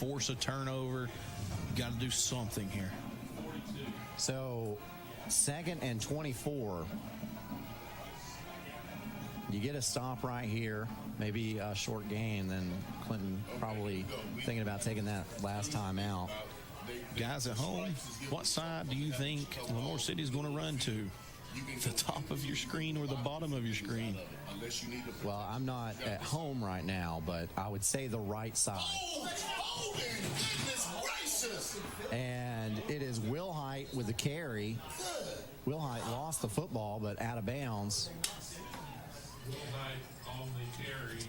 force a turnover. You got to do something here. So, 2nd and 24. You get a stop right here, maybe a short gain, then Clinton probably thinking about taking that last time out. Guys at home, what side do you think Lenore City is going to run to? The top of your screen or the bottom of your screen? Well, I'm not at home right now, but I would say the right side. And it is Wilhite with the carry. Wilhite lost the football, but out of bounds.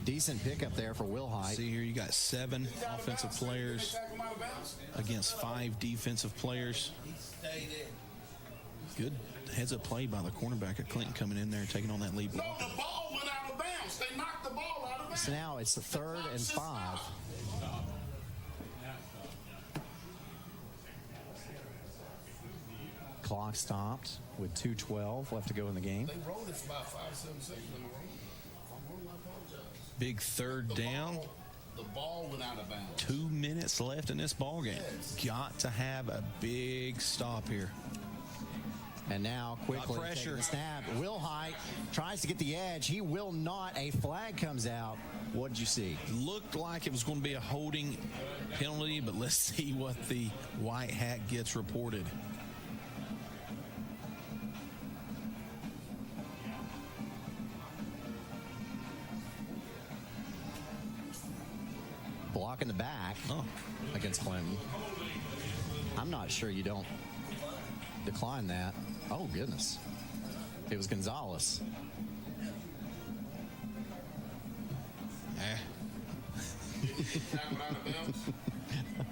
Decent pickup there for Wilhite. See here, you got 7 offensive players against 5 defensive players. Good heads-up play by the cornerback at Clinton coming in there and taking on that lead block. No, the ball went out of bounds. They knocked the ball out of bounds. So now it's 3rd and 5. Clock stopped with 2:12 left to go in the game. They rolled it for about 5-7 seconds in a row. I apologize. Big 3rd down. The ball went out of bounds. 2 minutes left in this ball game. Got to have a big stop here. And now quickly taking the snap. Wilhite tries to get the edge. He will not. A flag comes out. What did you see? Looked like it was going to be a holding penalty, but let's see what the white hat gets reported. Block in the back against Clinton. I'm not sure you don't decline that. Oh, goodness. It was Gonzalez.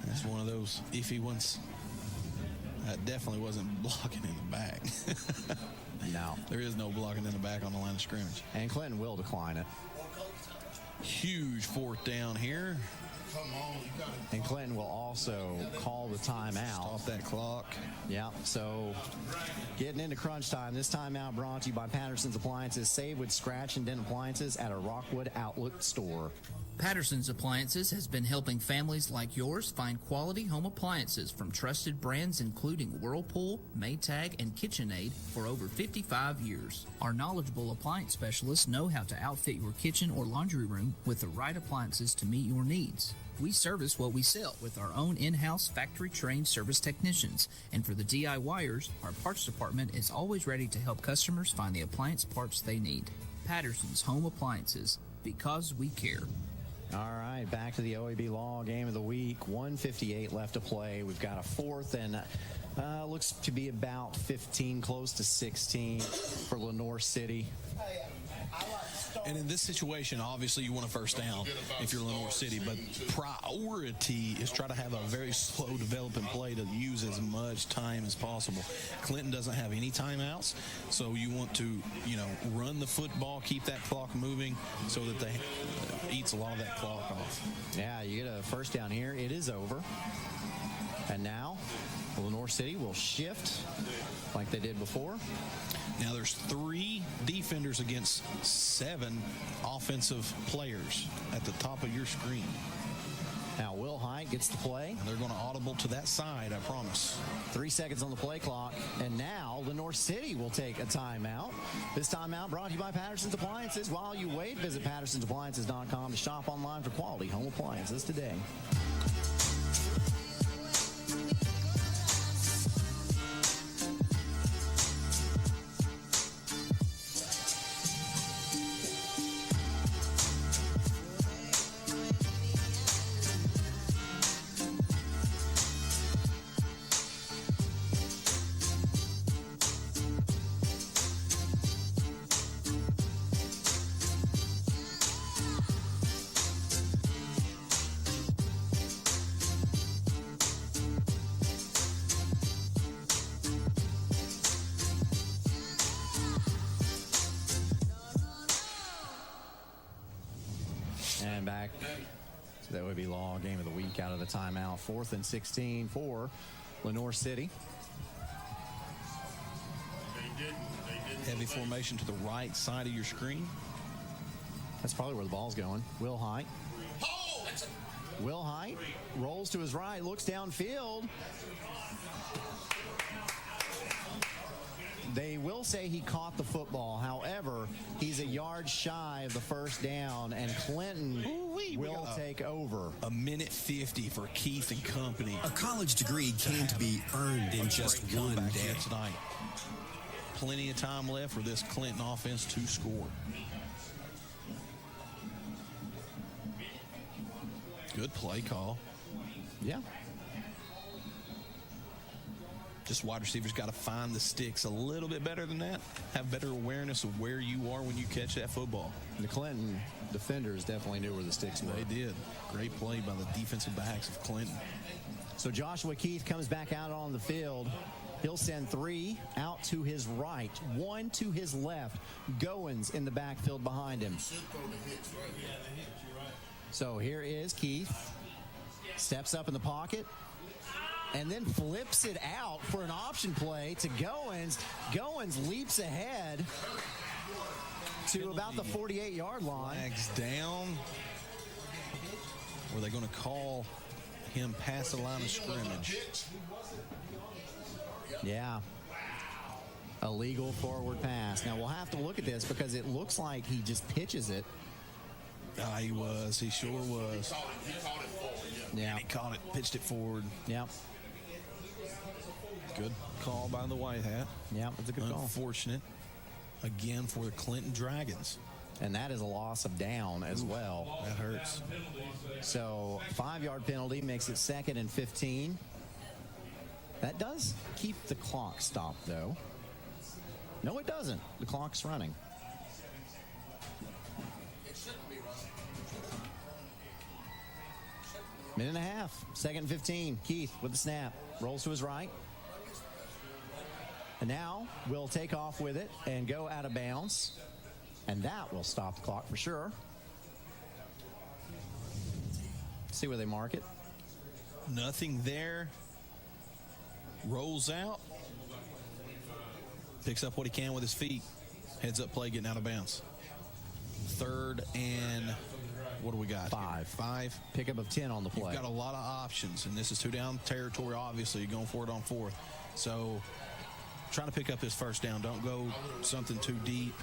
That's one of those iffy ones. That definitely wasn't blocking in the back. No. There is no blocking in the back on the line of scrimmage. And Clinton will decline it. Huge 4th down here. And Clinton will also call the timeout. Stop that clock. Yeah, so getting into crunch time. This timeout brought to you by Patterson's Appliances. Save with scratch and dent appliances at a Rockwood outlet store. Patterson's Appliances has been helping families like yours find quality home appliances from trusted brands including Whirlpool, Maytag, and KitchenAid for over 55 years. Our knowledgeable appliance specialists know how to outfit your kitchen or laundry room with the right appliances to meet your needs. We service what we sell with our own in-house factory-trained service technicians. And for the DIYers, our parts department is always ready to help customers find the appliance parts they need. Patterson's Home Appliances, because we care. All right, back to the OAB Law Game of the Week. 1:58 left to play. We've got a 4th and looks to be about 15, close to 16 for Lenore City. And in this situation, obviously you want a first down if you're Lenore City, but priority is try to have a very slow developing play to use as much time as possible. Clinton doesn't have any timeouts, so you want to, run the football, keep that clock moving so that they eats a lot of that clock off. Yeah, you get a first down here. It is over. And now Lenore City will shift like they did before. Now there's 3 defenders against 7 offensive players at the top of your screen. Now Wilhite gets the play. And they're going to audible to that side, I promise. 3 seconds on the play clock. And now Lenore City will take a timeout. This timeout brought to you by Patterson's Appliances. While you wait, visit PattersonsAppliances.com to shop online for quality home appliances today. And back to that would be Law Game of the Week out of the timeout. 4th and 16 for Lenore City. Heavy formation to the right side of your screen. That's probably where the ball's going. Wilhite Will Height rolls to his right, looks downfield. They will say he caught the football. However, he's a yard shy of the first down, and Clinton will take over. A minute 50 for Keith and company. A college degree can't be earned in just one day. Tonight. Plenty of time left for this Clinton offense to score. Good play call. Yeah. Just wide receivers got to find the sticks a little bit better than that. Have better awareness of where you are when you catch that football. The Clinton defenders definitely knew where the sticks were. They did. Great play by the defensive backs of Clinton. So Joshua Keith comes back out on the field. He'll send 3 out to his right, 1 to his left. Goins in the backfield behind him. So here is Keith. Steps up in the pocket. And then flips it out for an option play to Goins. Goins leaps ahead to about the 48-yard line. Flags down. Or are they going to call him past the line of scrimmage? Yeah. Illegal forward pass. Now, we'll have to look at this because it looks like he just pitches it. He was. He sure was. He caught it forward, Yeah. He caught it, pitched it forward. Yep. Good call by the White Hat. Yeah, it's a good call. Unfortunate, again, for the Clinton Dragons. And that is a loss of down as well. That hurts. So 5-yard penalty makes it 2nd and 15. That does keep the clock stopped, though. No, it doesn't. The clock's running. Minute and a half. 2nd and 15. Keith with the snap. Rolls to his right. And now we'll take off with it and go out of bounds. And that will stop the clock for sure. See where they mark it. Nothing there. Rolls out. Picks up what he can with his feet. Heads up play, getting out of bounds. 3rd and what do we got? 5. Pickup of 10 on the play. You've got a lot of options, and this is 2 down territory, obviously. You're going for it on 4th. So trying to pick up his first down. Don't go something too deep.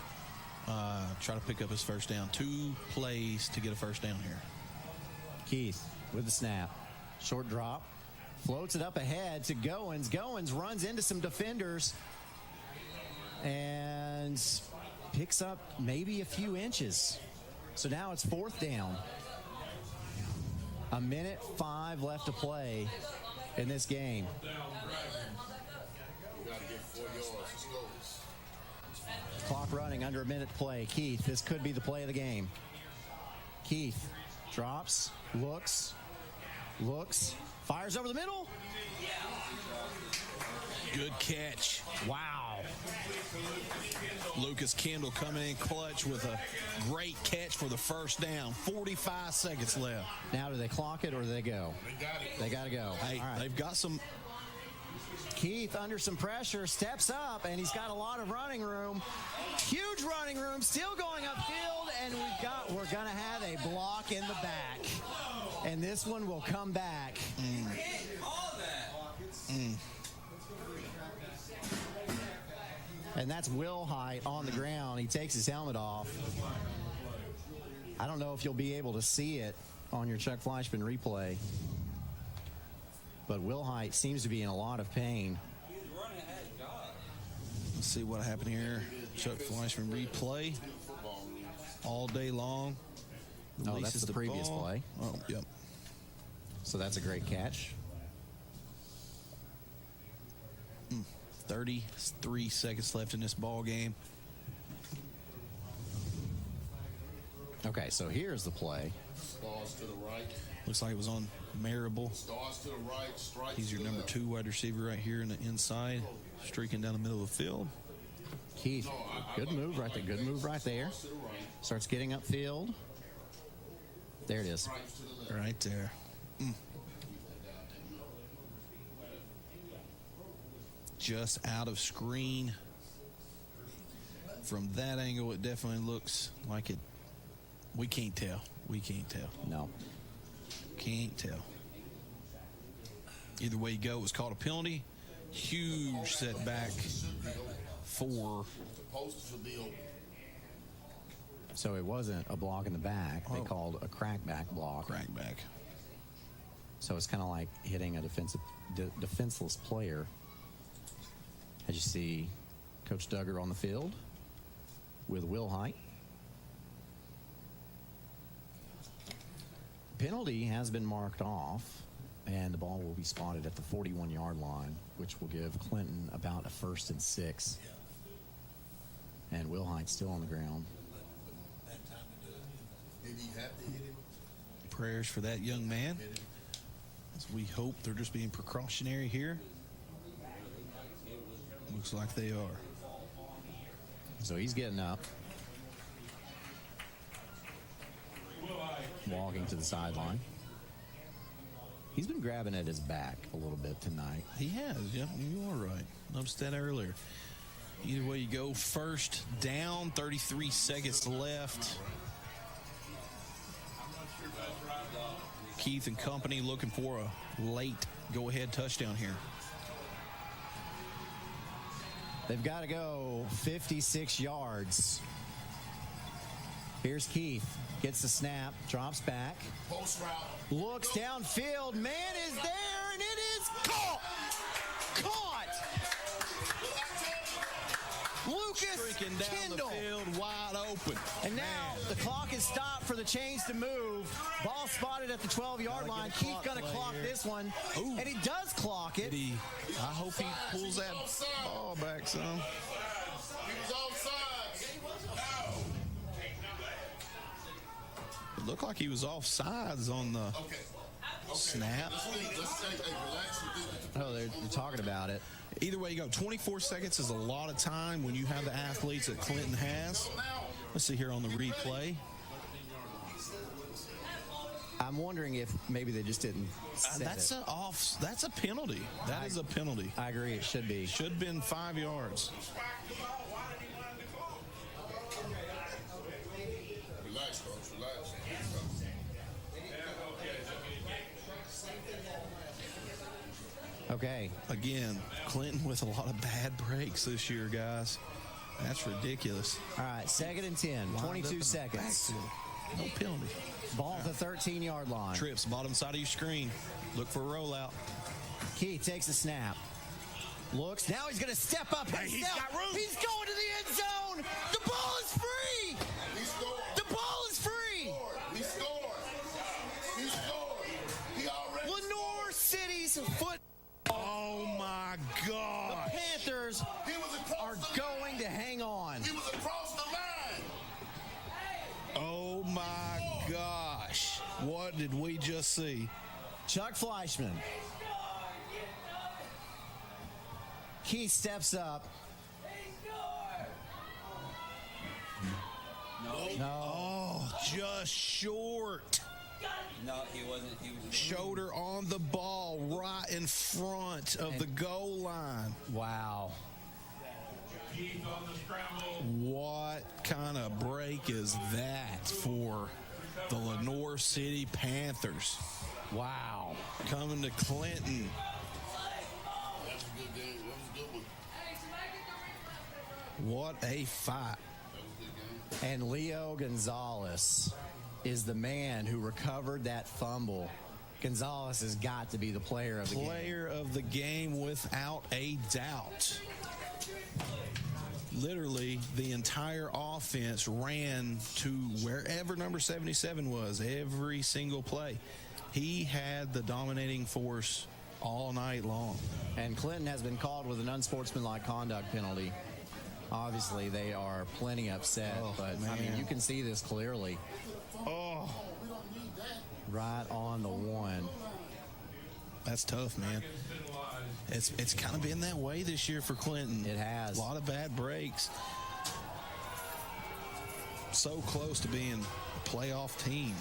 Try to pick up his first down. 2 plays to get a first down here. Keith with the snap. Short drop. Floats it up ahead to Goins. Goins runs into some defenders and picks up maybe a few inches. So now it's 4th down. 1:05 left to play in this game. Clock running, under a minute to play. Keith, this could be the play of the game. Keith drops, looks, fires over the middle. Good catch. Wow. Lucas Kendall coming in clutch with a great catch for the first down. 45 seconds left. Now, do they clock it or do they go? They got to go. Hey, all right. they've got some. Keith under some pressure steps up, and he's got a lot of running room. Huge running room, still going upfield, and we're going to have a block in the back. And this one will come back. And that's Will Height on the ground. He takes his helmet off. I don't know if you'll be able to see it on your Chuck Fleischman replay. But Will Height seems to be in a lot of pain. Let's see what happened here. Chuck Fleischman replay all day long. Oh, that's the previous ball. play. Oh, yep. So that's a great catch. 33 seconds left in this ball game. Okay, so here's the play. Stars to the right. Looks like it was on Marable. Stars to the right. Strikes He's your to the number left. 2 wide receiver right here in the inside, streaking down the middle of the field. Keith, good move right there. Good move right there. To the right. Starts getting upfield. There it is. Strikes to the left. Right there. Just out of screen. From that angle, it definitely looks like it. We can't tell. No. Can't tell. Either way you go, it was called a penalty. Huge setback for. The post should be open. So it wasn't a block in the back. They called a crackback block. Crackback. So it's kind of like hitting a defenseless player. As you see Coach Duggar on the field with Will Height. Penalty has been marked off, and the ball will be spotted at the 41-yard line, which will give Clinton about a 1st and 6. And Will Height still on the ground. Did he have to hit him? Prayers for that young man. As we hope they're just being precautionary here. Looks like they are. So he's getting up. Walking to the sideline. He's been grabbing at his back a little bit tonight. He has, yeah, you are right. Noticed that earlier. Either way you go, first down, 33 seconds left. Keith and company looking for a late go-ahead touchdown here. They've got to go 56 yards. Here's Keith. Gets the snap, drops back, Post route. looks downfield. Man is there, and it is caught. Lucas Streaking down Kendall. the field, wide open. And now the clock is stopped for the chains to move. Ball spotted at the 12-yard Gotta line. get a Keith clock going to play clock here. this one. Ooh. And he does clock it. I hope he pulls that ball back some. He was offside. It looked like he was offsides on the Okay. snap. Let's say, hey, relax. Oh, they're talking about it. Either way you go, 24 seconds is a lot of time when you have the athletes that Clinton has. Let's see here on the replay. I'm wondering if maybe they just didn't set That's it. That's a penalty. That is a penalty. I agree, it should be. Should have been 5 yards. Relax, coach. Relax. Okay. Again, Clinton with a lot of bad breaks this year, guys. That's ridiculous. All right, 2nd and 10, Lined up 22 in the seconds. backfield. No penalty. Ball at the 13-yard line. Trips, bottom side of your screen. Look for a rollout. Keith takes a snap. Looks. Now he's going to step up. Hey, he's got room. He's going to the end zone. The ball is free. He scored. The ball is free. He scored. He scored. He already Lenore City's foot. Oh, my God. Panthers He was are across the line. going to hang on. He was across the line. Oh, my gosh. What did we just see? Chuck Fleischman. Keith steps up. No. Oh, just short. No, he wasn't. He was Shoulder on the ball right in front of the goal line. Wow. What kind of break is that for the Lenore City Panthers? Wow. Coming to Clinton. That's a good game. That was a good one. What a fight. That was a good game. And Leo Gonzalez is the man who recovered that fumble. Gonzalez has got to be the player of the game. Player of the game without a doubt. Literally, the entire offense ran to wherever number 77 was every single play. He had the dominating force all night long. And Clinton has been called with an unsportsmanlike conduct penalty. Obviously, they are plenty upset, but I mean, man. you can see this clearly. Oh, Right on the one. that's tough, man. It's kind of been that way this year for Clinton. It has. A lot of bad breaks. So close to being a playoff team.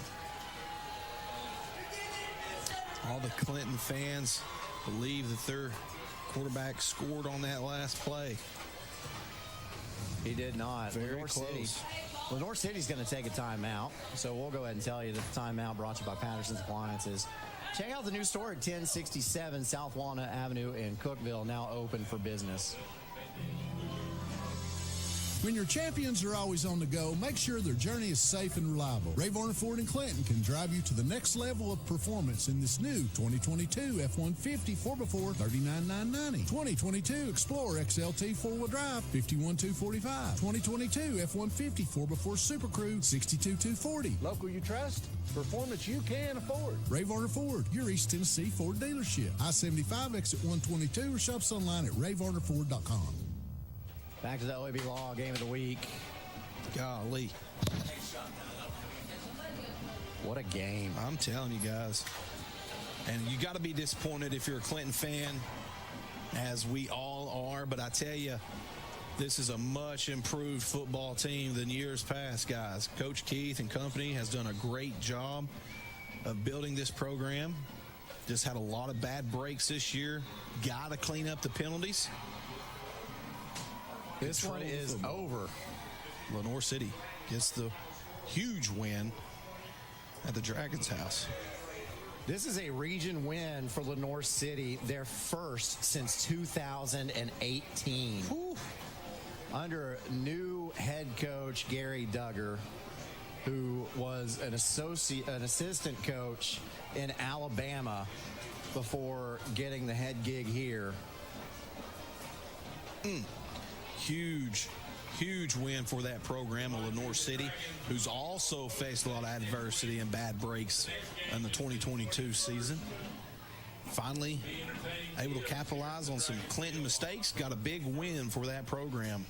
All the Clinton fans believe that their quarterback scored on that last play. He did not. Very Lenore City close. Lenore City's going to take a timeout, so we'll go ahead and tell you that the timeout brought to you by Patterson's Appliances. Check out the new store at 1067 South Walnut Avenue in Cookeville, now open for business. When your champions are always on the go, make sure their journey is safe and reliable. Ray Varner Ford in Clinton can drive you to the next level of performance in this new 2022 F-150 4x4 $39,990. 2022 Explorer XLT 4-wheel drive $51,245. 2022 F-150 4x4 Super Crew $62,240. Local you trust, performance you can afford. Ray Varner Ford, your East Tennessee Ford dealership. I-75 exit 122 or shop us online at rayvarnerford.com. Back to the OAB Law Game of the Week. Golly. What a game. I'm telling you guys. And you got to be disappointed if you're a Clinton fan, as we all are. But I tell you, this is a much improved football team than years past, guys. Coach Keith and company has done a great job of building this program. Just had a lot of bad breaks this year. Got to clean up the penalties. This one is over. Lenore City gets the huge win at the Dragons' house. This is a region win for Lenore City, their first since 2018. Whew. Under new head coach Gary Duggar, who was an assistant coach in Alabama before getting the head gig here. Huge win for that program of Lenore City, who's also faced a lot of adversity and bad breaks in the 2022 season. Finally able to capitalize on some Clinton mistakes. Got a big win for that program.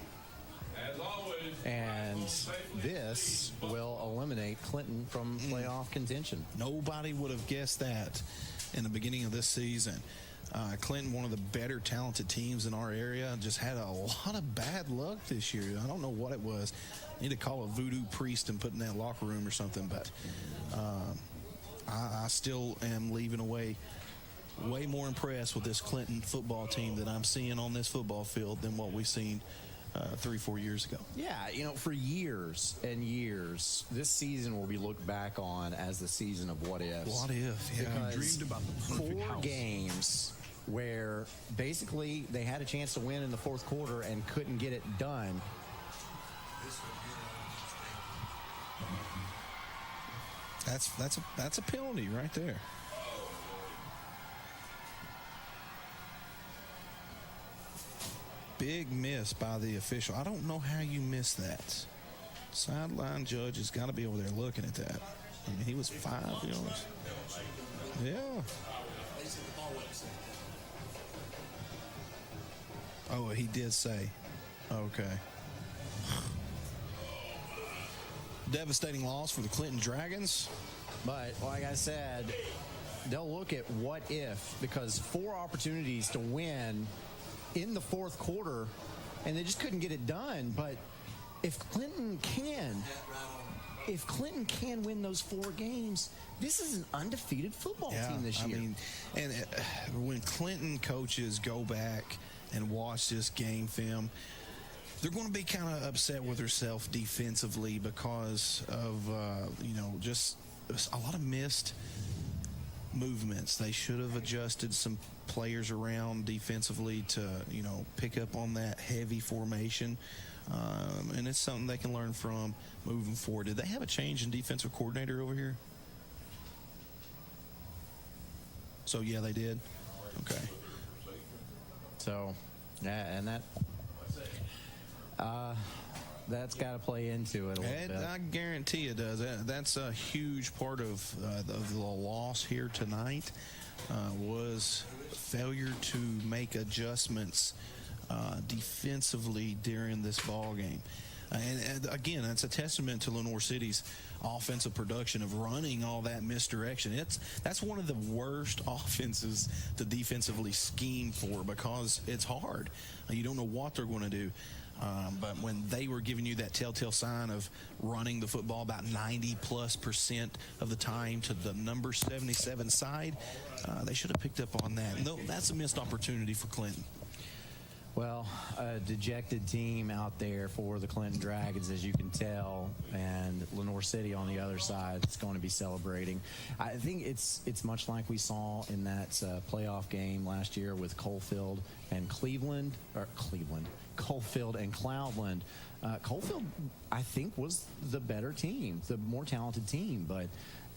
And this will eliminate Clinton from playoff contention. Nobody would have guessed that in the beginning of this season. Clinton, one of the better talented teams in our area, just had a lot of bad luck this year. I don't know what it was. Need to call a voodoo priest and put in that locker room or something. But I still am leaving away way more impressed with this Clinton football team that I'm seeing on this football field than what we've seen 3-4 years ago. Yeah, for years and years, this season will be looked back on as the season of what ifs. What if? Yeah, because dreamed about the perfect 4 house. games where basically they had a chance to win in the fourth quarter and couldn't get it done. That's a penalty right there. Big miss by the official. I don't know how you miss that. Sideline judge has got to be over there looking at that. I mean, he was 5 yards. Yeah. Oh, he did say. Okay. Devastating loss for the Clinton Dragons. But like I said, they'll look at what if, because 4 opportunities to win in the fourth quarter, and they just couldn't get it done. But if Clinton can win those 4 games, this is an undefeated football team this year. I mean, and when Clinton coaches go back and watch this game film, they're going to be kind of upset with themselves defensively because of, just a lot of missed movements. They should have adjusted some players around defensively to, pick up on that heavy formation. And it's something they can learn from moving forward. Did they have a change in defensive coordinator over here? So, yeah, they did. Okay. So, yeah, and that's got to play into it a little bit. I guarantee it does. That's a huge part of the loss here tonight was failure to make adjustments defensively during this ball game. And again, that's a testament to Lenore City's offensive production of running all that misdirection. That's one of the worst offenses to defensively scheme for because it's hard. You don't know what they're going to do. But when they were giving you that telltale sign of running the football about 90+% of the time to the number 77 side, they should have picked up on that. No, that's a missed opportunity for Clinton. Well, a dejected team out there for the Clinton Dragons, as you can tell, and Lenoir City on the other side is going to be celebrating. I think it's much like we saw in that playoff game last year with Coalfield and Coalfield and Cloudland. Coalfield, I think, was the better team, the more talented team, but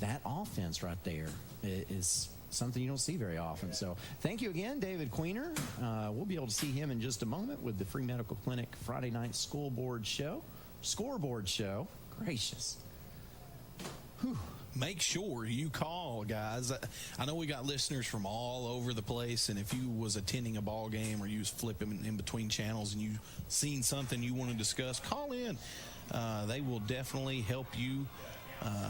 that offense right there is something you don't see very often. So thank you again, David Queener. We'll be able to see him in just a moment with the Free Medical Clinic Friday night Scoreboard show. Gracious. Whew. Make sure you call, guys. I know we got listeners from all over the place, and if you was attending a ball game or you was flipping in between channels and you seen something you want to discuss, call in. They will definitely help you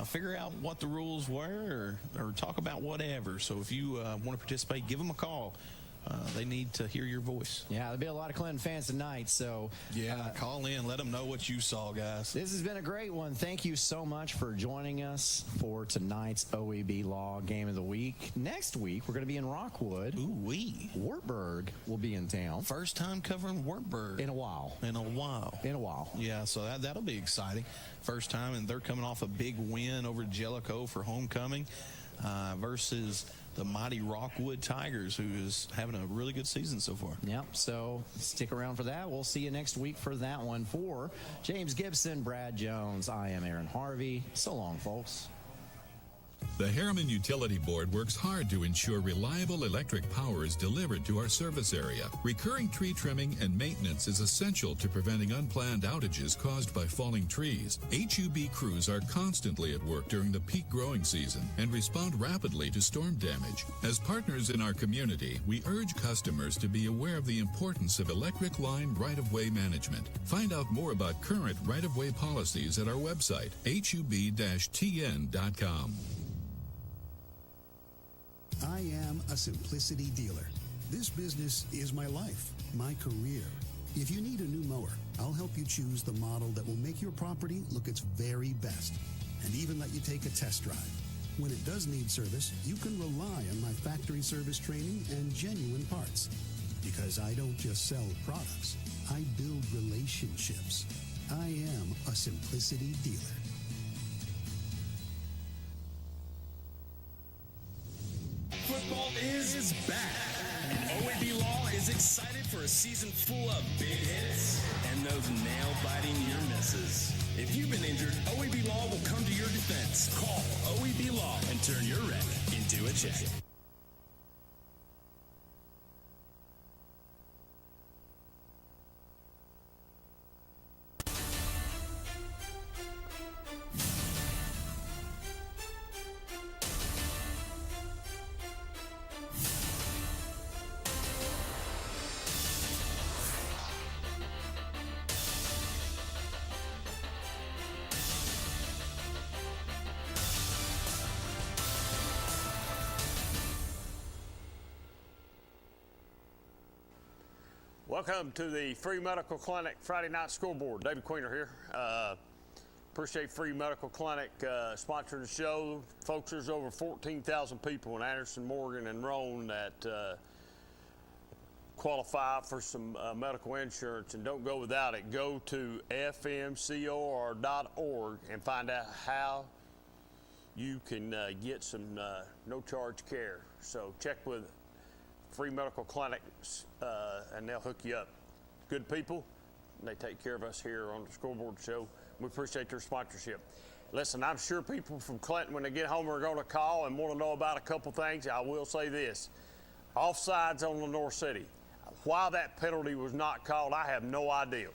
figure out what the rules were or talk about whatever. So if you want to participate, give them a call. They need to hear your voice. Yeah, there'll be a lot of Clinton fans tonight. So call in. Let them know what you saw, guys. This has been a great one. Thank you so much for joining us for tonight's OEB Law Game of the Week. Next week, we're going to be in Rockwood. Ooh-wee. Wartburg will be in town. First time covering Wartburg. In a while. Yeah, so that'll be exciting. First time, and they're coming off a big win over Jellicoe for homecoming versus the mighty Rockwood Tigers, who is having a really good season so far. Yep, so stick around for that. We'll see you next week for that one. For James Gibson, Brad Jones, I am Aaron Harvey. So long, folks. The Harriman Utility Board works hard to ensure reliable electric power is delivered to our service area. Recurring tree trimming and maintenance is essential to preventing unplanned outages caused by falling trees. HUB crews are constantly at work during the peak growing season and respond rapidly to storm damage. As partners in our community, we urge customers to be aware of the importance of electric line right-of-way management. Find out more about current right-of-way policies at our website, hub-tn.com. I am a Simplicity dealer. This business is my life, my career. If you need a new mower, I'll help you choose the model that will make your property look its very best, and even let you take a test drive. When it does need service, you can rely on my factory service training and genuine parts. Because I don't just sell products, I build relationships. I am a Simplicity dealer. Football is back. OAB Law is excited for a season full of big hits and those nail-biting near misses. If you've been injured, OAB Law will come to your defense. Call OAB Law and turn your wreck into a check. Welcome to the Free Medical Clinic Friday Night Scoreboard. David Queener here. Appreciate Free Medical Clinic sponsoring the show. Folks, there's over 14,000 people in Anderson, Morgan, and Roane that qualify for some medical insurance, and don't go without it. Go to fmcor.org and find out how you can get some no-charge care. So check with Free Medical Clinics, and they'll hook you up. Good people, and they take care of us here on the Scoreboard show. We appreciate their sponsorship. Listen, I'm sure people from Clinton, when they get home, are going to call and want to know about a couple things. I will say this. Offsides on Lenoir City. Why that penalty was not called, I have no idea.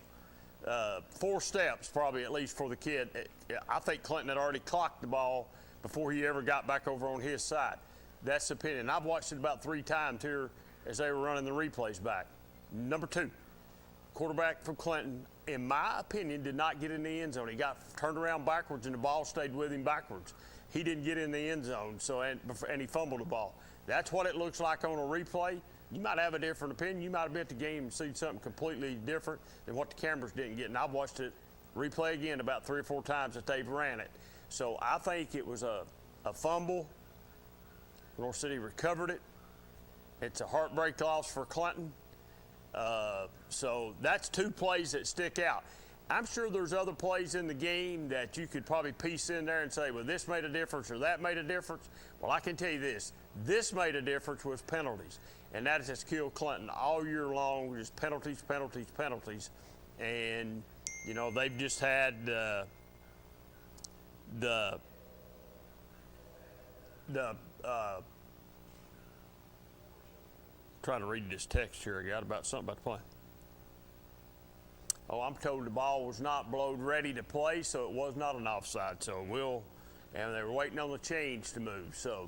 4 steps, probably at least for the kid. I think Clinton had already clocked the ball before he ever got back over on his side. That's the opinion. I've watched it about 3 times here as they were running the replays back. Number 2, quarterback from Clinton, in my opinion, did not get in the end zone. He got turned around backwards, and the ball stayed with him backwards. He didn't get in the end zone, and he fumbled the ball. That's what it looks like on a replay. You might have a different opinion. You might have been at the game and seen something completely different than what the cameras didn't get. And I've watched it replay again about 3 or 4 times that they've ran it. So I think it was a fumble. North City recovered it. It's a heartbreak loss for Clinton. So that's two plays that stick out. I'm sure there's other plays in the game that you could probably piece in there and say, well, this made a difference or that made a difference. Well, I can tell you this. This made a difference with penalties, and that has killed Clinton all year long, just penalties, penalties, penalties. And, you know, they've just had trying to read this text here I got about something about the play. Oh, I'm told the ball was not blowed ready to play, so it was not an offside. So and they were waiting on the change to move. So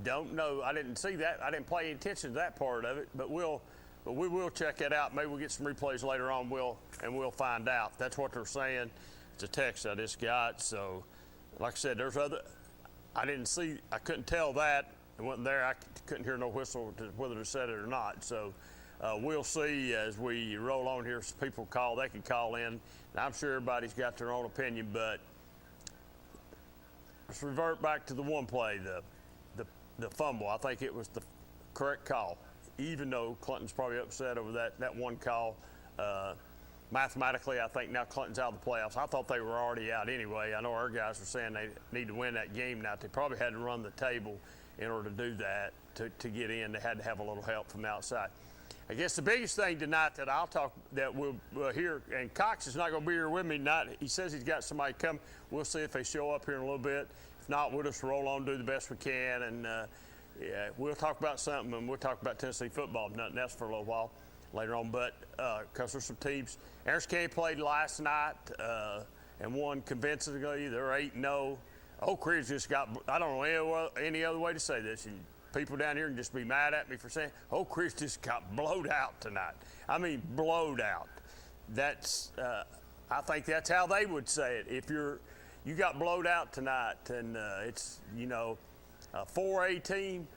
don't know. I didn't see that. I didn't pay any attention to that part of it, but we will check it out. Maybe we'll get some replays later on. We'll find out. That's what they're saying. It's a text I just got. So, like I said, there's other. I couldn't tell that. It wasn't there. I couldn't hear no whistle whether they said it or not. So. We'll see as we roll on here. Some people call, they can call in. And I'm sure everybody's got their own opinion, but let's revert back to the one play, the fumble. I think it was the correct call, even though Clinton's probably upset over that one call. Mathematically, I think now Clinton's out of the playoffs. I thought they were already out anyway. I know our guys were saying they need to win that game now. They probably had to run the table in order to do that. To get in, they had to have a little help from the outside. I guess the biggest thing tonight that we'll hear, and Cox is not going to be here with me tonight. He says he's got somebody come. We'll see if they show up here in a little bit. If not, we'll just roll on, do the best we can, and we'll talk about something, and we'll talk about Tennessee football, nothing else for a little while later on. But because there's some teams, Anderson County played last night and won convincingly. They're 8-0. Oak Ridge just got. I don't know any other way to say this. People down here can just be mad at me for saying, Oak Ridge just got blowed out tonight. I mean, blowed out. That's, I think that's how they would say it. If you got blowed out tonight and it's, a 4A team,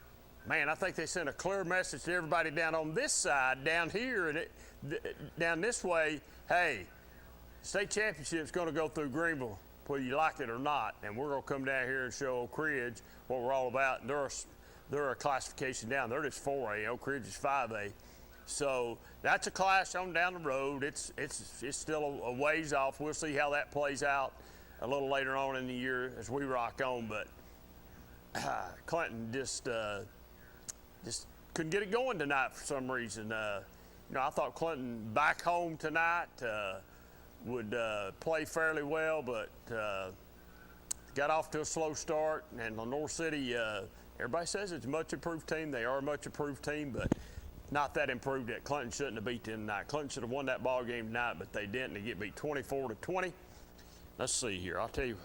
man, I think they sent a clear message to everybody down on this side, down here, and down this way, hey, state championship's going to go through Greenville, whether you like it or not, and we're going to come down here and show Oak Ridge what we're all about. And they're a classification down. They're just 4A. Oak Ridge is 5A. So that's a clash on down the road. It's still a ways off. We'll see how that plays out a little later on in the year as we rock on. But Clinton just couldn't get it going tonight for some reason. I thought Clinton back home tonight would play fairly well, but got off to a slow start. And Lenore City, everybody says it's a much improved team. They are a much improved team, but not that improved yet. Clinton shouldn't have beat them tonight. Clinton should have won that ball game tonight, but they didn't. They get beat 24-20. Let's see here. I'll tell you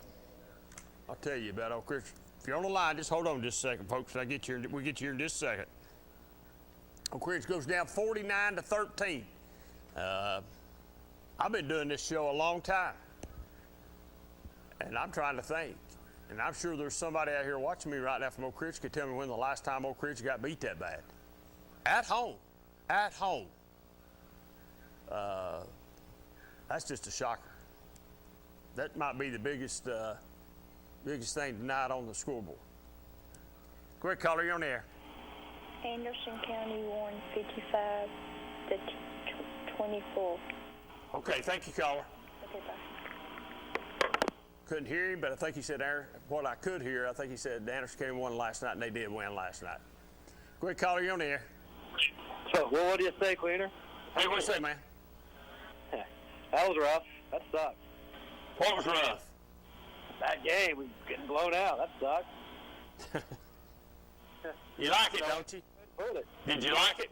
about Oak Ridge. If you're on the line, just hold on just a second, folks. We'll get you here in just a second. Oak Ridge goes down 49-13. I've been doing this show a long time, and I'm trying to think. And I'm sure there's somebody out here watching me right now from Oak Ridge could tell me when the last time Oak Ridge got beat that bad. At home. That's just a shocker. That might be the biggest thing tonight on the scoreboard. Quick caller, you're on the air. Anderson County won 55-24. Okay, thank you, caller. Okay, bye. Couldn't hear him, but I think he said, what I could hear, I think he said Anderson County won last night, and they did win last night. Quick caller, you're on the air. So, well, what do you say, Cleaner? Hey, what do you say, man? That was rough. That sucked. What was rough? That game, we getting blown out. That sucked. You like it, don't you? Did you like it?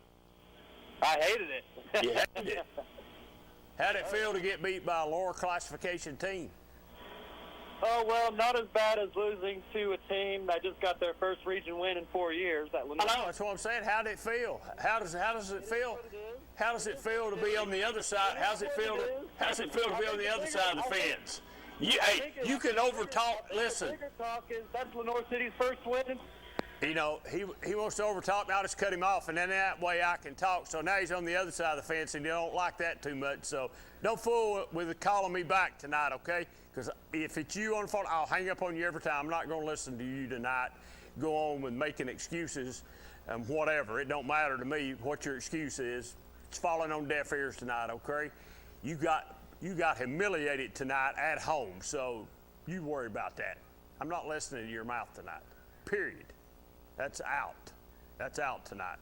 I hated it. You hated it? How'd it feel to get beat by a lower classification team? Oh, well, not as bad as losing to a team that just got their first region win in 4 years. I know, that's what I'm saying. How did it feel? How does it feel? How does it feel to be on the other side? How's it feel to be on the other side of the fence? You can overtalk. Listen. The bigger talk is that's Lenore City's first win. He wants to overtalk me. I'll just cut him off, and then that way I can talk. So now he's on the other side of the fence, and you don't like that too much. So don't fool with calling me back tonight, okay? Because if it's you on the phone, I'll hang up on you every time. I'm not going to listen to you tonight. Go on with making excuses and whatever. It don't matter to me what your excuse is. it's falling on deaf ears tonight, okay? You got humiliated tonight at home, so you worry about that. I'm not listening to your mouth tonight, period. That's out. That's out tonight.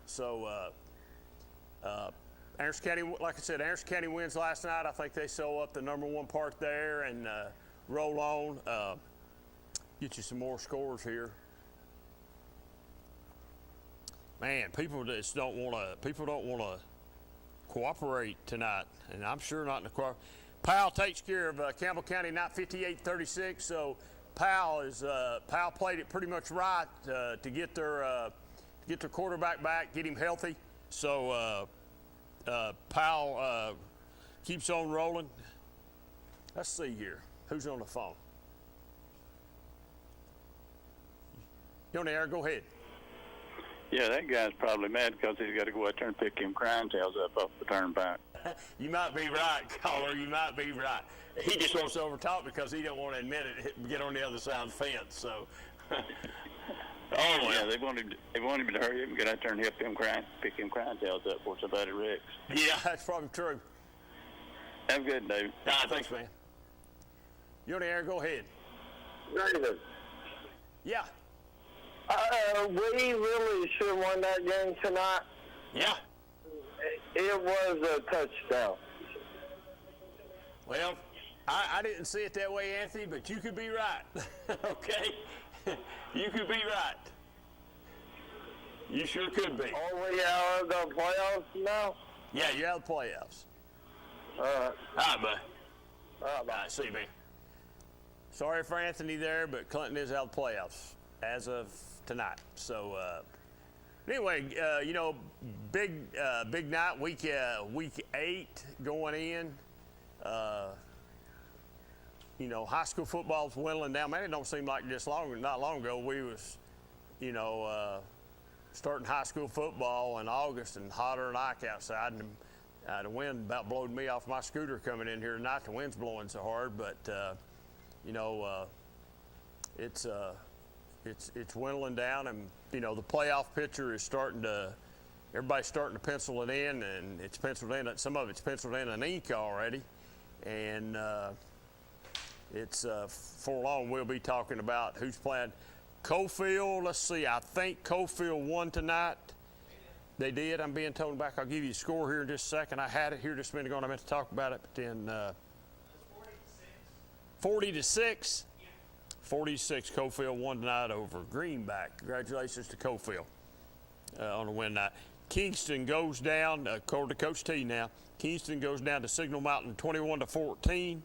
So, Anderson County, like I said, Anderson County wins last night. I think they sew up the #1 part there and roll on. Get you some more scores here. Man, people don't want to cooperate tonight, and I'm sure not in the cooperation. Powell takes care of Campbell County, not 58-36. So Powell played it pretty much right to get their quarterback back, get him healthy. So Powell keeps on rolling. Let's see here. Who's on the phone? You on the air? Go ahead. Yeah, that guy's probably mad because he's got to go out there and pick him crying tails up off the turnpike. You might be right, caller. You might be right. He just wants to overtalk because he don't want to admit it, get on the other side of the fence. So, Yeah, they want him to hurry up and get out there and help him pick him crying tails up for somebody wrecks. Yeah, that's probably true. Have a good day. Thanks, man. You on the air? Go ahead. David. Yeah. We really should have won that game tonight. Yeah. It was a touchdown. Well, I didn't see it that way, Anthony, but you could be right. Okay? You could be right. You sure could be. Are we out of the playoffs now? Yeah, you're out of the playoffs. All right. All right, bud. All right, see you, man. Sorry for Anthony there, but Clinton is out of the playoffs as of tonight. So, anyway, big night, week 8 going in. High school football's dwindling down. Man, it don't seem like not long ago we was, starting high school football in August and hotter than ike outside, and the wind about blowed me off my scooter coming in here tonight. The wind's blowing so hard, but it's dwindling down, and the playoff picture is everybody's starting to pencil it in, and it's penciled in. Some of it's penciled in ink already, and it's for long we'll be talking about who's playing. Cofield, let's see, I think Cofield won tonight. They did. I'm being told back. I'll give you a score here in just a second. I had it here just a minute ago, and I meant to talk about it, but then 40-6. 46, Cofield won tonight over Greenback. Congratulations to Cofield on the win night. Kingston goes down, according to Coach T now, Kingston goes down to Signal Mountain 21-14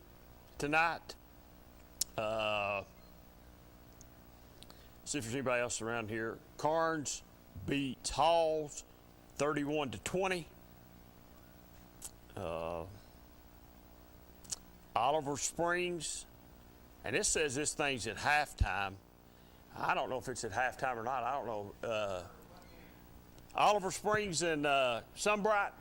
tonight. See if there's anybody else around here. Carnes beats Halls 31-20. Oliver Springs, and it says this thing's at halftime. I don't know if it's at halftime or not. I don't know. Oliver Springs and Sunbright.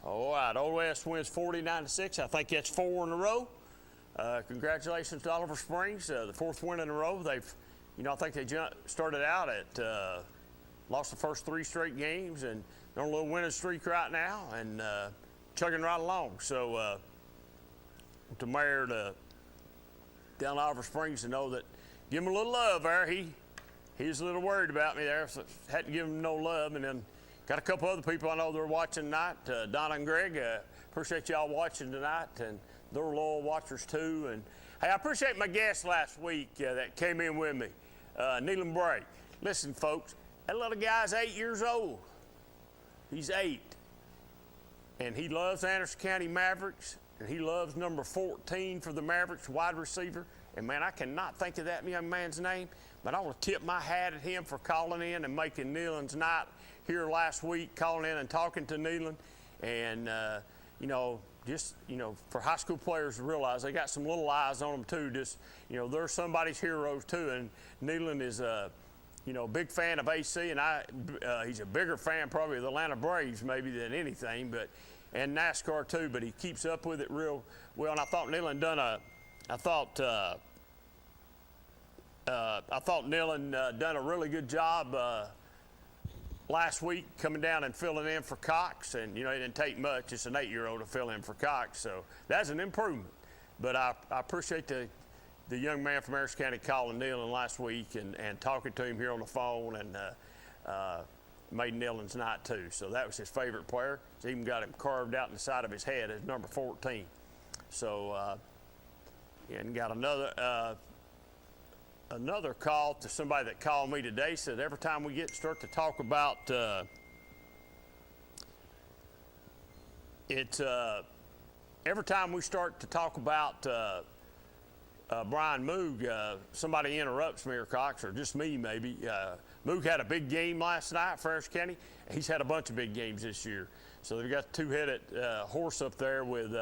All right, Old West wins 49-6. I think that's 4 in a row. Congratulations to Oliver Springs, the 4th win in a row. They've, I think they started out at lost the first 3 straight games, and they're on a little winning streak right now, and chugging right along. So to Mayor down Oliver Springs to know that, give him a little love there. He's a little worried about me there, so hadn't given him no love. And then got a couple other people I know they're watching tonight. Donna and Greg, appreciate y'all watching tonight, and they're loyal watchers too. And hey, I appreciate my guest last week that came in with me, Neelan Bray. Listen, folks, that little guy's 8 years old. He's 8, and he loves Anderson County Mavericks, and he loves number 14 for the Mavericks, wide receiver. And man, I cannot think of that young man's name, but I want to tip my hat at him for calling in and making Neelan's night here last week, calling in and talking to Neelan. And, for high school players to realize they got some little eyes on them too. Just, they're somebody's heroes too. And Neelan is a big fan of AC, and he's a bigger fan probably of the Atlanta Braves maybe than anything, and NASCAR too. But he keeps up with it real well. And I thought Neelan done a really good job last week coming down and filling in for Cox, and, it didn't take much. It's an 8-year-old to fill in for Cox, so that's an improvement. But I appreciate the young man from Harris County calling Neyland last week and talking to him here on the phone, and made Neyland's night too. So that was his favorite player. He's even got him carved out in the side of his head as number 14. So, and got another call to somebody that called me today, said every time we start to talk about every time we start to talk about Brian Moog, somebody interrupts me or Cox, or just me maybe. Moog had a big game last night for Harris County. He's had a bunch of big games this year. So they've got two-headed horse up there with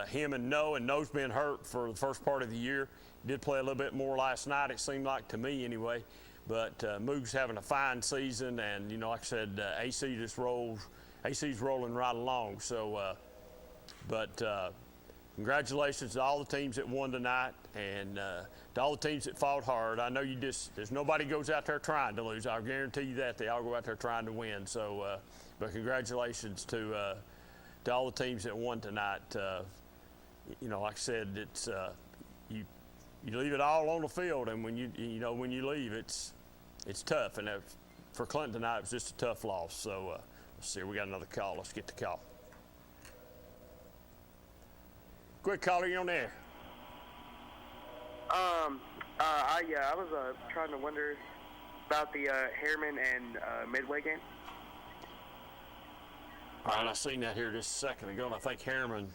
him and Noah, and Noah's been hurt for the first part of the year. Did play a little bit more last night, it seemed like to me anyway. But Moog's having a fine season, and like I said, AC just rolls. AC's rolling right along. So, congratulations to all the teams that won tonight, and to all the teams that fought hard. I know there's nobody goes out there trying to lose. I'll guarantee you that. They all go out there trying to win. So, but congratulations to all the teams that won tonight. Like I said, it's you leave it all on the field, and when you leave, it's tough. And for Clinton tonight, it was just a tough loss. So let's see, we got another call. Let's get the call. Quick caller, you on there? I was trying to wonder about the Harriman and Midway game. All right, I seen that here just a second ago, and I think Harriman.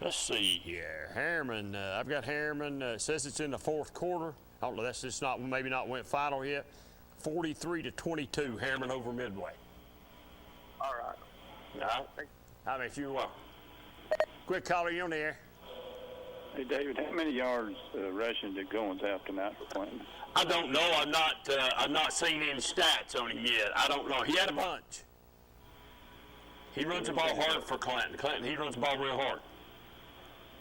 Let's see here. Harriman, I've got Harriman. It says it's in the fourth quarter. I don't know. That's just maybe not went final yet. 43-22, Harriman over Midway. All right. All right. I mean, if you want. Quick caller, you on the air? Hey, David, how many yards rushing did Goins have tonight for Clinton? I don't know. I've not seen any stats on him yet. I don't know. He had a bunch. He runs the ball hard for Clinton. He runs the ball real hard.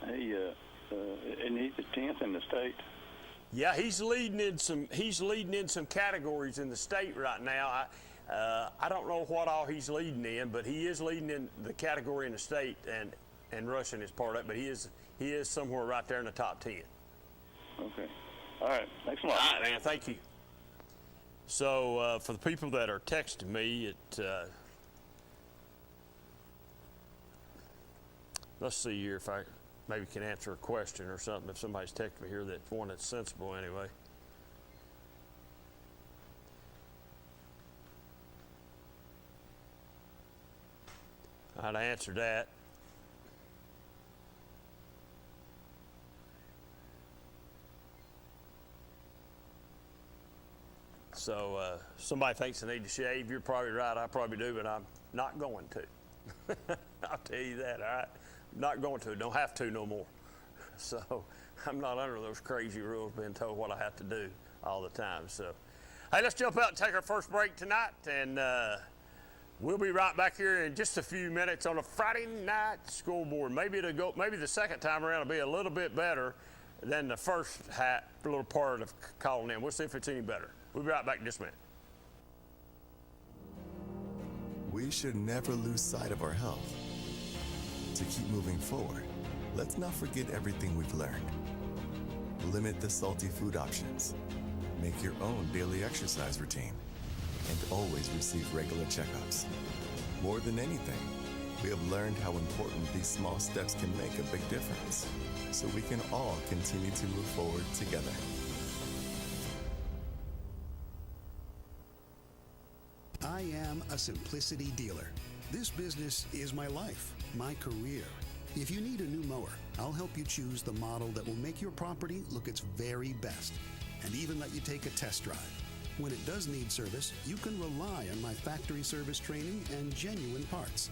And he's the 10th in the state. Yeah, he's leading in some categories in the state right now. I don't know what all he's leading in, but he is leading in the category in the state, and rushing is part of it. But he is somewhere right there in the top 10. Okay. All right. Thanks a lot. All right, man. Thank you. So for the people that are texting me, let's see here if I maybe can answer a question or something. If somebody's texting me here, that's one that's sensible anyway. I'd answer that. So somebody thinks I need to shave. You're probably right. I probably do, but I'm not going to. I'll tell you that, all right? I'm not going to. Don't have to no more. So I'm not under those crazy rules being told what I have to do all the time. So, hey, let's jump out and take our first break tonight, and we'll be right back here in just a few minutes on a Friday night scoreboard. Maybe the second time around will be a little bit better than the first little part of calling in. We'll see if it's any better. We'll be right back in just a minute. We should never lose sight of our health. To keep moving forward, let's not forget everything we've learned. Limit the salty food options. Make your own daily exercise routine. And always receive regular checkups. More than anything, we have learned how important these small steps can make a big difference, so we can all continue to move forward together. I am a Simplicity dealer. This business is my life, my career. If you need a new mower, I'll help you choose the model that will make your property look its very best, and even let you take a test drive. When it does need service, you can rely on my factory service training and genuine parts.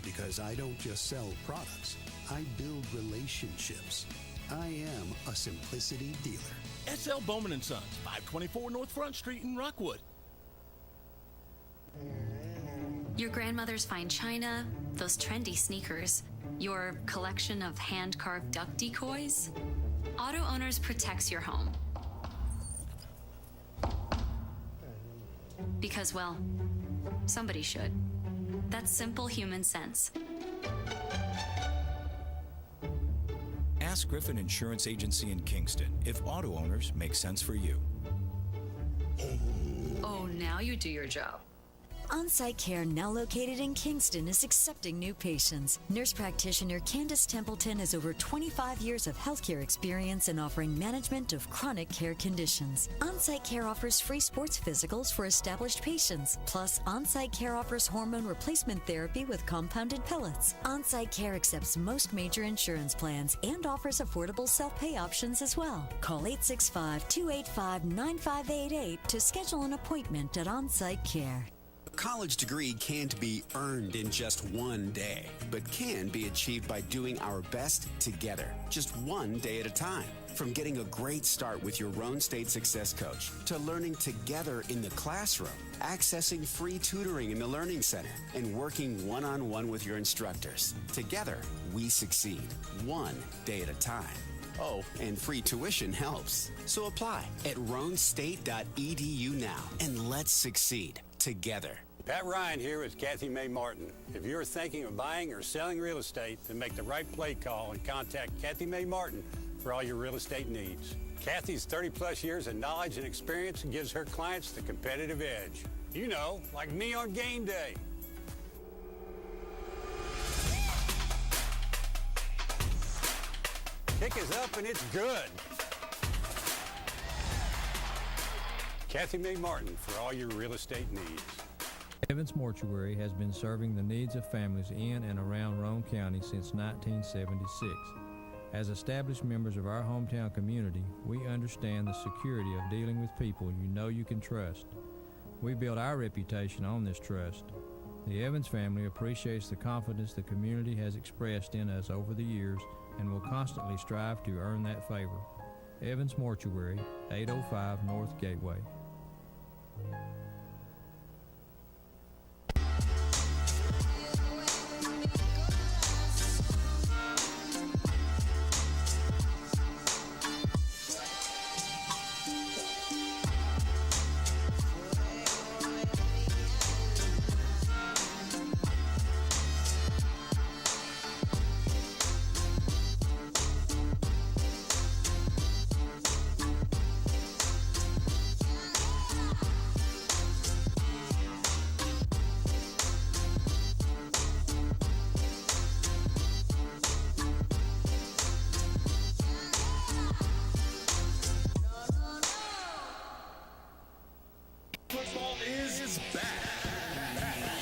Because I don't just sell products, I build relationships. I am a Simplicity dealer. S.L. Bowman & Sons, 524 North Front Street in Rockwood. Your grandmother's fine china, those trendy sneakers. Your collection of hand-carved duck decoys? Auto Owners protects your home. Because, well, somebody should. That's simple human sense. Ask Griffin Insurance Agency in Kingston if Auto Owners make sense for you. Oh, now you do your job. On-Site Care, now located in Kingston, is accepting new patients. Nurse practitioner Candace Templeton has over 25 years of healthcare experience in offering management of chronic care conditions. On-Site Care offers free sports physicals for established patients. Plus, On-Site Care offers hormone replacement therapy with compounded pellets. On-Site Care accepts most major insurance plans and offers affordable self-pay options as well. Call 865-285-9588 to schedule an appointment at On-Site Care. A college degree can't be earned in just one day, but can be achieved by doing our best together, just one day at a time. From getting a great start with your Roan State Success Coach, to learning together in the classroom, accessing free tutoring in the Learning Center, and working one-on-one with your instructors. Together, we succeed, one day at a time. Oh, and free tuition helps. So apply at roanstate.edu now, and let's succeed together. Pat Ryan here with Kathy Mae Martin. If you're thinking of buying or selling real estate, then make the right play call and contact Kathy Mae Martin for all your real estate needs. Kathy's 30-plus years of knowledge and experience gives her clients the competitive edge. You know, like me on game day. Kick is up and it's good. Kathy Mae Martin for all your real estate needs. Evans Mortuary has been serving the needs of families in and around Roane County since 1976. As established members of our hometown community, we understand the security of dealing with people you know you can trust. We build our reputation on this trust. The Evans family appreciates the confidence the community has expressed in us over the years and will constantly strive to earn that favor. Evans Mortuary, 805 North Gateway. Football is back,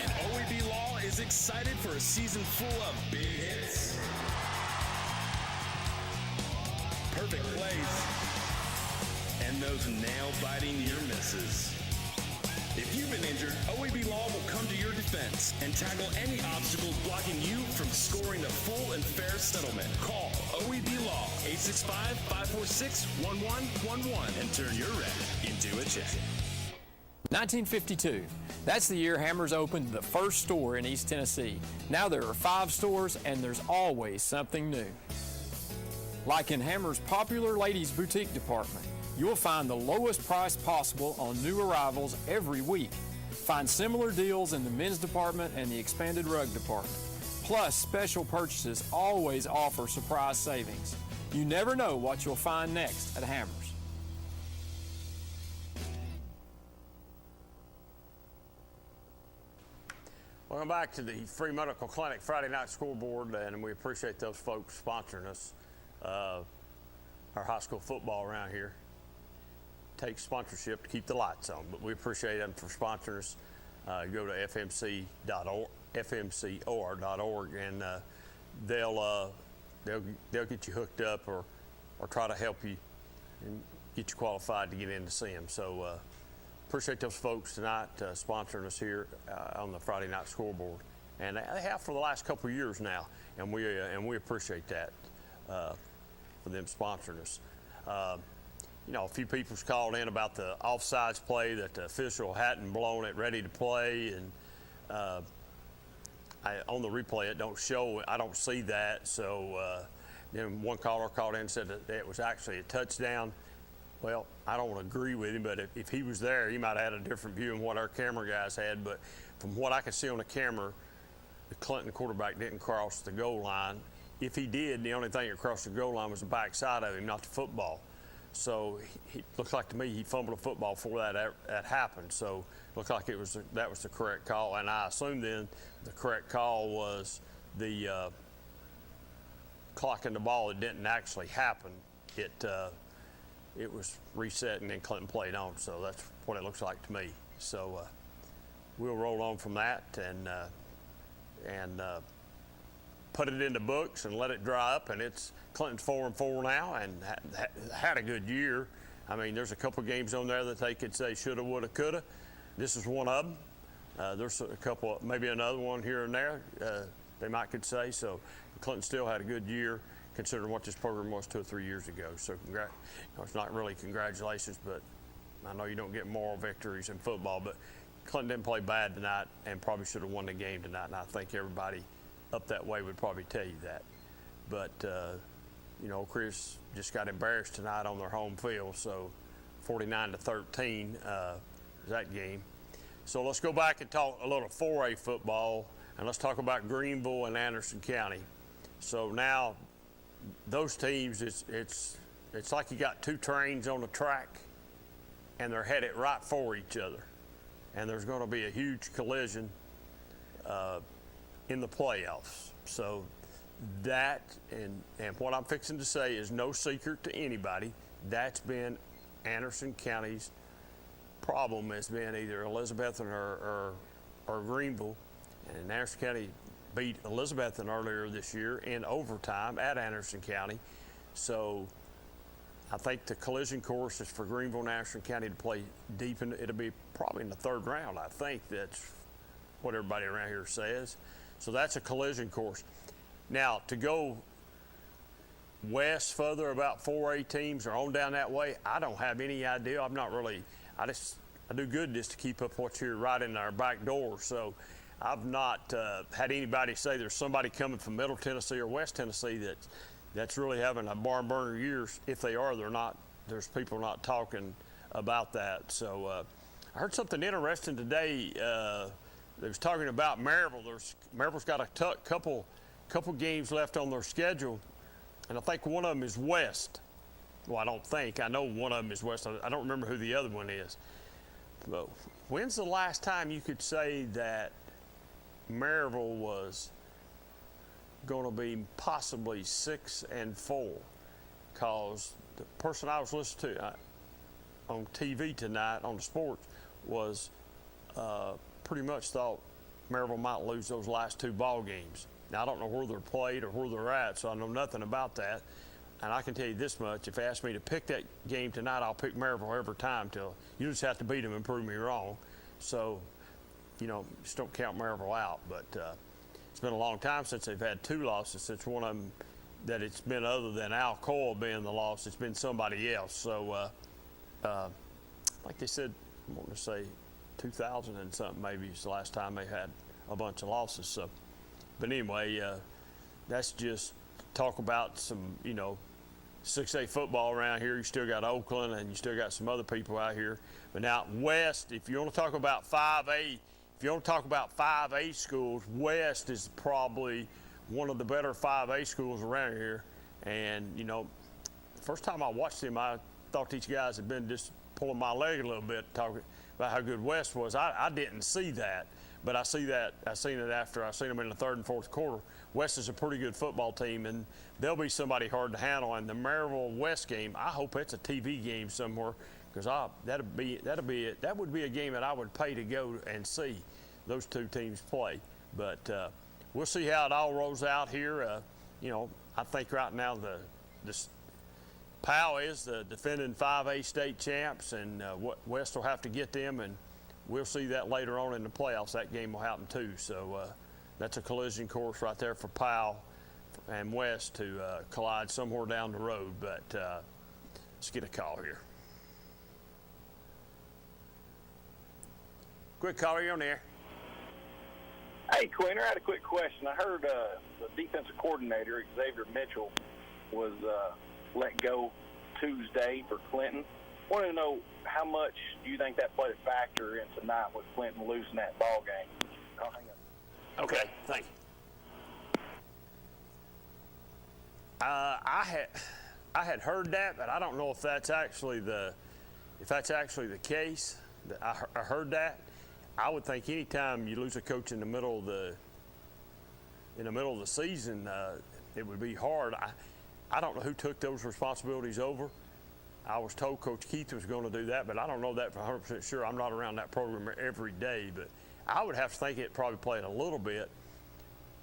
and OEB Law is excited for a season full of big hits, perfect plays, and those nail-biting near misses. If you've been injured, OEB Law will come to your defense and tackle any obstacles blocking you from scoring a full and fair settlement. Call OEB Law 865-546-1111 and turn your wreck into a check. 1952. That's the year Hammers opened the first store in East Tennessee. Now there are 5 stores and there's always something new. Like in Hammers' popular ladies' boutique department, you'll find the lowest price possible on new arrivals every week. Find similar deals in the men's department and the expanded rug department. Plus, special purchases always offer surprise savings. You never know what you'll find next at Hammers. Welcome back to the Free Medical Clinic Friday Night Scoreboard, and we appreciate those folks sponsoring us. Our high school football around here takes sponsorship to keep the lights on, but we appreciate them for sponsoring us. Go to fmcor.org, and they'll get you hooked up or try to help you and get you qualified to get in to see them. So appreciate those folks tonight sponsoring us here on the Friday Night Scoreboard, and they have for the last couple of years now, and we appreciate that for them sponsoring us. You know, a few people's called in about the offsides play that the official hadn't blown it ready to play, and on the replay, it don't show. I don't see that. So then one caller called in and said that it was actually a touchdown. Well, I don't agree with him, but if he was there, he might have had a different view than what our camera guys had. But from what I could see on the camera, the Clinton quarterback didn't cross the goal line. If he did, the only thing that crossed the goal line was the backside of him, not the football. So he looked like to me he fumbled a football before that happened. So it looked like that was the correct call. And I assume then the correct call was the clocking the ball. It didn't actually happen. It was reset and then Clinton played on. So that's what it looks like to me. So we'll roll on from that and put it in the books and let it dry up. And it's Clinton's 4-4 now and had a good year. I mean, there's a couple games on there that they could say shoulda, woulda, coulda. This is one of them. There's a couple, maybe another one here and there they might could say. So Clinton still had a good year considering what this program was 2 or 3 years ago. So it's not really congratulations, but I know you don't get moral victories in football, but Clinton didn't play bad tonight and probably should have won the game tonight. And I think everybody up that way would probably tell you that. But, Chris just got embarrassed tonight on their home field. So 49-13 is that game. So let's go back and talk a little 4A football, and let's talk about Greenville and Anderson County. So now those teams, it's like you got two trains on the track, and they're headed right for each other. And there's going to be a huge collision in the playoffs. So that and what I'm fixing to say is no secret to anybody. That's been Anderson County's problem, has been either Elizabethton or Greenville. And Anderson County beat Elizabethton earlier this year in overtime at Anderson County. So I think the collision course is for Greenville and Anderson County to play deep in. It'll be probably in the third round, I think. That's what everybody around here says. So that's a collision course. Now, to go west further, about 4A teams or on down that way, I don't have any idea. I'm not really, I do good just to keep up what's here right in our back door. So I've not had anybody say there's somebody coming from Middle Tennessee or West Tennessee that's really having a barn burner years. If they are, they're not. There's people not talking about that. So I heard something interesting today. They was talking about Maryville. Maryville's got a couple games left on their schedule, and I think one of them is West. Well, I don't think. I know one of them is West. I don't remember who the other one is. But when's the last time you could say that Maryville was going to be possibly 6-4? Because the person I was listening to on TV tonight on the sports was pretty much thought Maryville might lose those last two ball games. Now, I don't know where they're played or where they're at, so I know nothing about that. And I can tell you this much, if they ask me to pick that game tonight, I'll pick Maryville every time till you just have to beat them and prove me wrong. So, just don't count Maryville out. But it's been a long time since they've had two losses, since one of them that it's been other than Al Coyle being the loss, it's been somebody else. So, like they said, I want to say 2000 and something maybe is the last time they had a bunch of losses. So, but anyway, that's just talk about some, 6A football around here. You still got Oakland and you still got some other people out here. But now West, if you want to talk about 5A, schools, West is probably one of the better 5A schools around here. And, the first time I watched them, I thought these guys had been just pulling my leg a little bit, talking about how good West was. I didn't see that, but I seen it after I seen them in the third and fourth quarter. West is a pretty good football team, and they'll be somebody hard to handle. And the Maryville West game, I hope it's a TV game somewhere, because that would be a game that I would pay to go and see those two teams play. But we'll see how it all rolls out here. I think right now the Powell is the defending 5A state champs, and West will have to get them, and we'll see that later on in the playoffs. That game will happen too. So that's a collision course right there for Powell and West to collide somewhere down the road. But let's get a call here. Quick caller, you're on the air. Hey, Quinter, I had a quick question. I heard the defensive coordinator, Xavier Mitchell, was let go Tuesday for Clinton. I wanted to know how much do you think that played a factor in tonight with Clinton losing that ball game? I'll hang up. Okay, thank you. I had heard that, but I don't know if that's actually the case. I heard that. I would think anytime you lose a coach in the middle of the season, it would be hard. I don't know who took those responsibilities over. I was told Coach Keith was going to do that, but I don't know that for 100% sure. I'm not around that program every day, but I would have to think it probably played a little bit,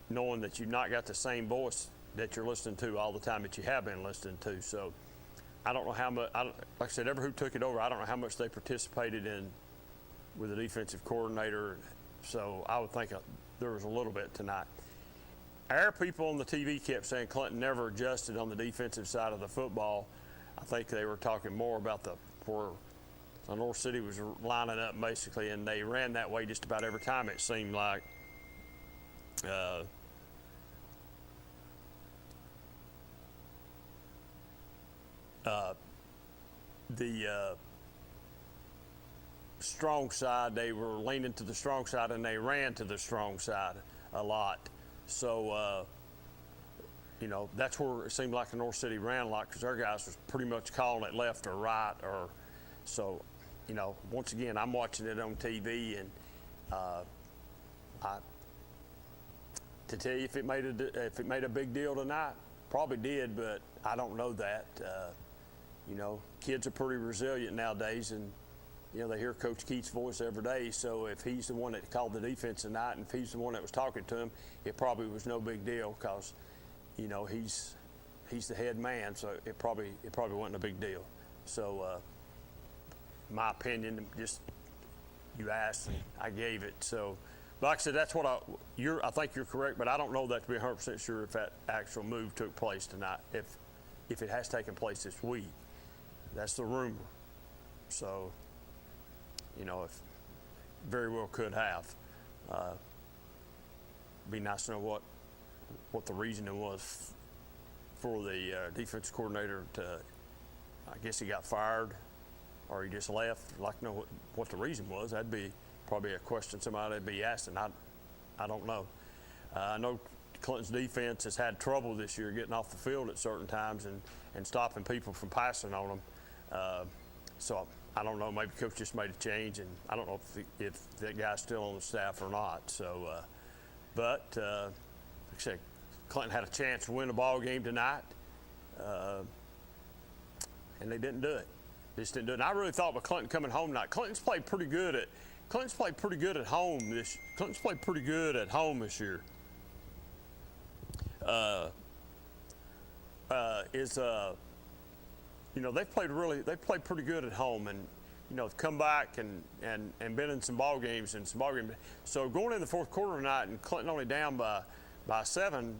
knowing that you've not got the same voice that you're listening to all the time that you have been listening to. So I don't know how much, like I said, who took it over, I don't know how much they participated in with the defensive coordinator. So I would think there was a little bit tonight. Our people on the TV kept saying Clinton never adjusted on the defensive side of the football. I think they were talking more about where North City was lining up basically, and they ran that way just about every time it seemed like. The strong side, they were leaning to the strong side, and they ran to the strong side a lot. So, that's where it seemed like the North City ran a lot, because our guys was pretty much calling it left or right. So, once again, I'm watching it on TV, and to tell you if it made a big deal tonight, probably did, but I don't know that. Kids are pretty resilient nowadays, and they hear Coach Keith's voice every day. So if he's the one that called the defense tonight, and if he's the one that was talking to him, it probably was no big deal, because he's the head man. So it probably wasn't a big deal. So my opinion, just you asked and I gave it. So, but like I said, that's what I think you're correct, but I don't know that to be 100% sure if that actual move took place tonight. If it has taken place this week, that's the rumor. So, if very well could have. Be nice to know what the reasoning was for the defense coordinator to, I guess he got fired or he just left. I'd like to know what the reason was. That'd be probably a question somebody would be asking. I don't know. I know Clinton's defense has had trouble this year getting off the field at certain times and stopping people from passing on them. So I don't know. Maybe Coach just made a change, and I don't know if that guy's still on the staff or not. So, but like I said, Clinton had a chance to win a ball game tonight, and they didn't do it. They just didn't do it. And I really thought with Clinton coming home tonight, Clinton's played pretty good at home this year. They've played pretty good at home, and come back and been in some ball games. So going in the fourth quarter tonight, and Clinton only down by 7,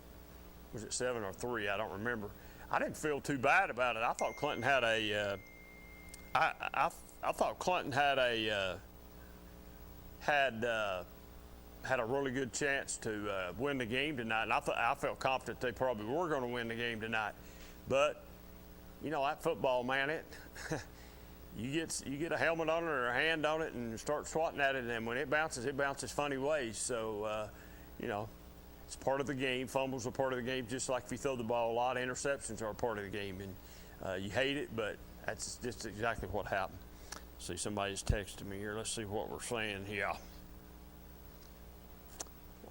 was it 7 or 3? I don't remember. I didn't feel too bad about it. I thought Clinton had had a really good chance to win the game tonight, and I felt confident they probably were going to win the game tonight. But that football, man, you get a helmet on it or a hand on it and start swatting at it, and when it bounces funny ways. So it's part of the game. Fumbles are part of the game, just like if you throw the ball a lot. Interceptions are a part of the game, and you hate it, but that's just exactly what happened. See, somebody's texting me here. Let's see what we're saying here.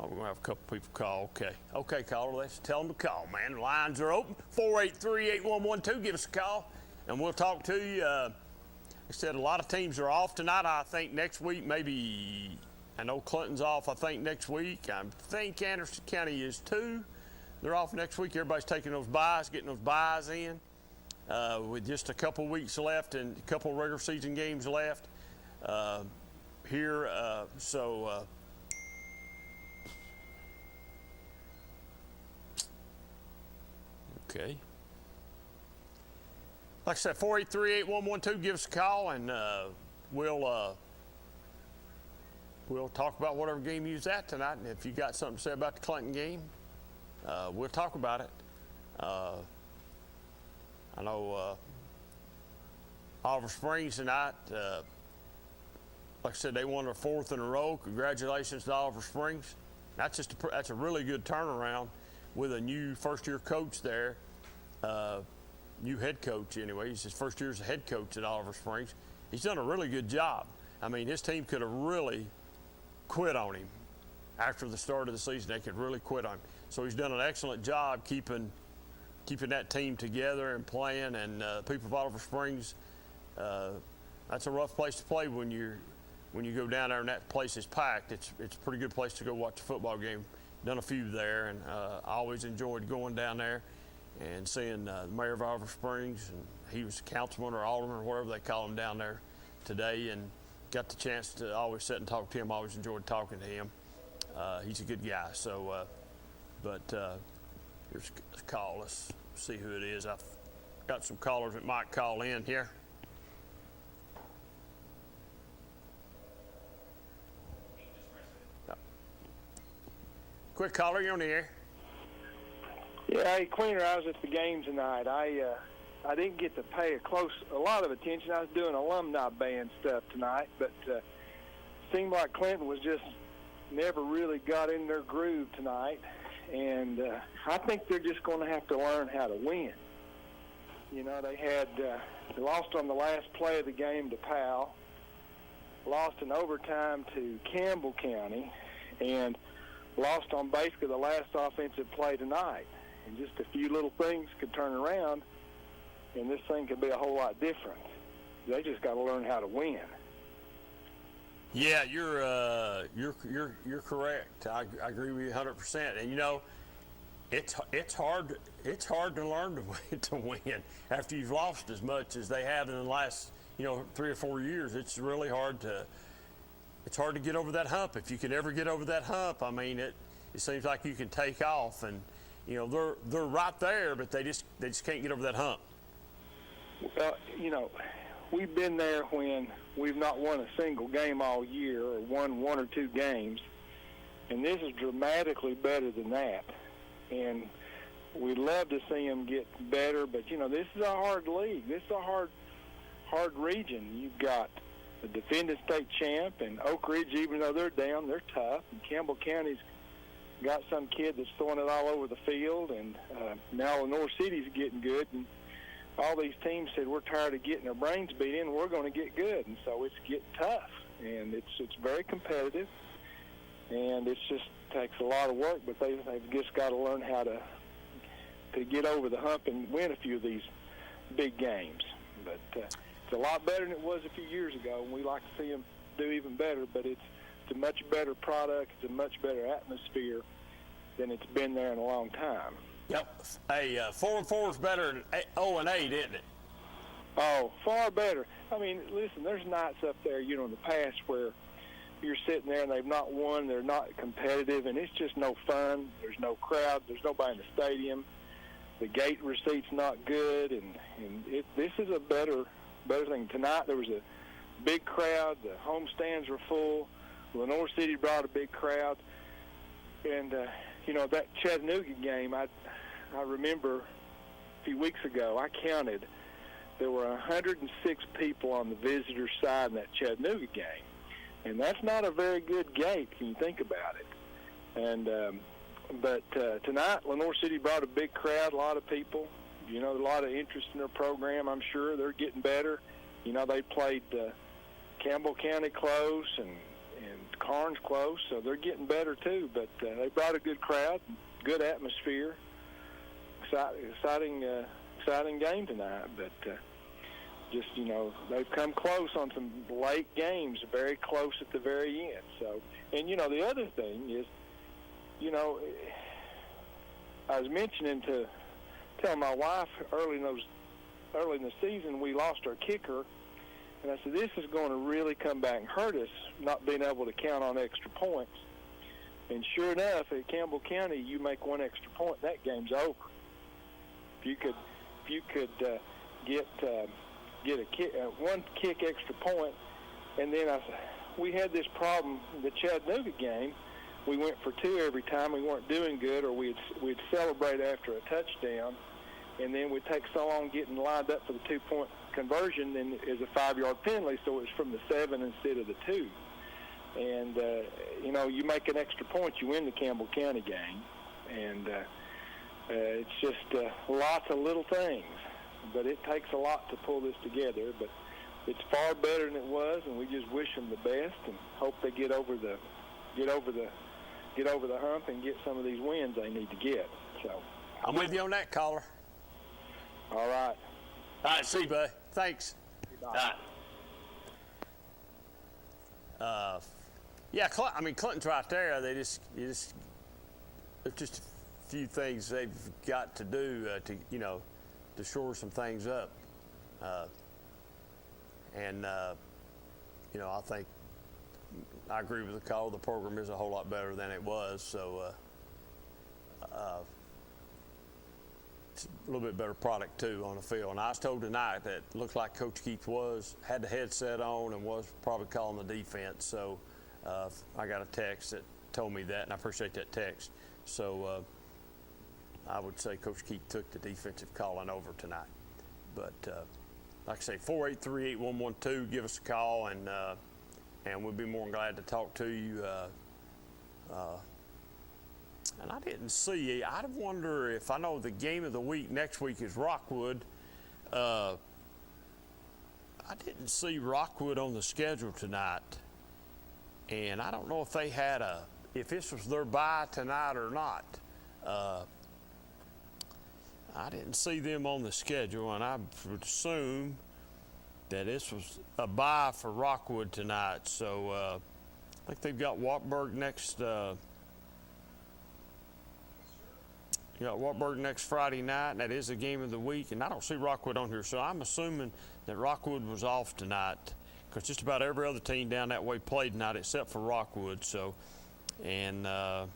Oh, we're going to have a couple people call. Okay, caller, let's tell them to call, man. The lines are open. 483-8112. Give us a call, and we'll talk to you. Like I said, a lot of teams are off tonight. I think next week, maybe, I know Clinton's off, I think, next week. I think Anderson County is too. They're off next week. Everybody's taking those buys, getting those buys in. With just a couple weeks left and a couple regular season games left here. Okay. Like I said, 483-8112, give us a call, and we'll we'll talk about whatever game you was at tonight, and if you got something to say about the Clinton game, we'll talk about it. I know Oliver Springs tonight, like I said, they won their 4th in a row. Congratulations to Oliver Springs. That's a really good turnaround with a new first-year coach there, new head coach anyway. He's his first year as a head coach at Oliver Springs. He's done a really good job. I mean, his team could have really quit on him after the start of the season. They could really quit on him. So he's done an excellent job keeping that team together and playing. And people of Oliver Springs, that's a rough place to play when you go down there and that place is packed. It's a pretty good place to go watch a football game. Done a few there, and I always enjoyed going down there and seeing the mayor of Oliver Springs, and he was councilman or alderman or whatever they call him down there today, and got the chance to always sit and talk to him. I always enjoyed talking to him. He's a good guy. So, here's a call. Let's see who it is. I've got some callers that might call in here. Quick caller, you're on the air. Yeah, hey, Cleaner, I was at the game tonight. I didn't get to pay a lot of attention. I was doing alumni band stuff tonight, but seemed like Clinton was just never really got in their groove tonight, and I think they're just going to have to learn how to win. You know, they lost on the last play of the game to Powell, lost in overtime to Campbell County, and lost on basically the last offensive play tonight. And just a few little things could turn around, and this thing could be a whole lot different. They just got to learn how to win. Yeah, you're correct. I agree with you 100%. And you know, it's hard to learn to win after you've lost as much as they have in the last 3 or 4 years. It's really hard to get over that hump. If you can ever get over that hump, I mean, it seems like you can take off, and they're right there, but they just can't get over that hump. Well, we've been there when we've not won a single game all year, or won 1 or 2 games, and this is dramatically better than that. And we'd love to see them get better, but this is a hard league. This is a hard region. You've got the defending state champ, and Oak Ridge, even though they're down, they're tough. And Campbell County's got some kid that's throwing it all over the field, and now Lenore City's getting good. And all these teams said, we're tired of getting our brains beat in, we're going to get good. And so it's getting tough, and it's very competitive, and it just takes a lot of work, but they've just got to learn how to get over the hump and win a few of these big games. But it's a lot better than it was a few years ago, and we like to see them do even better, but it's a much better product, it's a much better atmosphere than it's been there in a long time. Yep. Hey, 4-4 is better than 0-8, isn't it? Oh, far better. I mean, listen, there's nights up there, in the past where you're sitting there and they've not won, they're not competitive, and it's just no fun. There's no crowd, there's nobody in the stadium. The gate receipt's not good, and this is a better thing. Tonight there was a big crowd. The home stands were full. Lenore City brought a big crowd, and that Chattanooga game. I remember a few weeks ago. I counted. There were 106 people on the visitor side in that Chattanooga game, and that's not a very good gate when you think about it. And but tonight, Lenore City brought a big crowd, a lot of people. A lot of interest in their program. I'm sure they're getting better. They played Campbell County close and Karns close, so they're getting better too. But they brought a good crowd, good atmosphere, exciting game tonight. But they've come close on some late games, very close at the very end. So, and the other thing is, I was mentioning to tell my wife early in the season we lost our kicker, and I said this is going to really come back and hurt us, not being able to count on extra points. And sure enough, at Campbell County, you make one extra point, that game's over. If you could get a kick, one kick extra point, and then I said, we had this problem. The Chattanooga game, we went for 2 every time. We weren't doing good, or we'd celebrate after a touchdown, and then we'd take so long getting lined up for the 2-point conversion, then is a 5-yard penalty, so it's from the 7 instead of the 2. And, you make an extra point, you win the Campbell County game. And it's just lots of little things. But it takes a lot to pull this together. But it's far better than it was, and we just wish them the best and hope they get over the hump and get some of these wins they need to get. So I'm with you on that, caller. All right. All right, see you, bud. Thanks. Bye. All right. Clinton's right there. There's just a few things they've got to do to shore some things up. I think I agree with the call. The program is a whole lot better than it was. So it's a little bit better product too on the field. And I was told tonight that it looked like Coach Keith had the headset on and was probably calling the defense. So I got a text that told me that, and I appreciate that text. So I would say Coach Keith took the defensive calling over tonight. But like I say, 483-8112, give us a call, and we'll be more than glad to talk to you. And I didn't see, I wonder if, I know the game of the week next week is Rockwood. I didn't see Rockwood on the schedule tonight. And I don't know if they had if this was their bye tonight or not. I didn't see them on the schedule, and I would assume that this was a bye for Rockwood tonight. So I think they've got Wartburg next. Next Friday night, and that is the game of the week. And I don't see Rockwood on here, so I'm assuming that Rockwood was off tonight, because just about every other team down that way played tonight except for Rockwood. So, and no,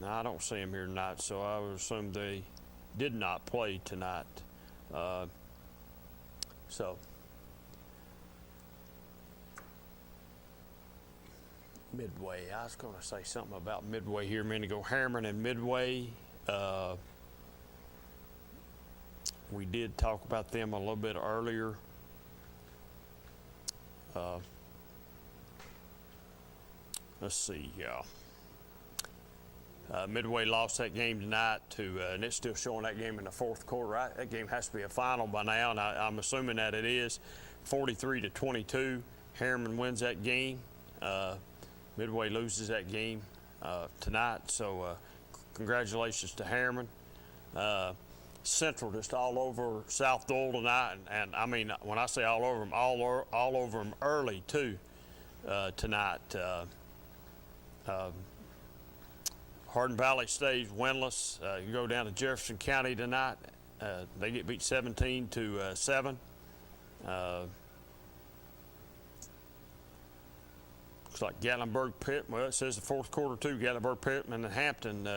I don't see them here tonight, so I would assume they did not play tonight. Midway, I was going to say something about Midway here a minute ago. Harriman and Midway, we did talk about them a little bit earlier. Let's see, Midway lost that game tonight and it's still showing that game in the fourth quarter. Right? That game has to be a final by now, and I'm assuming that it is. 43-22, Harriman wins that game. Midway loses that game tonight, so congratulations to Harriman. Central just all over South Doyle tonight, and I mean, when I say all over them, all over them early too tonight. Hardin Valley stays winless. You go down to Jefferson County tonight. They get beat 17-7. Looks like Gatlinburg Pitt. Well, it says the fourth quarter too. Gatlinburg Pittman and Hampton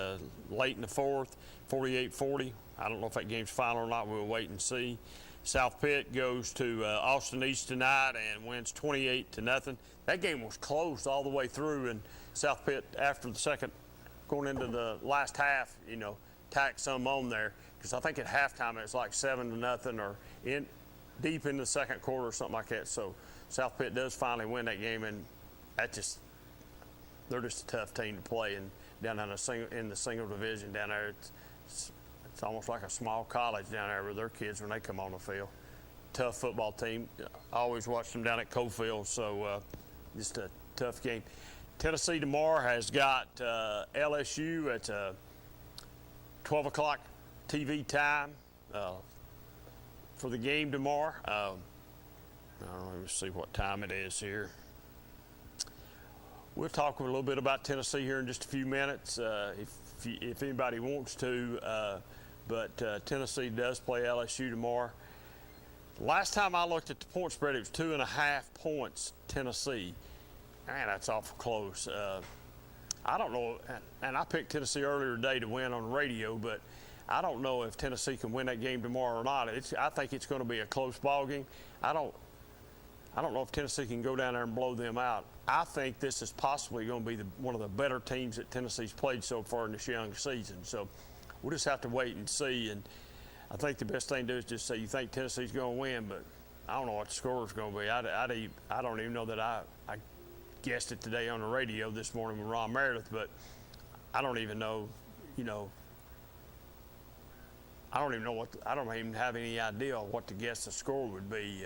late in the fourth, 48-40. I don't know if that game's final or not. We'll wait and see. South Pitt goes to Austin East tonight and wins 28-0. That game was close all the way through, and South Pitt, after the second, going into the last half, tacked some on there, because I think at halftime it was like 7-0 or deep in the second quarter or something like that. So South Pitt does finally win that game, and they're just a tough team to play, and down in the single division down there, it's almost like a small college down there with their kids when they come on the field. Tough football team. I always watch them down at Cofield, so just a tough game. Tennessee tomorrow has got LSU at 12 o'clock TV time for the game tomorrow. Let me see what time it is here. We'll talk a little bit about Tennessee here in just a few minutes if anybody wants to. But Tennessee does play LSU tomorrow. Last time I looked at the point spread, it was 2.5 points Tennessee. Man, that's awful close. I don't know, and I picked Tennessee earlier today to win on the radio, but I don't know if Tennessee can win that game tomorrow or not. I think it's going to be a close ball game. I I don't know if Tennessee can go down there and blow them out. I think this is possibly going to be one of the better teams that Tennessee's played so far in this young season. So we'll just have to wait and see. And I think the best thing to do is just say you think Tennessee's going to win, but I don't know what the score is going to be. I don't even know that I guessed it today on the radio this morning with Ron Meredith, but I don't even know, I don't even have any idea what to guess the score would be.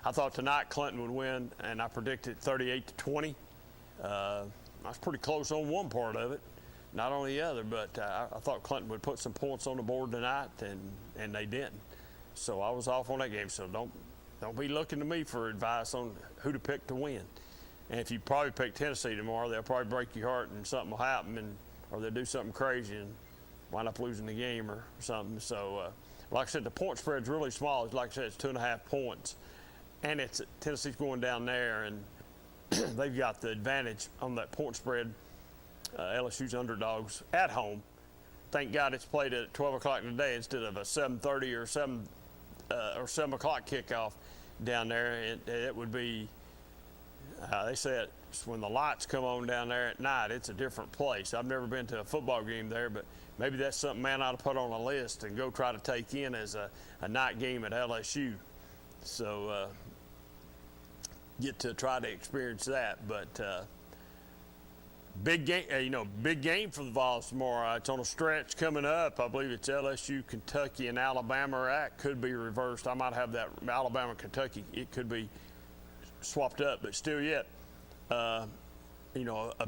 I thought tonight Clinton would win, and I predicted 38-20. I was pretty close on one part of it, not on the other, but I thought Clinton would put some points on the board tonight, and they didn't. So I was off on that game. So don't be looking to me for advice on who to pick to win. And if you probably pick Tennessee tomorrow, they'll probably break your heart and something will happen, or they'll do something crazy and wind up losing the game or something. So, like I said, the point spread's really small. Like I said, it's 2.5 points. And Tennessee's going down there, and they've got the advantage on that point spread. LSU's underdogs at home. Thank God it's played at 12 o'clock today instead of a 7:30 or 7 o'clock kickoff down there. It would be, they say when the lights come on down there at night, it's a different place. I've never been to a football game there, but maybe that's something man ought to put on a list and go try to take in as a night game at LSU. So get to try to experience that. But big game, big game for the Vols tomorrow. It's on a stretch coming up. I believe it's LSU, Kentucky, and Alabama. Or that could be reversed. I might have that Alabama, Kentucky. It could be swapped up, but still yet, a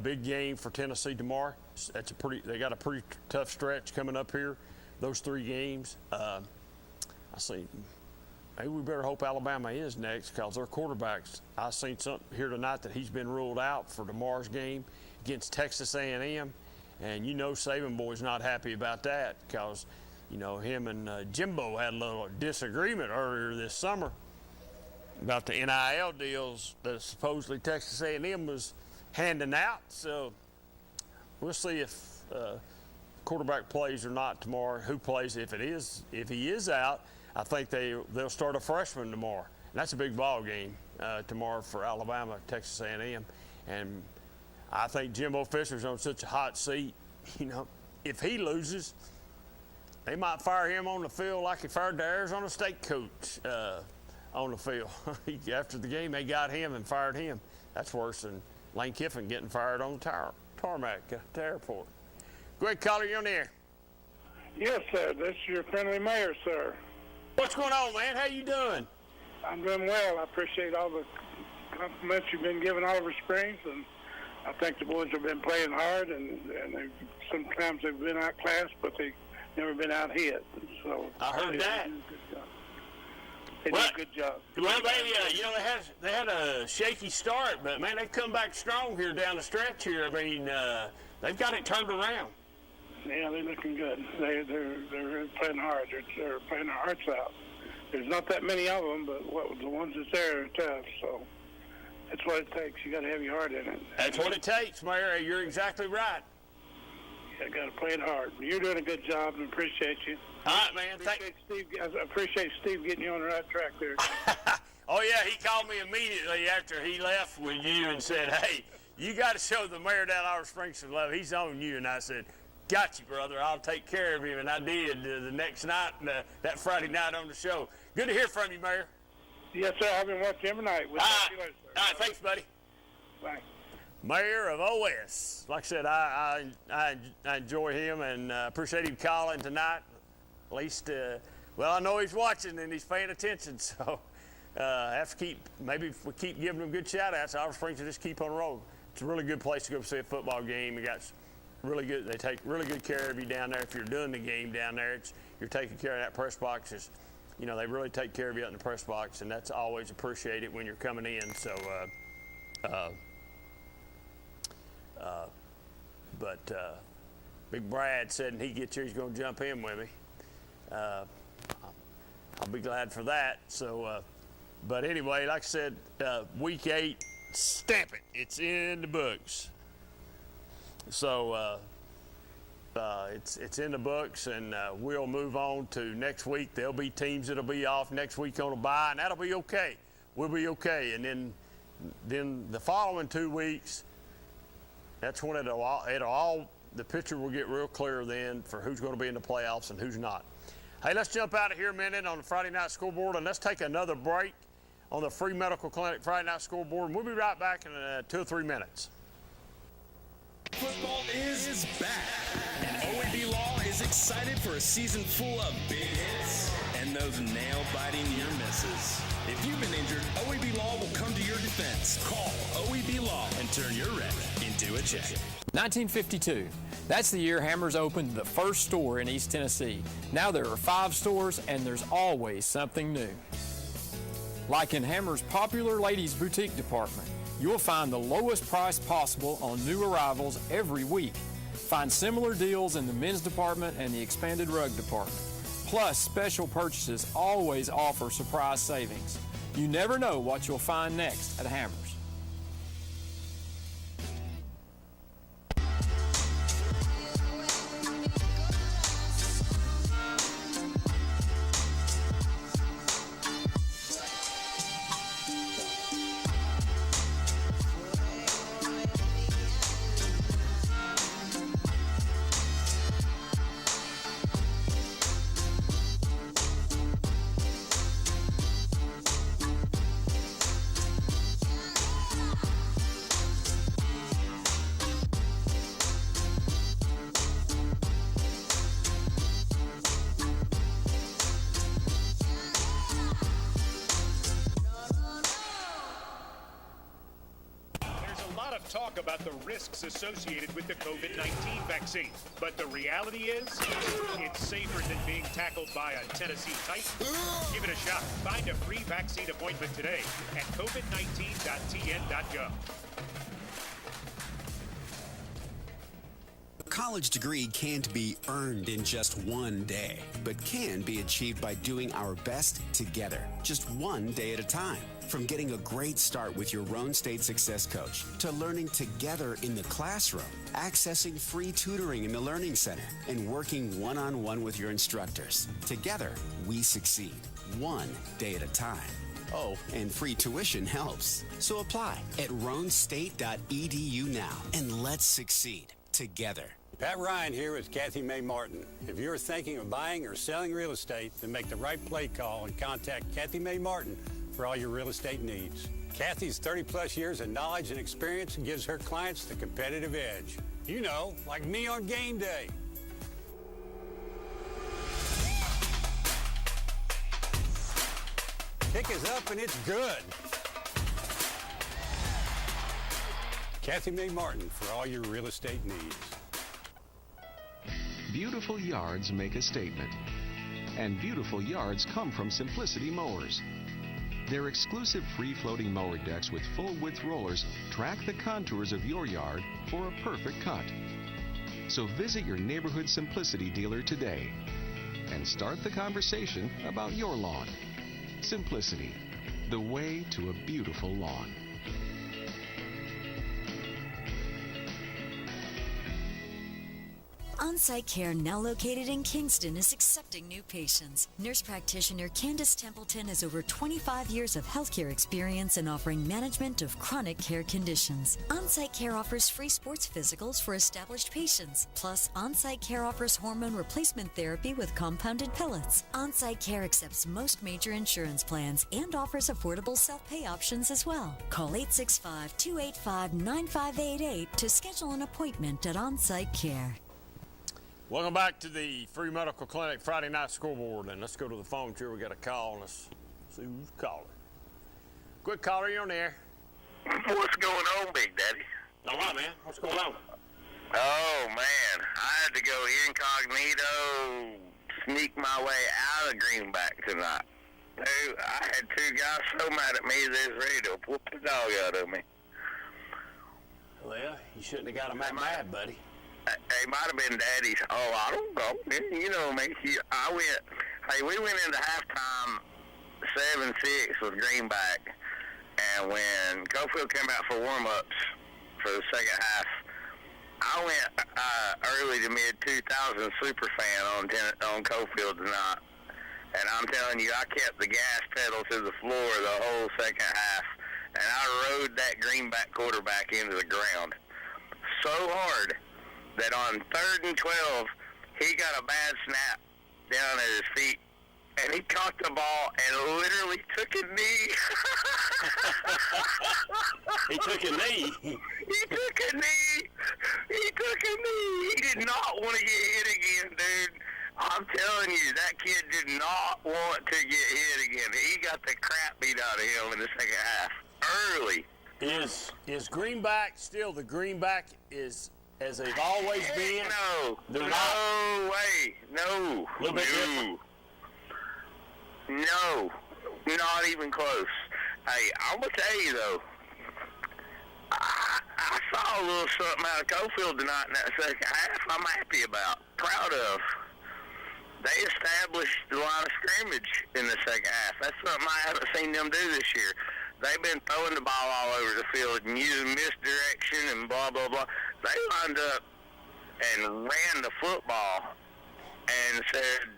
big game for Tennessee tomorrow. They got a pretty tough stretch coming up here. Those 3 games. I see. Maybe we better hope Alabama is next because their quarterbacks. I seen something here tonight that he's been ruled out for tomorrow's game against Texas A&M, and Saban boy's not happy about that because him and Jimbo had a little disagreement earlier this summer about the NIL deals that supposedly Texas A&M was handing out. So we'll see if quarterback plays or not tomorrow. Who plays? If he is out, I think they'll start a freshman tomorrow. And that's a big ball game tomorrow for Alabama, Texas A&M. And I think Jimbo Fisher's on such a hot seat. If he loses, they might fire him on the field like he fired the Arizona State coach on the field. After the game, they got him and fired him. That's worse than Lane Kiffin getting fired on the tarmac at the airport. Go ahead, caller, you're on the air. Yes, sir. This is your friendly mayor, sir. What's going on, man? How you doing? I'm doing well. I appreciate all the compliments you've been giving Oliver Springs, and I think the boys have been playing hard, and sometimes they've been outclassed, but they've never been out-hit. So I heard that. They did a good job. Well, they had a shaky start, but man, they've come back strong here down the stretch here. I mean, they've got it turned around. Yeah, they're looking good. They're playing hard. They're playing their hearts out. There's not that many of them, but the ones that's there are tough. So that's what it takes. You got to have your heart in it. That's what it takes, Mayor. You're exactly right. You got to play it hard. You're doing a good job, and appreciate you. All right, man. I appreciate Steve getting you on the right track there. Oh yeah, he called me immediately after he left with you and said, "Hey, you got to show the mayor down Oliver Springs some love. He's on you." And I said, "Got you, brother. I'll take care of him." And I did the next night, that Friday night on the show. Good to hear from you, Mayor. Yes, sir. I've been watching every night. We'll talk to you later, sir. All right, thanks, buddy. Bye. Mayor of OS. Like I said, I enjoy him and appreciate him calling tonight. At least, I know he's watching and he's paying attention. So maybe if we keep giving him good shout-outs, Oliver Springs will just keep on rolling. It's a really good place to go see a football game. They take really good care of you down there. If you're doing the game down there, you're taking care of that press box. They really take care of you out in the press box, and that's always appreciated when you're coming in. So, Big Brad said when he gets here, he's going to jump in with me. I'll be glad for that. So, but anyway, like I said, week 8, stamp it. It's in the books. So it's in the books, and we'll move on to next week. There'll be teams that'll be off next week on a bye, and that'll be okay. we'll be okay. And then the following 2 weeks, that's when the picture will get real clear then for who's going to be in the playoffs and who's not. Hey, let's jump out of here a minute on the Friday Night Scoreboard, and let's take another break on the Free Medical Clinic Friday Night Scoreboard. And we'll be right back in 2 or 3 minutes. Football is back, and OAB Law is excited for a season full of big hits and those nail-biting near misses. If you've been injured, OAB Law will come to your defense. Call OAB Law and turn your wreck into a check. 1952. That's the year Hammers opened the first store in East Tennessee. Now there are 5 stores, and there's always something new. Like in Hammers' popular ladies' boutique department, you'll find the lowest price possible on new arrivals every week. Find similar deals in the men's department and the expanded rug department. Plus, special purchases always offer surprise savings. You never know what you'll find next at Hammers. Talk about the risks associated with the COVID-19 vaccine. But the reality is, it's safer than being tackled by a Tennessee Titan. Give it a shot. Find a free vaccine appointment today at covid19.tn.gov. A college degree can't be earned in just one day, but can be achieved by doing our best together, just one day at a time. From getting a great start with your Roan State Success Coach to learning together in the classroom, accessing free tutoring in the Learning Center, and working one-on-one with your instructors. Together, we succeed, one day at a time. Oh, and free tuition helps. So apply at roanstate.edu now, and let's succeed together. Pat Ryan here with Kathy May Martin. If you're thinking of buying or selling real estate, then make the right play call and contact Kathy May Martin for all your real estate needs. Kathy's 30-plus years of knowledge and experience gives her clients the competitive edge. You know, like me on game day. Kick is up and it's good. Kathy May Martin for all your real estate needs. Beautiful yards make a statement. And beautiful yards come from Simplicity Mowers. Their exclusive free-floating mower decks with full-width rollers track the contours of your yard for a perfect cut. So visit your neighborhood Simplicity dealer today and start the conversation about your lawn. Simplicity, the way to a beautiful lawn. On-Site Care, now located in Kingston, is accepting new patients. Nurse practitioner Candace Templeton has over 25 years of healthcare experience in offering management of chronic care conditions. On-Site Care offers free sports physicals for established patients. Plus, On-Site Care offers hormone replacement therapy with compounded pellets. On-Site Care accepts most major insurance plans and offers affordable self-pay options as well. Call 865-285-9588 to schedule an appointment at On-Site Care. Welcome back to the Free Medical Clinic Friday Night Scoreboard, and let's go to the phone. Sure, we got a call. Let's see who's calling. Quick caller, you're on the air. What's going on, Big Daddy? All right, man. What's going on? Oh, man. I had to go incognito, sneak my way out of Greenback tonight. Dude, I had 2 guys so mad at me they was ready to whoop the dog out of me. Well, you shouldn't have got them that mad, buddy. It might have been Daddy's. Oh, I don't know. You know me. We went into halftime 7-6 with Greenback. And when Cofield came out for warm-ups for the second half, I went early to mid-2000 super fan on Cofield tonight. And I'm telling you, I kept the gas pedal to the floor the whole second half, and I rode that Greenback quarterback into the ground so hard that on 3rd and 12, he got a bad snap down at his feet, and he caught the ball and literally took a knee. He took a knee? He took a knee. He took a knee. He did not want to get hit again, dude. I'm telling you, that kid did not want to get hit again. He got the crap beat out of him in the second half, early. Is Greenback still the Greenback is as they've always been? No. They're no not? way. No. A little bit different? No. Not even close. Hey, I'm going to tell you, though, I saw a little something out of Cofield tonight in that second half I'm happy about, proud of. They established the line of scrimmage in the second half. That's something I haven't seen them do this year. They've been throwing the ball all over the field and using misdirection and blah, blah, blah. They lined up and ran the football and said,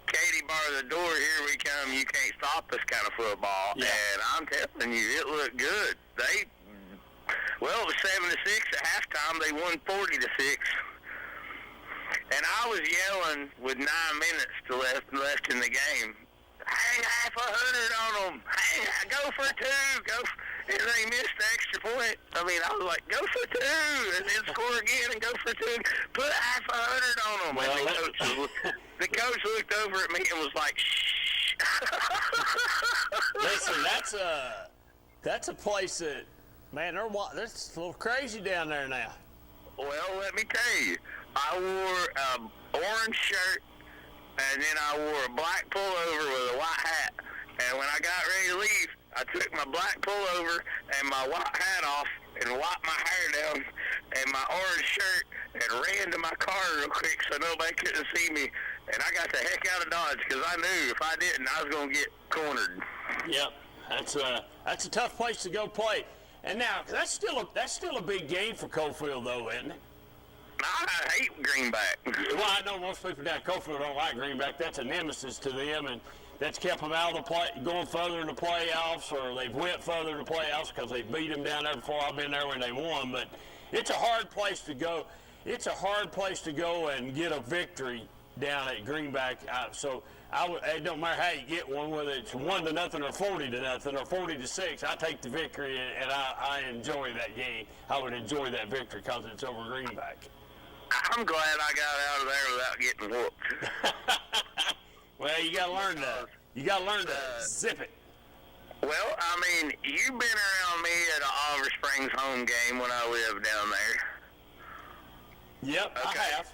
Katie, bar the door, here we come, you can't stop this kind of football. Yeah. And I'm telling you, it looked good. It was 7-6 at halftime. They won 40-6. And I was yelling with 9 minutes left in the game, hang half 100 on them. Hang, go for 2. And they missed the extra point. I mean, I was like, go for 2, and then score again and go for 2. Put half 100 on them. Well, and the coach looked over at me and was like, shh. Listen, that's a place that, man, that's a little crazy down there now. Well, let me tell you, I wore an orange shirt, and then I wore a black pullover with a white hat. And when I got ready to leave, I took my black pullover and my white hat off and wiped my hair down and my orange shirt and ran to my car real quick so nobody couldn't see me. And I got the heck out of Dodge because I knew if I didn't, I was going to get cornered. Yep, that's a tough place to go play. And now, that's still a big game for Cofield, though, isn't it? I hate Greenback. Well, I know most people down at Cofield don't like Greenback. That's a nemesis to them, and that's kept them out of the play, going further in the playoffs, or they've went further in the playoffs because they beat them down there before. I've been there when they won, but it's a hard place to go. It's a hard place to go and get a victory down at Greenback. It don't matter how you get one, whether it's 1-0 or 40-0 or 40-6. I take the victory, and I enjoy that game. I would enjoy that victory because it's over Greenback. I'm glad I got out of there without getting whooped. Well, you got to learn to zip it. Well, I mean, you've been around me at an Oliver Springs home game when I lived down there. Yep, okay. I have.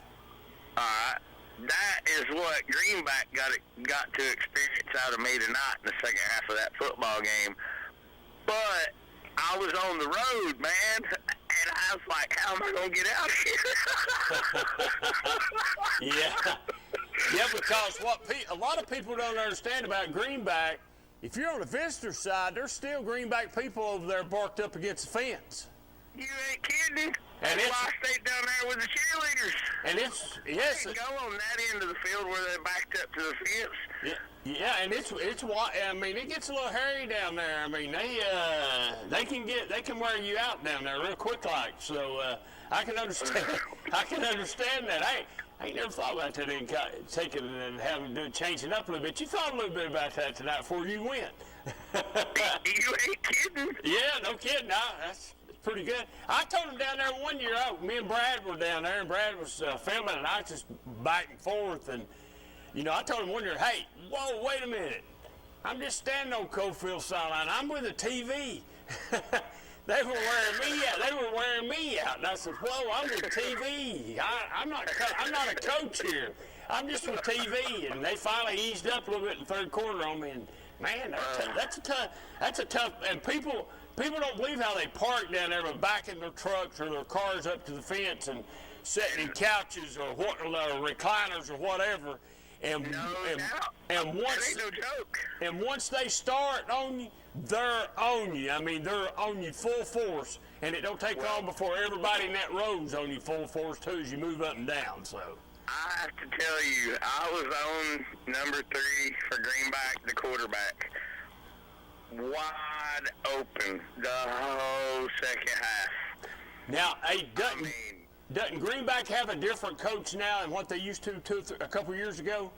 All right. That is what Greenback got to experience out of me tonight in the second half of that football game. But I was on the road, man, and I was like, how am I going to get out of here? Yeah, because a lot of people don't understand about Greenback, if you're on the visitor side, there's still Greenback people over there barked up against the fence. You ain't kidding. And that's why I stayed down there with the cheerleaders. And yes, they go on that end of the field where they're backed up to the fence. Yeah, and it gets a little hairy down there. I mean, they can wear you out down there real quick, like. So I can understand. I can understand that. Hey, I ain't never thought about that and taking it and changing up a little bit. You thought a little bit about that tonight before you went. You ain't kidding. Yeah, no kidding. That's pretty good. I told him down there one year, me and Brad were down there, and Brad was filming, and I was just back and forth. And, I told him one year, hey, whoa, wait a minute. I'm just standing on Cofield sideline. I'm with the TV. They were wearing me out. And I said, whoa, I'm with TV. I'm not a coach here. I'm just with TV. And they finally eased up a little bit in the third quarter on me. And, man, that's a tough, and people don't believe how they park down there, but backing their trucks or their cars up to the fence and sitting in couches or recliners or whatever. And once they start on you, they're on you. I mean, they're on you full force, and it don't take long before everybody in that road's on you full force too as you move up and down. So I have to tell you, I was on number 3 for Greenback, the quarterback. Wide open the whole second half. Now, hey, doesn't Greenback have a different coach now than what they used to a couple years ago?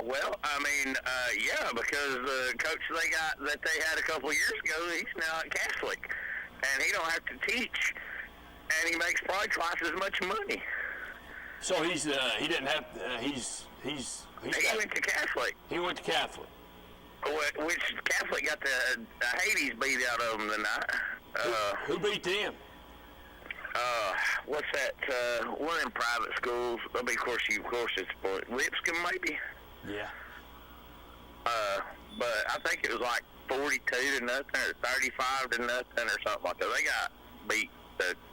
Well, I mean, yeah, because the coach that they had a couple years ago, he's now at Catholic, and he don't have to teach, and he makes probably twice as much money. So he didn't have he went to Catholic. He went to Catholic. Which Catholic got the Hades beat out of them tonight. Who beat them? What's that? One of them private schools. I mean, of course it's Lipscomb, maybe. Yeah. But I think it was like 42-0 or 35-0 or something like that. They got beat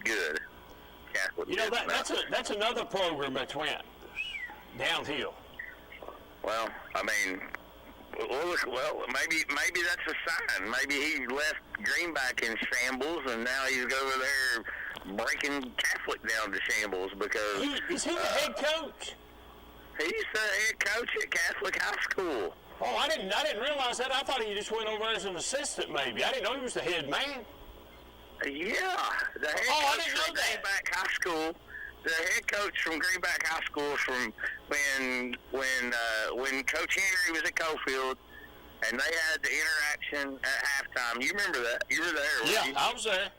good. Catholic. You know that's another program that went downhill. Well, I mean, maybe that's a sign. Maybe he left Greenback in shambles, and now he's over there breaking Catholic down to shambles because. Is he the head coach? He's the head coach at Catholic High School. Oh, I didn't realize that. I thought he just went over as an assistant. Maybe I didn't know he was the head man. Yeah, the head coach from Greenback High School. The head coach from Greenback High School from when Coach Henry was at Cofield, and they had the interaction at halftime. You remember that? You were there, weren't you? I was there.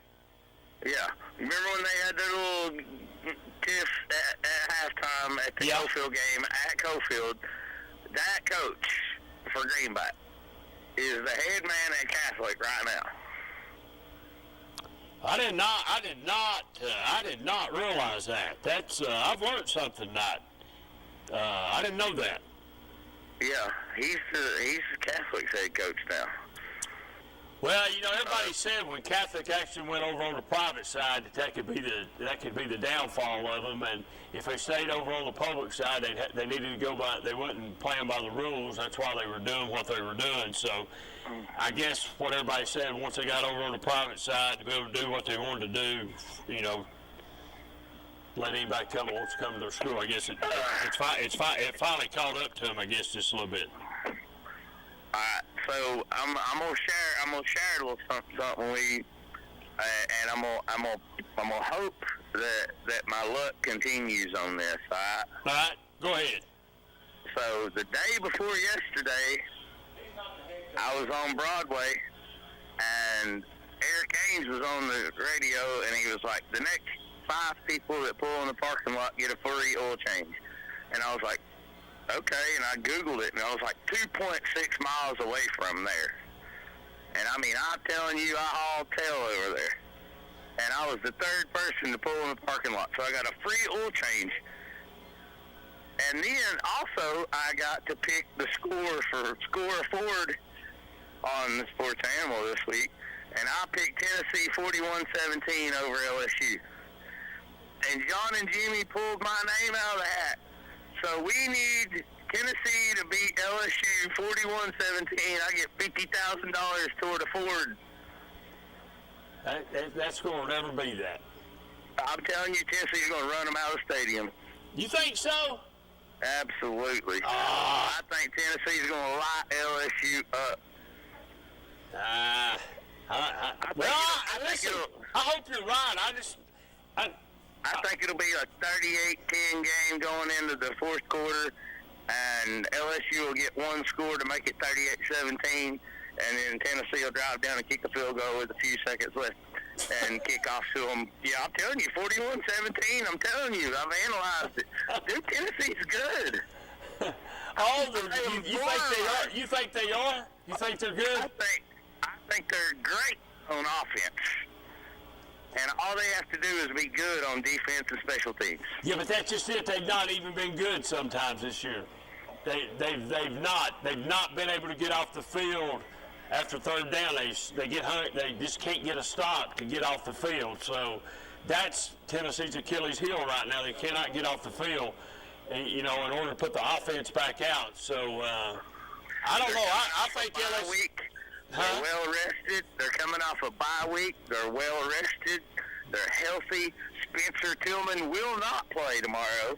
Yeah. You remember when they had their little tiff at halftime at the Cofield game at Cofield? That coach for Greenback is the head man at Catholic right now. I did not realize that. That's I've learned something tonight. I didn't know that. Yeah, he's the Catholic's head coach now. Well, you know, everybody said when Catholic actually went over on the private side that could be the downfall of them, and if they stayed over on the public side, they needed to go by. They wasn't playing by the rules. That's why they were doing what they were doing. So, I guess what everybody said once they got over on the private side to be able to do what they wanted to do, you know, let anybody come wants to come to their school. I guess it finally caught up to them. I guess just a little bit. All right, so I'm gonna share a little something with you, and I'm gonna hope that my luck continues on this. All right. All right, go ahead. So the day before yesterday, I was on Broadway, and Eric Haynes was on the radio, and he was like, "The next 5 people that pull in the parking lot get a free oil change," and I was like, okay, and I Googled it, and I was like 2.6 miles away from there. And I mean, I'm telling you, I hauled tail over there. And I was the 3rd person to pull in the parking lot, so I got a free oil change. And then also, I got to pick the score for Score Ford on the Sports Animal this week, and I picked Tennessee 41-17 over LSU. And John and Jimmy pulled my name out of the hat. So we need Tennessee to beat LSU 41-17. I get $50,000 toward a Ford. That's going to never be that. I'm telling you, Tennessee's going to run them out of the stadium. You think so? Absolutely. I think Tennessee's going to light LSU up. I hope you're right. I think it'll be a 38-10 game going into the 4th quarter, and LSU will get 1 score to make it 38-17, and then Tennessee will drive down and kick a field goal with a few seconds left and kick off to them. Yeah, I'm telling you, 41-17. I'm telling you, I've analyzed it. Dude, Tennessee's good. You think they are? You think they're good? I think they're great on offense. And all they have to do is be good on defense and special teams. Yeah, but that's just it. They've not even been good sometimes this year. They've not been able to get off the field after 3rd down. They get hung. They just can't get a stop to get off the field. So that's Tennessee's Achilles heel right now. They cannot get off the field, you know, in order to put the offense back out. So I don't know. I think LSU. They're well rested. They're coming off a bye week. They're well rested. They're healthy. Spencer Tillman will not play tomorrow.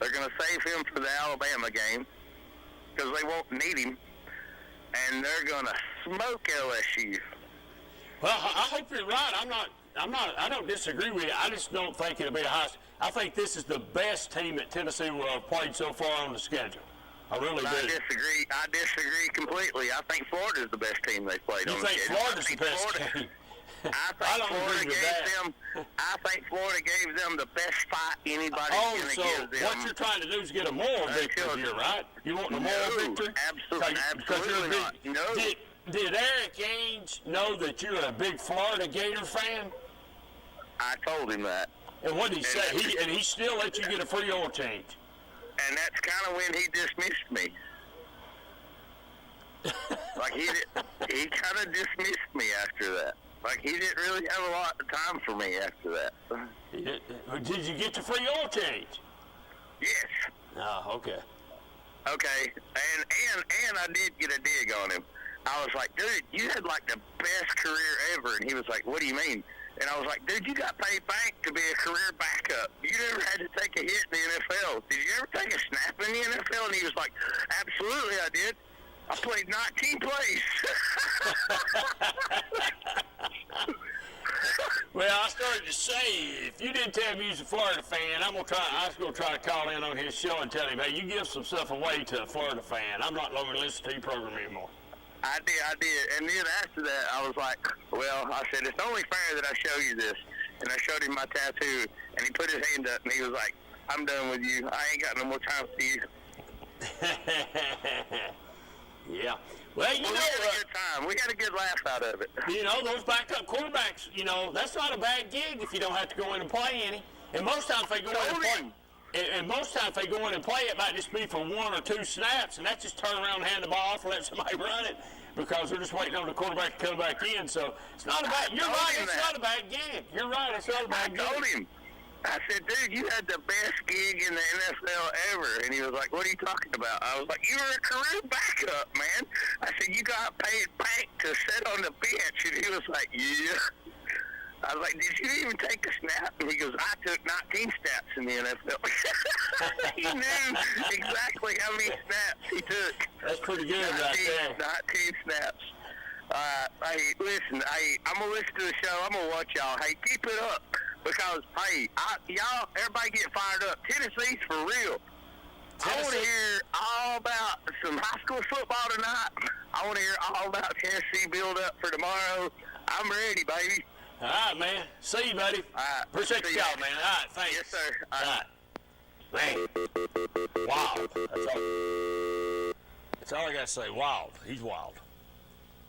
They're going to save him for the Alabama game because they won't need him, and they're going to smoke LSU. Well, I hope you're right. I don't disagree with you. I just don't think it'll be a high. I think this is the best team that Tennessee will have played so far on the schedule. I really do. I disagree completely. I think Florida's the best team they've played on the schedule. Florida's the best team? I think Florida gave them the best fight anybody's going to give them. What you're trying to do is get a moral victory here, right? You want a moral victory? Absolutely not. No. Did Eric Ainge know that you're a big Florida Gator fan? I told him that. And what did he say? He still let you get a free oil change. And that's kind of when he dismissed me. Like he kind of dismissed me after that. Like he didn't really have a lot of time for me after that. Did you get the free oil change? Yes. Oh, okay. Okay, and I did get a dig on him. I was like, dude, you had like the best career ever. And he was like, what do you mean? And I was like, dude, you got paid bank to be a career backup. You never had to take a hit in the NFL. Did you ever take a snap in the NFL? And he was like, absolutely, I did. I played 19 plays. Well, I started to say, if you didn't tell me you was a Florida fan, I was going to try to call in on his show and tell him, hey, you give some stuff away to a Florida fan. I'm not going to listen to your program anymore. I did. And then after that, I was like, well, I said, it's only fair that I show you this. And I showed him my tattoo, and he put his hand up, and he was like, I'm done with you. I ain't got no more time for you. Yeah. Well, we had a good time. We had a good laugh out of it. You know, those backup quarterbacks, that's not a bad gig if you don't have to go in and play any. And most times they go in and play. And most times they go in and play, it might just be for 1 or 2 snaps, and that's just turn around and hand the ball off and let somebody run it because they're just waiting on the quarterback to come back in. So it's not a bad. You're right. It's not a bad gig. You're right. It's not a bad gig. I told him. I said, dude, you had the best gig in the NFL ever. And he was like, what are you talking about? I was like, you were a career backup, man. I said, you got paid bank to sit on the bench. And he was like, yeah. I was like, did you even take a snap? And he goes, I took 19 snaps in the NFL. He knew exactly how many snaps he took. That's pretty good right there. 19 snaps. Hey, listen, I'm going to listen to the show. I'm going to watch y'all. Hey, keep it up. Because, hey, y'all, everybody get fired up. Tennessee's for real. I want to hear all about some high school football tonight. I want to hear all about Tennessee build up for tomorrow. I'm ready, baby. All right, man. See you, buddy. All right. Appreciate the call, man. All right, thanks. Yes, sir. All right. Man. Wild. That's all I got to say. Wild. He's wild.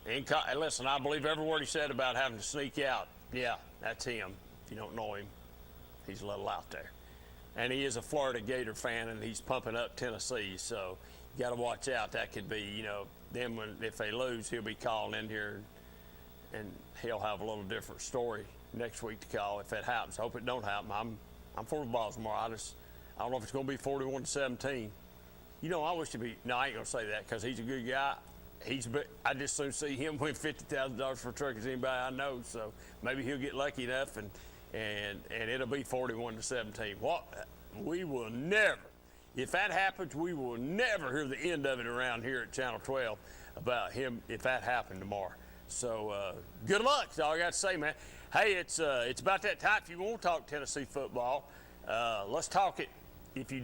And listen, I believe every word he said about having to sneak out. Yeah, that's him. If you don't know him, he's a little out there. And he is a Florida Gator fan, and he's pumping up Tennessee. So you got to watch out. That could be, then if they lose, he'll be calling in here, and he'll have a little different story next week to call if that happens. I hope it don't happen. I'm for the Balls tomorrow. I don't know if it's going to be 41-17. I wish to be. No, I ain't going to say that because he's a good guy. I just soon see him win $50,000 for a truck as anybody I know. So maybe he'll get lucky enough, and it'll be 41-17. We will never, if that happens, we will never hear the end of it around here at Channel 12 about him if that happened tomorrow. So good luck. That's all I got to say, man. Hey, it's about that time. If you want to talk Tennessee football, let's talk it. If you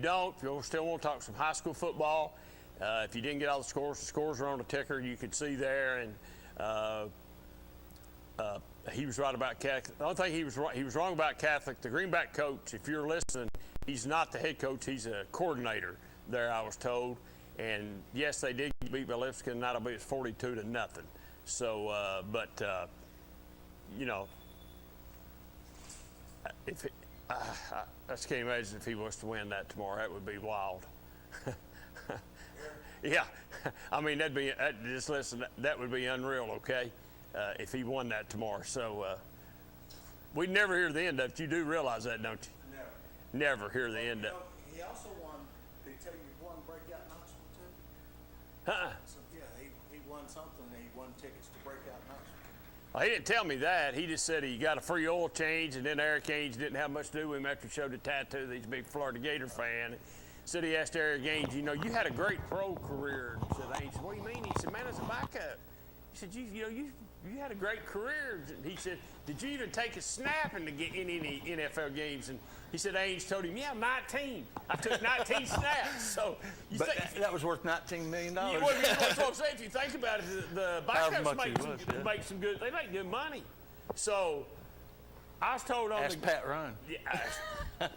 still want to talk some high school football. If you didn't get all the scores are on the ticker. You can see there, and he was right about Catholic. The only thing he was wrong about Catholic. The Greenback coach, if you're listening, he's not the head coach. He's a coordinator there, I was told. And yes, they did beat by Lipscomb. That'll be 42-0. So, I just can't imagine if he was to win that tomorrow. That would be wild. Yeah, I mean that would be unreal. Okay, if he won that tomorrow. So we'd never hear the end of it. You do realize that, don't you? Never hear the end of it. He also won. Did he tell you he won Breakout Knoxville too? So yeah, he won something. And he won tickets to Breakout Knoxville. Well, he didn't tell me that. He just said he got a free oil change, and then Eric Ainge didn't have much to do with him after he showed the tattoo that he's a big Florida Gator fan. said he asked Eric Ainge, you know, you had a great pro career. And said, Ainge, what do you mean? He said, man, as a backup. He said, you had a great career. He said, did you even take a snap in any NFL games? And he said, Ainge told him, yeah, 19. I took 19 snaps. So that was worth $19 million. Yeah, well, that's what I'm saying. If you think about it, the backups make some good. They make good money. So I was told on Ask Pat Ryan. Yeah,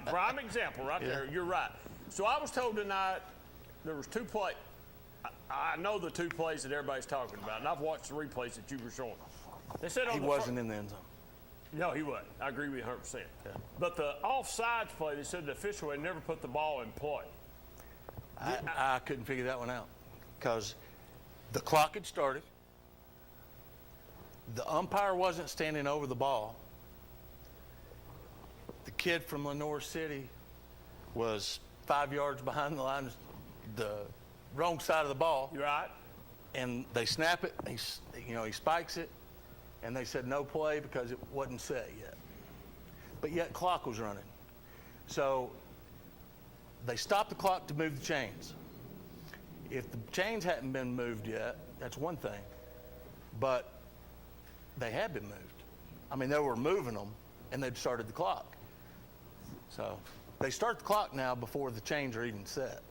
prime example right there. You're right. So I was told tonight there was 2 plays. I know the 2 plays that everybody's talking about, and I've watched the replays that you were showing. They said he wasn't in the end zone. No, he wasn't. I agree with you 100%. Yeah. But the offsides play, they said the official had never put the ball in play. I couldn't figure that one out because the clock had started. The umpire wasn't standing over the ball. The kid from Lenore City was 5 yards behind the line, the wrong side of the ball. You're right. And they snap it. He spikes it, and they said no play because it wasn't set yet. But yet clock was running. So they stopped the clock to move the chains. If the chains hadn't been moved yet, that's one thing. But they had been moved. I mean, they were moving them, and they'd started the clock. So they start the clock now before the chains are even set.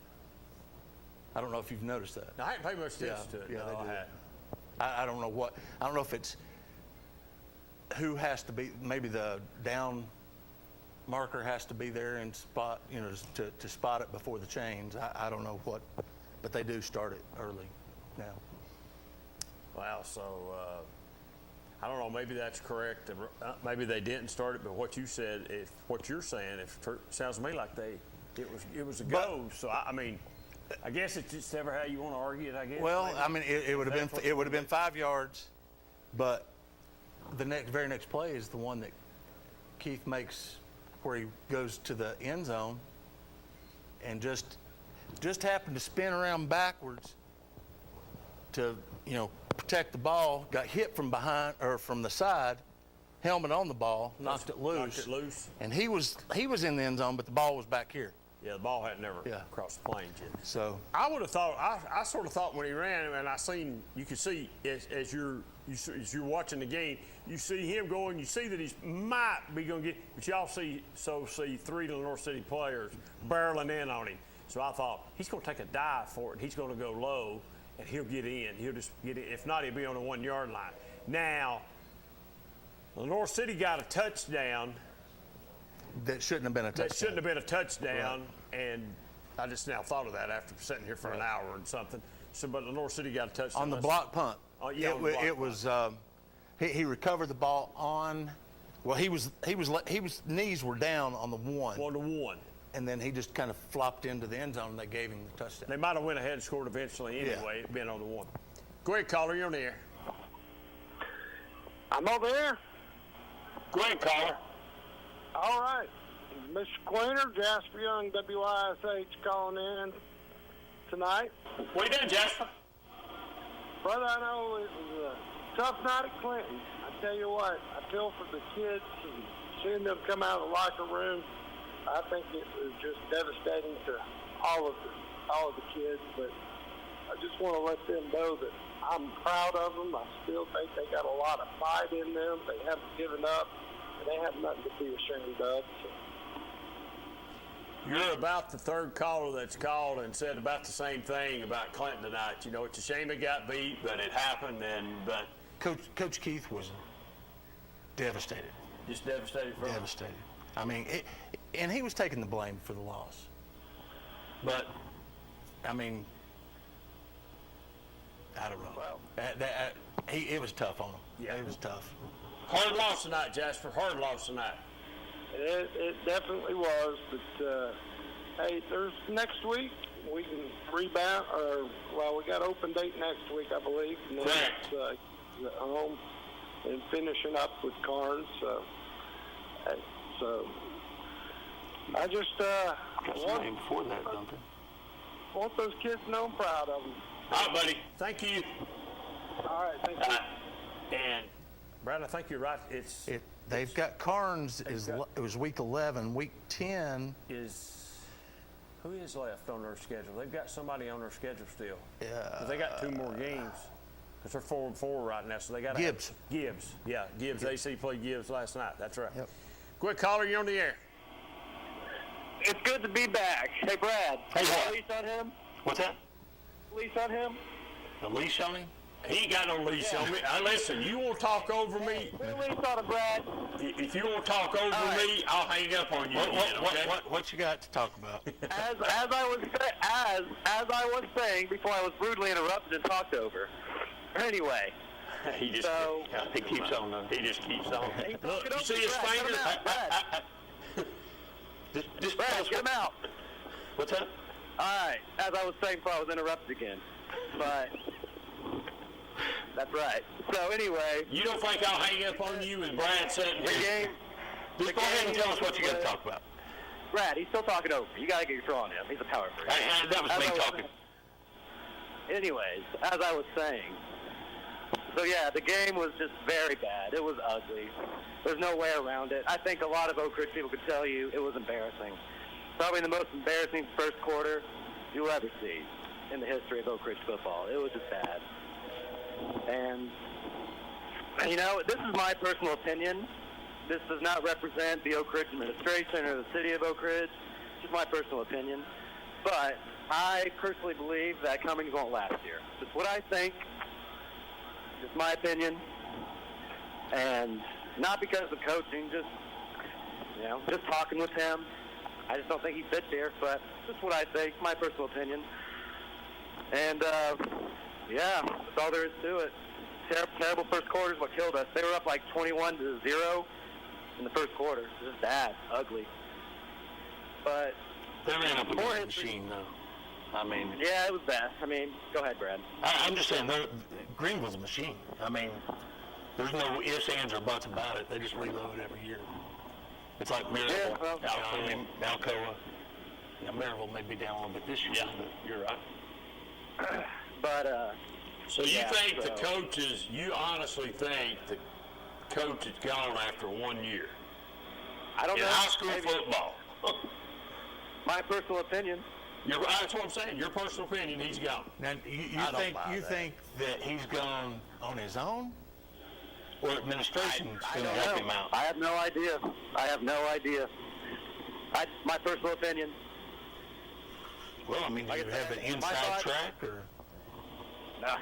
I don't know if you've noticed that. I haven't paid much attention to it. Yeah, no, they do. I haven't. I don't know what. I don't know if it's who has to be. Maybe the down marker has to be there and spot, to spot it before the chains. I don't know what, but they do start it early now. Wow. So I don't know. Maybe that's correct. Maybe they didn't start it, but what you said, what you're saying, sounds to me like it was a go. So I mean. I guess it's just ever how you want to argue it, I guess. Well, maybe. I mean, it would have been 5 yards, but the very next play is the one that Keith makes where he goes to the end zone and just happened to spin around backwards to, protect the ball, got hit from behind or from the side, helmet on the ball, knocked it loose. And he was in the end zone, but the ball was back here. Yeah, the ball had never crossed the planes yet. So I would have thought. I sort of thought when he ran, and you could see as you're watching the game, you see him going. You see that he might be going to get, but y'all see 3 Lenore City players barreling in on him. So I thought he's going to take a dive for it. And he's going to go low, and he'll get in. He'll just get in. If not, he'll be on the 1 yard line. Now, Lenore City got a touchdown. That shouldn't have been a touchdown. Right. And I just now thought of that after sitting here for an hour and something. So, but the North City got a touchdown on the block punt. It was. He recovered the ball on. Well, his knees were down on the 1. 1-1. And then he just kind of flopped into the end zone, and they gave him the touchdown. They might have went ahead and scored eventually anyway, being on the 1. Go ahead, caller. You're on the air. I'm over there. Go ahead, caller. All right. Mr. Queener, Jasper Young, WISH calling in tonight. What are you doing, Jasper? Brother, I know it was a tough night at Clinton. I tell you what, I feel for the kids and seeing them come out of the locker room. I think it was just devastating to all of the kids, but I just want to let them know that I'm proud of them. I still think they got a lot of fight in them. They haven't given up. They have nothing to be ashamed of. So. You're about the third caller that's called and said about the same thing about Clinton tonight. It's a shame it got beat, but it happened. But Coach Keith was devastated. Just devastated. Devastated. I mean, and he was taking the blame for the loss. But I mean, I don't know. It was tough on him. Yeah, it was tough. Hard loss tonight, Jasper. Hard loss tonight. It definitely was, but hey, there's next week we can rebound. We got open date next week, I believe. And then correct. It's home and finishing up with Carnes. So I just before that, Duncan. Want those kids to know I'm proud of them. All right, buddy. Thank you. All right, thank you. And Brad, I think you're right. They've got Carnes. It was week 11. Week 10 is Who is left on their schedule? They've got somebody on their schedule still. Yeah. 'Cause they got 2 more games. Because they're 4-4 right now, so they got Gibbs. Gibbs. Yeah, Gibbs. AC played Gibbs last night. That's right. Yep. Quick caller, you're on the air. It's good to be back. Hey, Brad. Hey, what? A leash on him? What's that? Leash on him? A leash on him? He ain't got no leash on me. Listen, you want to talk over me? Put a leash on him, Brad. If you want to talk over me, I'll hang up on you. What you got to talk about? As I was saying before I was rudely interrupted and talked over. Anyway. He just keeps on. He just keeps on. Look, you see his fingers? Just Brad, get him out. What's that? All right. As I was saying before I was interrupted again. But that's right. So anyway. You don't think I'll hang up on you as Brad said? Just go ahead and tell us what you got to talk about. Brad, he's still talking over me. You got to get your throw on him. He's a power freak. That was me talking. Anyways, as I was saying, so yeah, the game was just very bad. It was ugly. There's no way around it. I think a lot of Oak Ridge people could tell you it was embarrassing. Probably the most embarrassing first quarter you'll ever see in the history of Oak Ridge football. It was just bad. And, you know, this is my personal opinion. This does not represent the Oak Ridge administration or the city of Oak Ridge. It's just my personal opinion. But I personally believe that Cummings won't last here. Just what I think. Just my opinion. And not because of coaching, just talking with him. I just don't think he fits here, but just what I think, my personal opinion. And, yeah, that's all there is to it. Terrible first quarter is what killed us. They were up like 21-0 in the first quarter. It was just bad, ugly. But they ran up against the machine, though. I mean, yeah, it was bad. I mean, go ahead, Brad. I'm just saying, Greenville's a machine. I mean, there's no ifs, ands, or buts about it. They just reload every year. It's like Maryville, Alcoa. Maryville may be down a little bit this year, but you're right. But, so you think the coaches, you honestly think the coach is gone after 1 year? I don't know. In high school football. My personal opinion. That's what I'm saying. Your personal opinion, he's gone. Now, you think that he's gone on his own? Or administration's going to help him out? I have no idea. My personal opinion. Well, I mean, do you have an inside track? Or? No.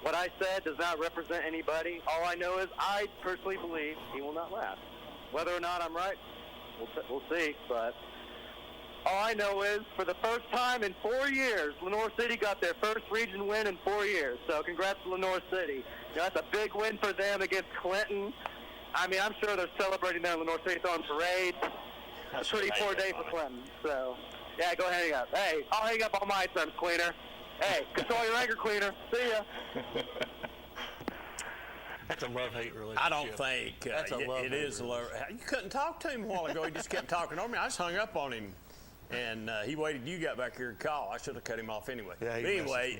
What I said does not represent anybody. All I know is I personally believe he will not last. Whether or not I'm right, we'll see. But all I know is, for the first time in 4 years, Lenoir City got their first region win in 4 years. So congrats to Lenoir City. You know, that's a big win for them against Clinton. I mean, I'm sure they're celebrating there in Lenoir City, throwing parades. That's a pretty poor day for Clinton. So, yeah, go ahead and hang up. Hey, I'll hang up on my terms, Cleaner. Hey, control your anger, Cleaner. See ya. That's a love-hate relationship. I don't think it is a love. You couldn't talk to him a while ago. He just kept talking over me. I just hung up on him. And he waited till you got back here to call. I should have cut him off anyway. Yeah, but anyway,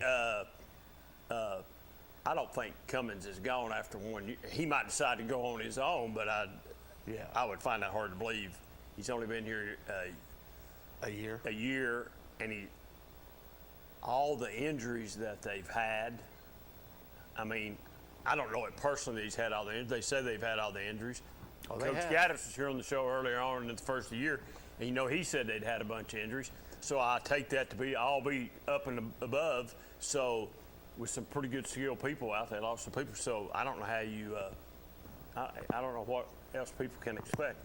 I don't think Cummings is gone after 1 year. He might decide to go on his own, but I would find that hard to believe. He's only been here a year, and all the injuries that they've had. I mean, I don't know it personally. He's had all the injuries. They say they've had all the injuries. Oh, Coach Gaddis was here on the show earlier on in the first year. And, you know, he said they'd had a bunch of injuries. So I take that to be I'll be up and above. So with some pretty good skilled people out there, lots of people. So I don't know how you I don't know what else people can expect.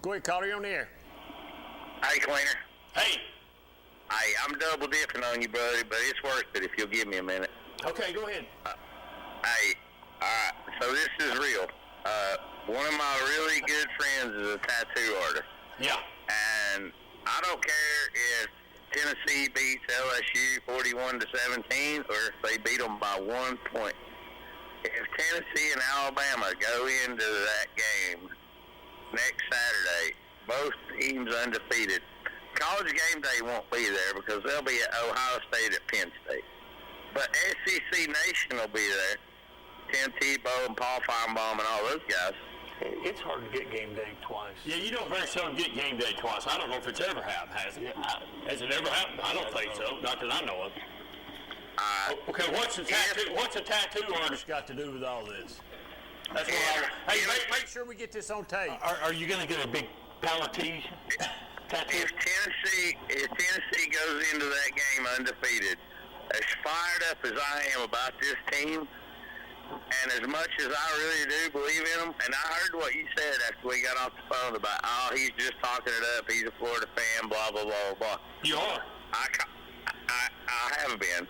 Go ahead, caller, you're on the air. Hey, Cleaner. Hey. Hey, I'm double dipping on you, buddy, but it's worth it if you'll give me a minute. Okay, go ahead. Hey, all right, so this is real. One of my really good friends is a tattoo artist. Yeah. And I don't care if Tennessee beats LSU 41-17 or if they beat them by 1 point. If Tennessee and Alabama go into that game next Saturday, both teams undefeated, College Game Day won't be there because they'll be at Ohio State at Penn State. But SEC Nation will be there. Tim Tebow and Paul Feinbaum and all those guys. It's hard to get game day twice. Yeah, you don't very seldom get game day twice. I don't know if it's ever happened, has it? Has it ever happened? I don't think so. Not that I know of. Okay, what's a tattoo artist got to do with all this? That's what hey, make sure we get this on tape. Are you going to get a big palatine tattoo? If Tennessee goes into that game undefeated, as fired up as I am about this team, and as much as I really do believe in them, and I heard what you said after we got off the phone about, he's just talking it up, he's a Florida fan, blah, blah, blah, blah. You are? I have been.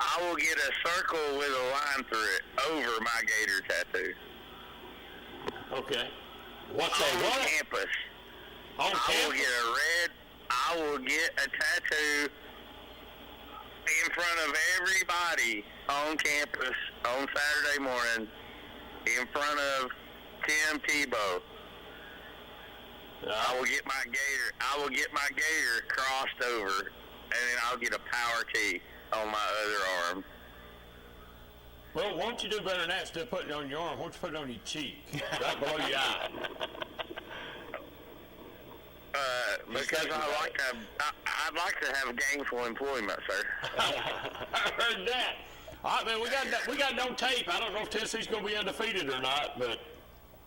I will get a circle with a line through it over my Gator tattoo. Okay. What's on that? Campus. On campus? I will get a tattoo in front of everybody on campus on Saturday morning in front of Tim Tebow. I will get my Gator crossed over, and then I'll get a power T on my other arm. Well, why don't you do better than that instead of putting it on your arm? Why don't you put it on your cheek? Right below your eye. Because I'd like to have gainful employment, sir. I heard that. All right, man, we got it on tape. I don't know if Tennessee's going to be undefeated or not, but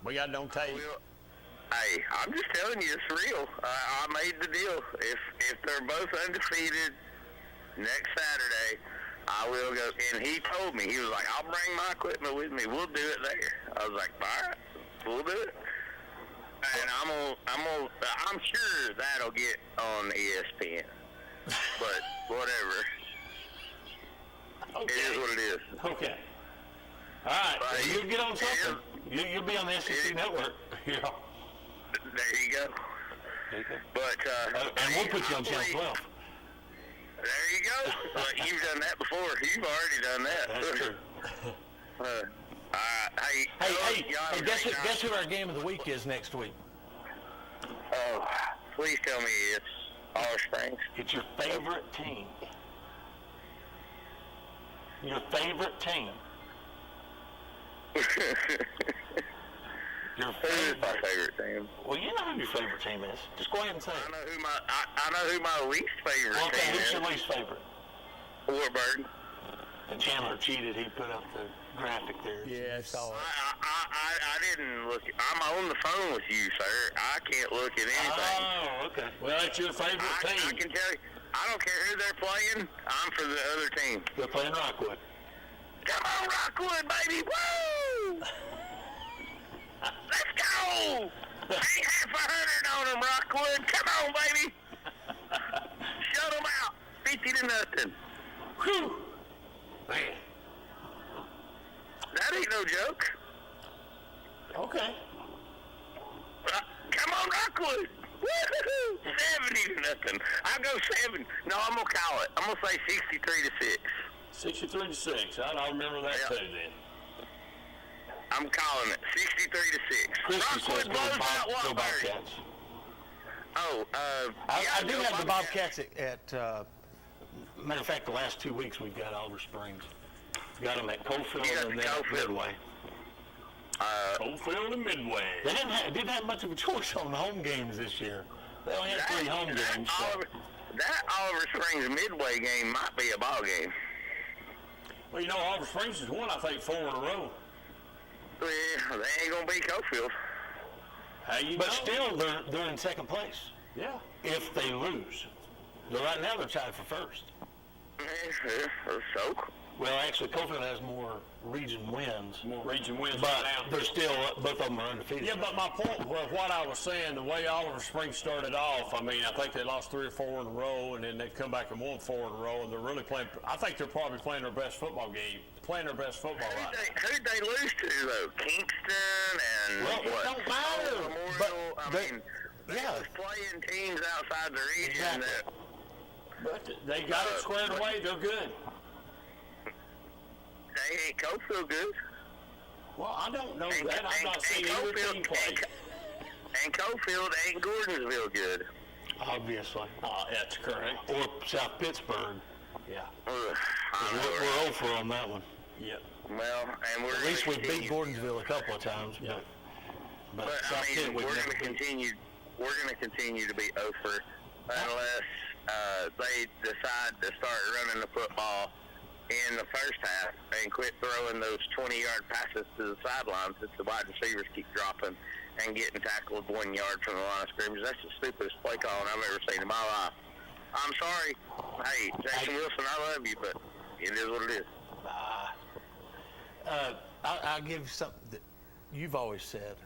we got it on tape. Hey, I'm just telling you, it's real. I made the deal. If they're both undefeated next Saturday, I will go. And he told me, he was like, I'll bring my equipment with me. We'll do it there. I was like, all right, we'll do it. And I'm sure that'll get on ESPN. But whatever. Okay. It is what it is. Okay. All right. But You'll get on something. You'll be on the SEC network. Yeah. There you go. But and we'll put you on Channel 12. There you go. But you've done that before. You've already done that. That's true. Hey, guess who our game of the week is next week? Oh, please tell me it's Olive Springs. It's your favorite team. Your favorite team. Who's my favorite team? Well, you know who your favorite team is. Just go ahead and say it. I know who my least favorite team is. Who's your least favorite? Warburg. And Chandler cheated. He put up the graphic there. Yeah, I saw it. I didn't look. I'm on the phone with you, sir. I can't look at anything. Oh, okay. Well, that's your favorite team. I can tell you. I don't care who they're playing. I'm for the other team. They're playing Rockwood. Come on, Rockwood, baby! Woo! Let's go! Ain't half 100 on them, Rockwood. Come on, baby! Shut them out. 50-0. Whew. Man. That ain't no joke. Okay. Come on, Rockwood. Woo-hoo-hoo. 70-0. I'll go 7. No, I'm going to call it. I'm going to say 63-6. 63-6. I remember that too then. I'm calling it 63-6. Rockwood blows out Wahlberg. Oh, I do have the Bobcats at matter of fact, the last 2 weeks we've got Oliver Springs. Got them at Coalfield and then at Midway. Coalfield and Midway. They didn't have much of a choice on home games this year. They only had 3 home games. That Oliver Springs Midway game might be a ball game. Well, you know, Oliver Springs has won, I think, 4 in a row. Well, they ain't going to beat Coalfield. But still, they're in second place. Yeah. If they lose. Right now, they're tied for first. So? Well, actually, Coalfield has more region wins. More region wins but right now. They're still, both of them are undefeated. Yeah, but my point, well, what I was saying, the way Oliver Springs started off, I mean, I think they lost 3 or 4 in a row, and then they come back and won 4 in a row, and they're really playing, I think they're probably playing their best football game, right now. Who'd they lose to, though? Kingston and what? It don't matter. They was playing teams outside the region that... But they got it squared away. They're good. They ain't Coalfield good. Well, I don't know that. I'm not seeing either team play. And Coalfield ain't Gordonsville good. Obviously. That's correct. Or South Pittsburgh. Yeah. We're over on that one. Yep. Well, and we're At least we continue. beat Gordonsville a couple of times. Yeah. But But South I Pitt mean, we've we're never going to beat. continue. We're going to continue to be over unless they decide to start running the football in the first half and quit throwing those 20-yard passes to the sidelines that the wide receivers keep dropping and getting tackled 1 yard from the line of scrimmage. That's the stupidest play calling I've ever seen in my life. I'm sorry. Hey, Jackson Wilson, I love you, but it is what it is. I'll give you something that you've always said.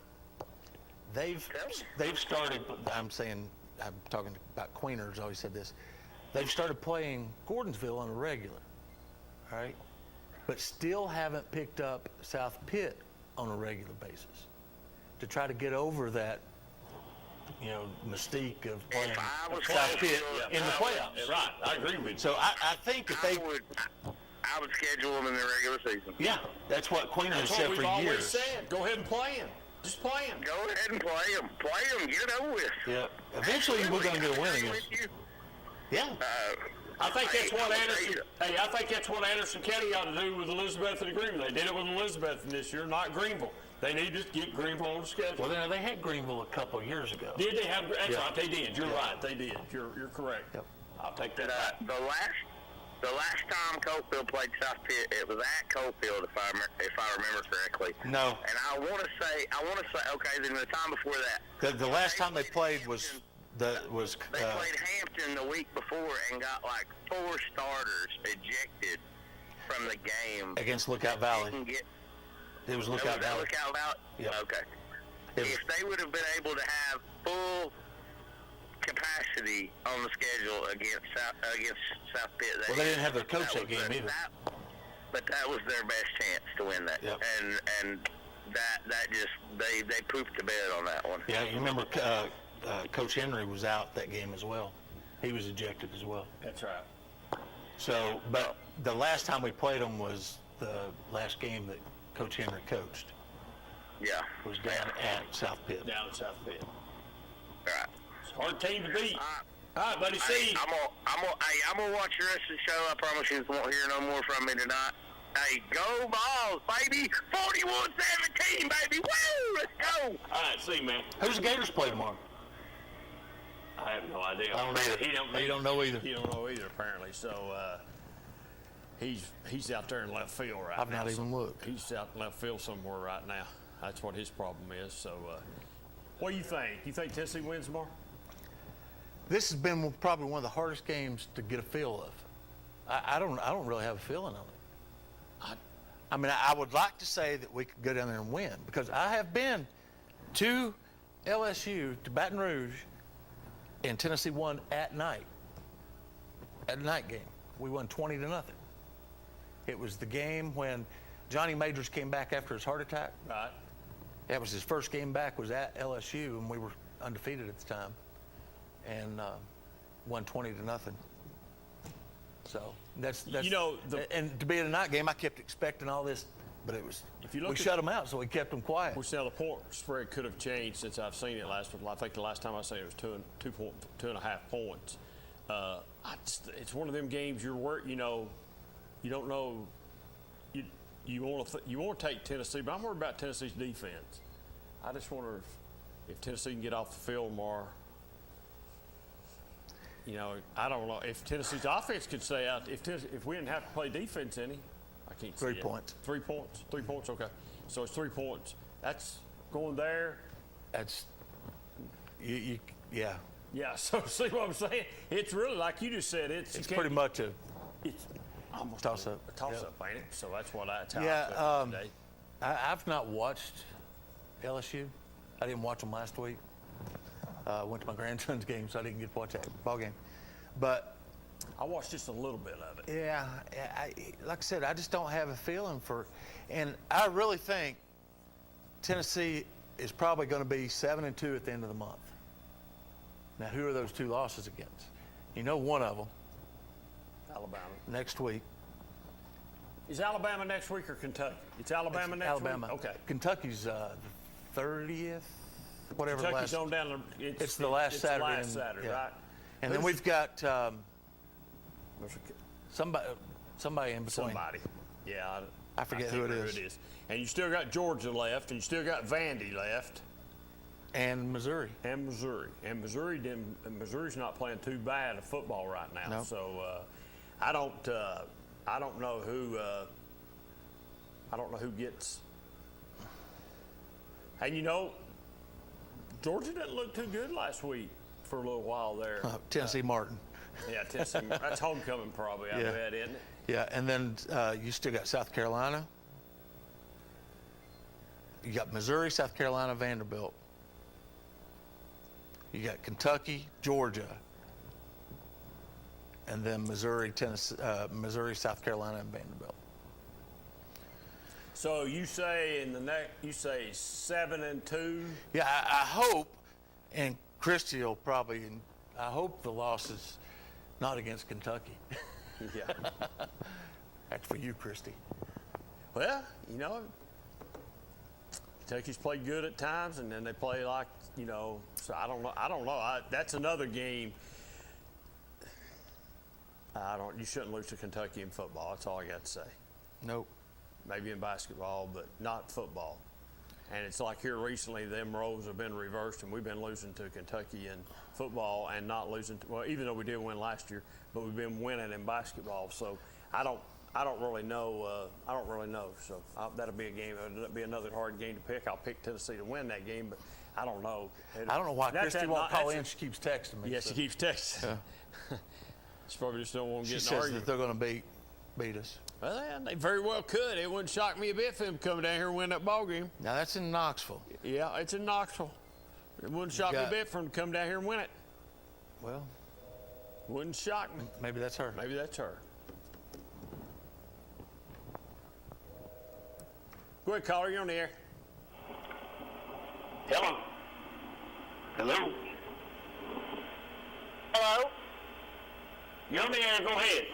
They've started. I'm talking about Queeners. Always said this. They've started playing Gordonsville on a regular, all right, but still haven't picked up South Pitt on a regular basis to try to get over that, mystique of playing South Pitt in the playoffs. Right, I agree with you. So I think if they I would schedule them in the regular season. Yeah, that's what Queeners has That's said what for we've always years. said. Go ahead and play him. Just play him. Go ahead and play them. Play them. Get it over with. Yeah. Eventually, we're going to get a win against. Yeah. I think that's what Anderson. Hey, I think that's what Anderson County ought to do with Elizabethton and Greenville. They did it with Elizabethton this year, not Greenville. They need to get Greenville on the schedule. Well, they had Greenville a couple of years ago. Did they have? That's Yeah. right. They did. You're Yeah. right. They did. You're correct. Yep. I'll take that back. The last time Coalfield played South Pitt, it was at Coalfield, if I remember correctly. No. And I want to say, okay, then the time before that. The last time they played was They played Hampton the week before and got like 4 starters ejected from the game against Lookout Valley. It was Lookout Valley. Lookout Valley? Yep. Okay. If they would have been able to have full capacity on the schedule against South Pitt, Well, they didn't have their coach that game either. But that was their best chance to win that. Yep. And that just they pooped the bed on that one. Yeah, you remember Coach Henry was out that game as well. He was ejected as well. That's right. So, but the last time we played them was the last game that Coach Henry coached. Yeah. Was down at South Pitt. Down at South Pitt. Right. It's a hard team to beat. All right, buddy. See. I'm gonna watch the rest of the show. I promise you won't hear no more from me tonight. Hey, go Vols, baby! 41-17, baby! Woo! Let's go! All right, see, man. Who's the Gators play tomorrow? I have no idea. I don't either. He don't know either. He don't know either, apparently. So he's out there in left field right now. I've not even looked. He's out in left field somewhere right now. That's what his problem is. So what do you think? You think Tennessee wins tomorrow? This has been probably one of the hardest games to get a feel of. I don't really have a feeling on it. I mean, I would like to say that we could go down there and win because I have been to LSU, to Baton Rouge, and Tennessee won at night. At a night game. We won 20-0. It was the game when Johnny Majors came back after his heart attack. Right. That was his first game back, was at LSU, and we were undefeated at the time. And won 20-0. So that's and to be at a night game, I kept expecting all this, but it was. We shut them out, so we kept them quiet. Which now the point spread could have changed since I've seen it last. I think the last time I seen it was 2.5 points. It's one of them games you don't know. You want to take Tennessee, but I'm worried about Tennessee's defense. I just wonder if Tennessee can get off the field more. I don't know if Tennessee's offense could stay out. If we didn't have to play defense any, I can't see 3 points. 3 points. 3 points. Okay, so it's 3 points. That's going there. That's yeah. Yeah. So see what I'm saying? It's really like you just said. It's pretty much it's almost toss up. A toss up, ain't it? So that's how I took it today. I've not watched LSU. I didn't watch them last week. Went to my grandson's game, so I didn't get to watch that ball game. But I watched just a little bit of it. Yeah, like I said, I just don't have a feeling for. And I really think Tennessee is probably going to be 7-2 at the end of the month. Now, who are those 2 losses against? One of them. Alabama. Next week. Is Alabama next week or Kentucky? It's Alabama next Alabama. week? Okay. Kentucky's the 30th, whatever. Kentucky's on down. It's the last Saturday. The last Saturday, right? And then we've got somebody in between. Somebody. Yeah. I forget who it is. And you still got Georgia left, and you still got Vandy left. And Missouri. And Missouri's not playing too bad at football right now. Nope. So I don't know who gets. And Georgia didn't look too good last week for a little while there. Tennessee Martin. Yeah, Tennessee. That's homecoming probably, I bet, isn't it? Yeah, and then you still got South Carolina. You got Missouri, South Carolina, Vanderbilt. You got Kentucky, Georgia, and then Missouri, Tennessee, Missouri, South Carolina, and Vanderbilt. So you say 7-2? Yeah, I hope, and Christie will probably. I hope the loss is not against Kentucky. Yeah. That's for you, Christie. Well, Kentucky's played good at times, and then they play like, so I don't know. That's another game. You shouldn't lose to Kentucky in football. That's all I got to say. Nope. Maybe in basketball, but not football. And it's like here recently, them roles have been reversed, and we've been losing to Kentucky in football and not losing even though we did win last year, but we've been winning in basketball. So I don't really know. So that'll be a game. It'll be another hard game to pick. I'll pick Tennessee to win that game, but I don't know. I don't know why Christie won't call in. She keeps texting me. Yeah, she keeps texting. Yeah. She probably just don't want to get in an argument. She says that they're going to beat us. Well, yeah, they very well could. It wouldn't shock me a bit for them coming down here and win that ball game. Now, that's in Knoxville. Yeah, it's in Knoxville. It wouldn't shock me a bit for them to come down here and win it. Well. Wouldn't shock me. Maybe that's her. Maybe that's her. Go ahead, caller. You're on the air. Hello. Hello. Hello? You're on the air. Go ahead.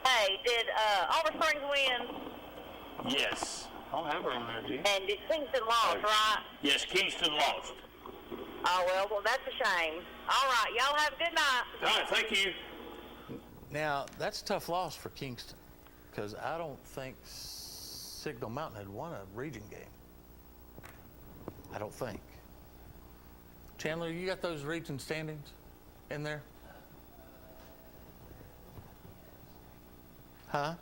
Hey, did Oliver Springs win? Yes. I'll have her on there, too. And did Kingston lost, right? Yes, Kingston lost. Oh, well, that's a shame. All right, y'all have a good night. All right, thank you. Now, that's a tough loss for Kingston because I don't think Signal Mountain had won a region game. I don't think. Chandler, you got those region standings in there? Huh?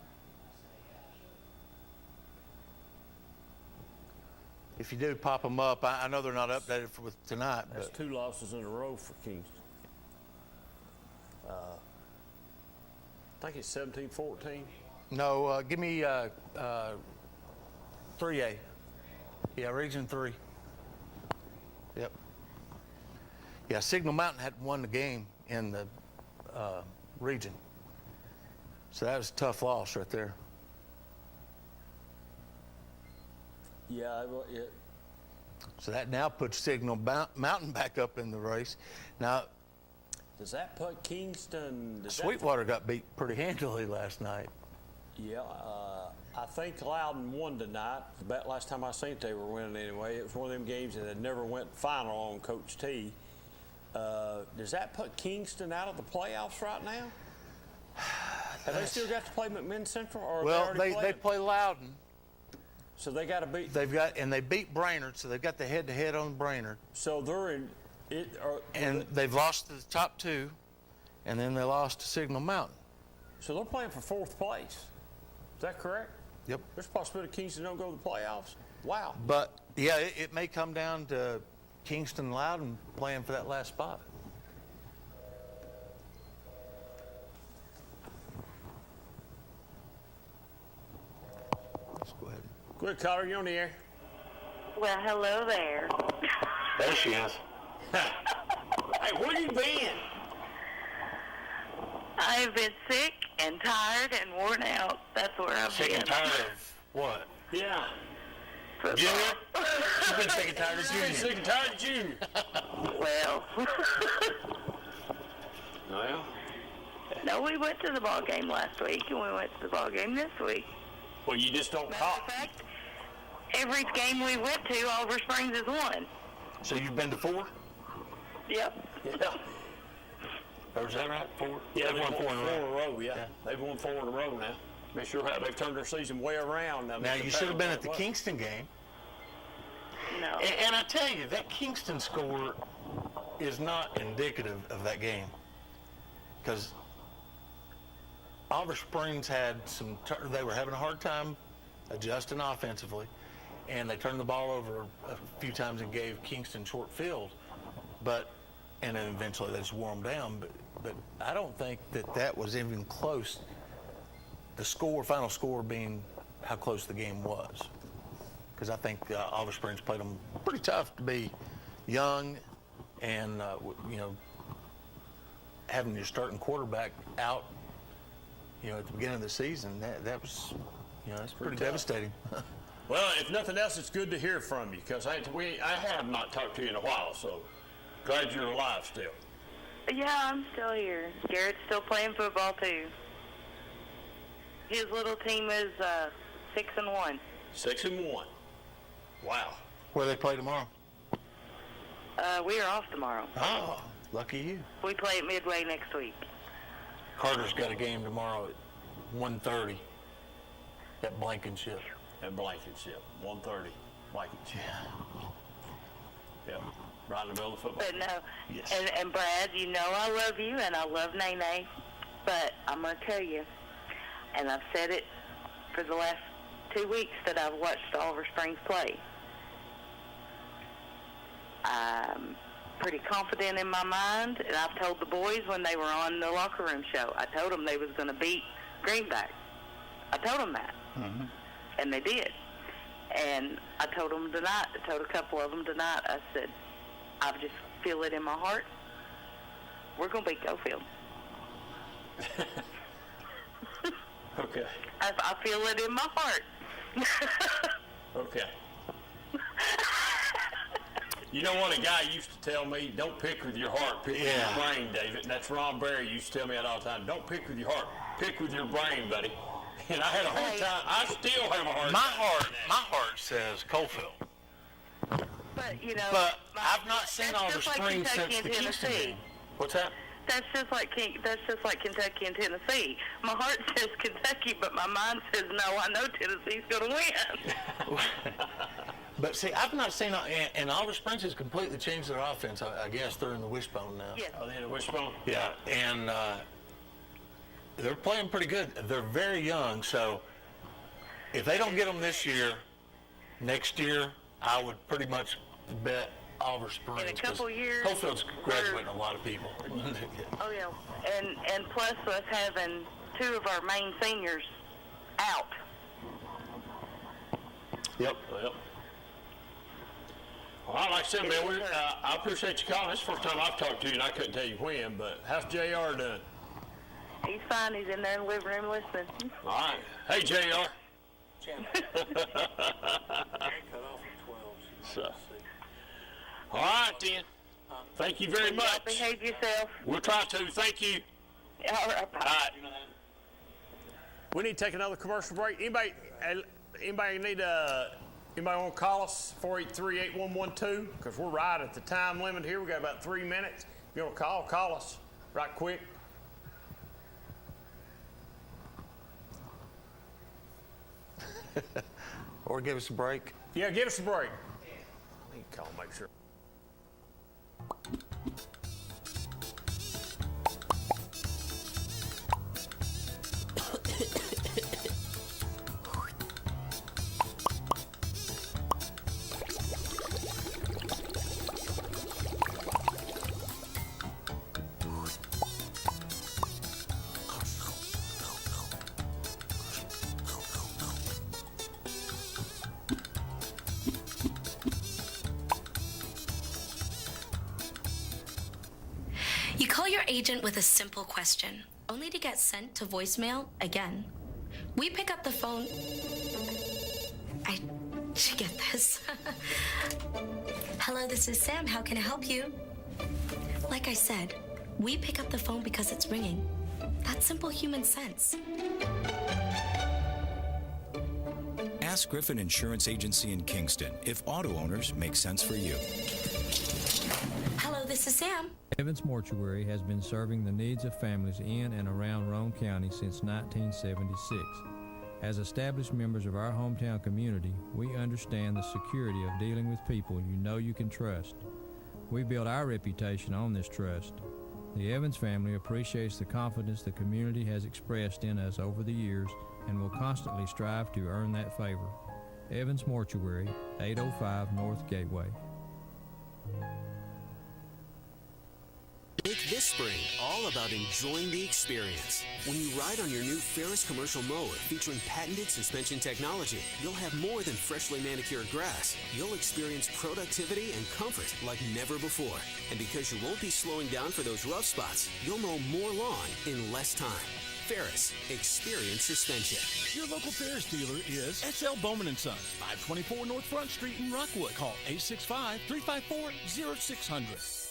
If you do, pop them up. I know they're not updated with tonight. That's 2 losses in a row for Kingston. I think it's 17-14. No, give me 3A. Yeah, Region 3. Yep. Yeah, Signal Mountain hadn't won the game in the region. So that was a tough loss right there. Yeah, So that now puts Signal Mountain back up in the race. Now, does that put Kingston? Sweetwater got beat pretty handily last night. Yeah, I think Loudon won tonight. About last time I seen it, they were winning anyway. It was one of them games that had never went final on Coach T. Does that put Kingston out of the playoffs right now? Have they still got to play McMinn Central? Or well, they play Loudon. So they got to beat. They beat Brainerd, so they've got the head-to-head on Brainerd. So they're in it. They've lost to the top 2, and then they lost to Signal Mountain. So they're playing for 4th place. Is that correct? Yep. There's a possibility Kingston don't go to the playoffs. Wow. But yeah, it may come down to Kingston and Loudon playing for that last spot. Let's go ahead. Go ahead, caller. You're on the air. Well, hello there. There she is. Hey, where you been? I've been sick and tired and worn out. That's where I've been. Sick and tired of what? Yeah. Junior? You've been sick and tired of Junior. Sick and tired of Junior. Well. Well. No, we went to the ball game last week, and we went to the ball game this week. Well, you just don't talk. Matter of fact, every game we went to, Oliver Springs has won. So you've been to 4? Yep. Yeah. Or is that right? 4? Yeah, they've won 4 in a row. Yeah. They've won 4 in a row now. They sure have. They've turned their season way around. Now you should have been at the Kingston game. No. And I tell you, that Kingston score is not indicative of that game. Because Oliver Springs had they were having a hard time adjusting offensively, and they turned the ball over a few times and gave Kingston short field. And then eventually they just wore them down. But I don't think that was even close. The final score being how close the game was. Because I think Oliver Springs played them pretty tough to be young and, having your starting quarterback out, at the beginning of the season, that was, that's pretty devastating. Well, if nothing else, it's good to hear from you because I have not talked to you in a while, so glad you're alive still. Yeah, I'm still here. Garrett's still playing football, too. His little team is 6-1. 6-1. Wow. Where they play tomorrow? We are off tomorrow. Oh, lucky you. We play at Midway next week. Carter's got a game tomorrow at 1:30 at Blankenship. At Blankenship, 1:30, Blankenship. Yeah, right in the middle of football. But no, yes. and Brad, I love you and I love Nene, but I'm going to tell you, and I've said it for the last 2 weeks that I've watched Oliver Springs play. I'm pretty confident in my mind, and I've told the boys when they were on the locker room show, I told them they was going to beat Greenback. I told them that, and they did. And I told them tonight, I told a couple of them tonight, I said, I just feel it in my heart. We're going to beat Gofield. Okay. I feel it in my heart. Okay. You know what a guy used to tell me? Don't pick with your heart, pick with your brain, David. And that's Ron Berry used to tell me that all the time. Don't pick with your heart, pick with your brain, buddy. And I had a hard time. I still have a hard time. My heart says Coalfield. But I've not seen Oliver Springs since the Kingston game. What's that? That's just like Kentucky and Tennessee. My heart says Kentucky, but my mind says no. I know Tennessee's going to win. But see, I've not seen, and Oliver Springs has completely changed their offense. I guess they're in the wishbone now. Yes. Oh, they're in the wishbone. Yeah, and they're playing pretty good. They're very young, so if they don't get them this year, next year, I would pretty much bet Oliver Springs. In a couple years. Coalfield's graduating a lot of people. Oh, yeah. And plus us having two of our main seniors out. Yep. Well, like I said, man, I appreciate you calling. This is the first time I've talked to you, and I couldn't tell you when, but how's JR doing? He's fine. He's in there in the living room listening. All right. Hey, JR. So. All right, then. Thank you very much. Behave yourself. We'll try to. Thank you. All right. Bye. All right. We need to take another commercial break. Anybody want to call us, 483-8112, because we're right at the time limit here. We got about 3 minutes. If you want to call us right quick. Or give us a break. Yeah, give us a break. I need to call, make sure. You call your agent with a simple question, only to get sent to voicemail again. We pick up the phone. I should get this. Hello, this is Sam. How can I help you? Like I said, we pick up the phone because it's ringing. That's simple human sense. Ask Griffin Insurance Agency in Kingston if auto owners make sense for you. Hello, this is Sam. Evans Mortuary has been serving the needs of families in and around Roane County since 1976. As established members of our hometown community, we understand the security of dealing with people you know you can trust. We build our reputation on this trust. The Evans family appreciates the confidence the community has expressed in us over the years and will constantly strive to earn that favor. Evans Mortuary, 805 North Gateway. Make this spring all about enjoying the experience. When you ride on your new Ferris commercial mower featuring patented suspension technology, you'll have more than freshly manicured grass. You'll experience productivity and comfort like never before. And because you won't be slowing down for those rough spots, you'll mow more lawn in less time. Ferris, experience suspension. Your local Ferris dealer is S.L. Bowman & Sons, 524 North Front Street in Rockwood. Call 865-354-0600.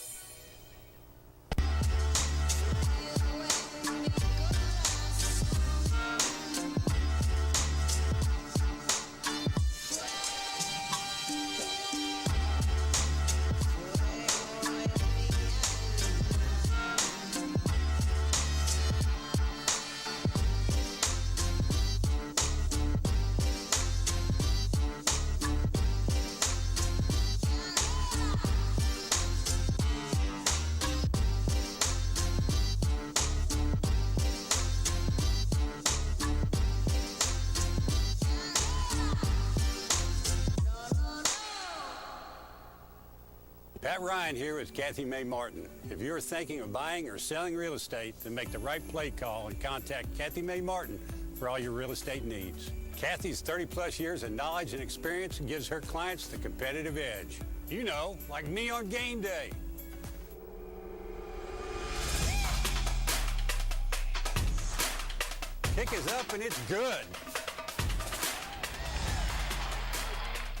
Pat Ryan here with Kathy Mae Martin. If you're thinking of buying or selling real estate, then make the right play call and contact Kathy Mae Martin for all your real estate needs. Kathy's 30-plus years of knowledge and experience gives her clients the competitive edge. You know, like me on game day. Kick is up and it's good.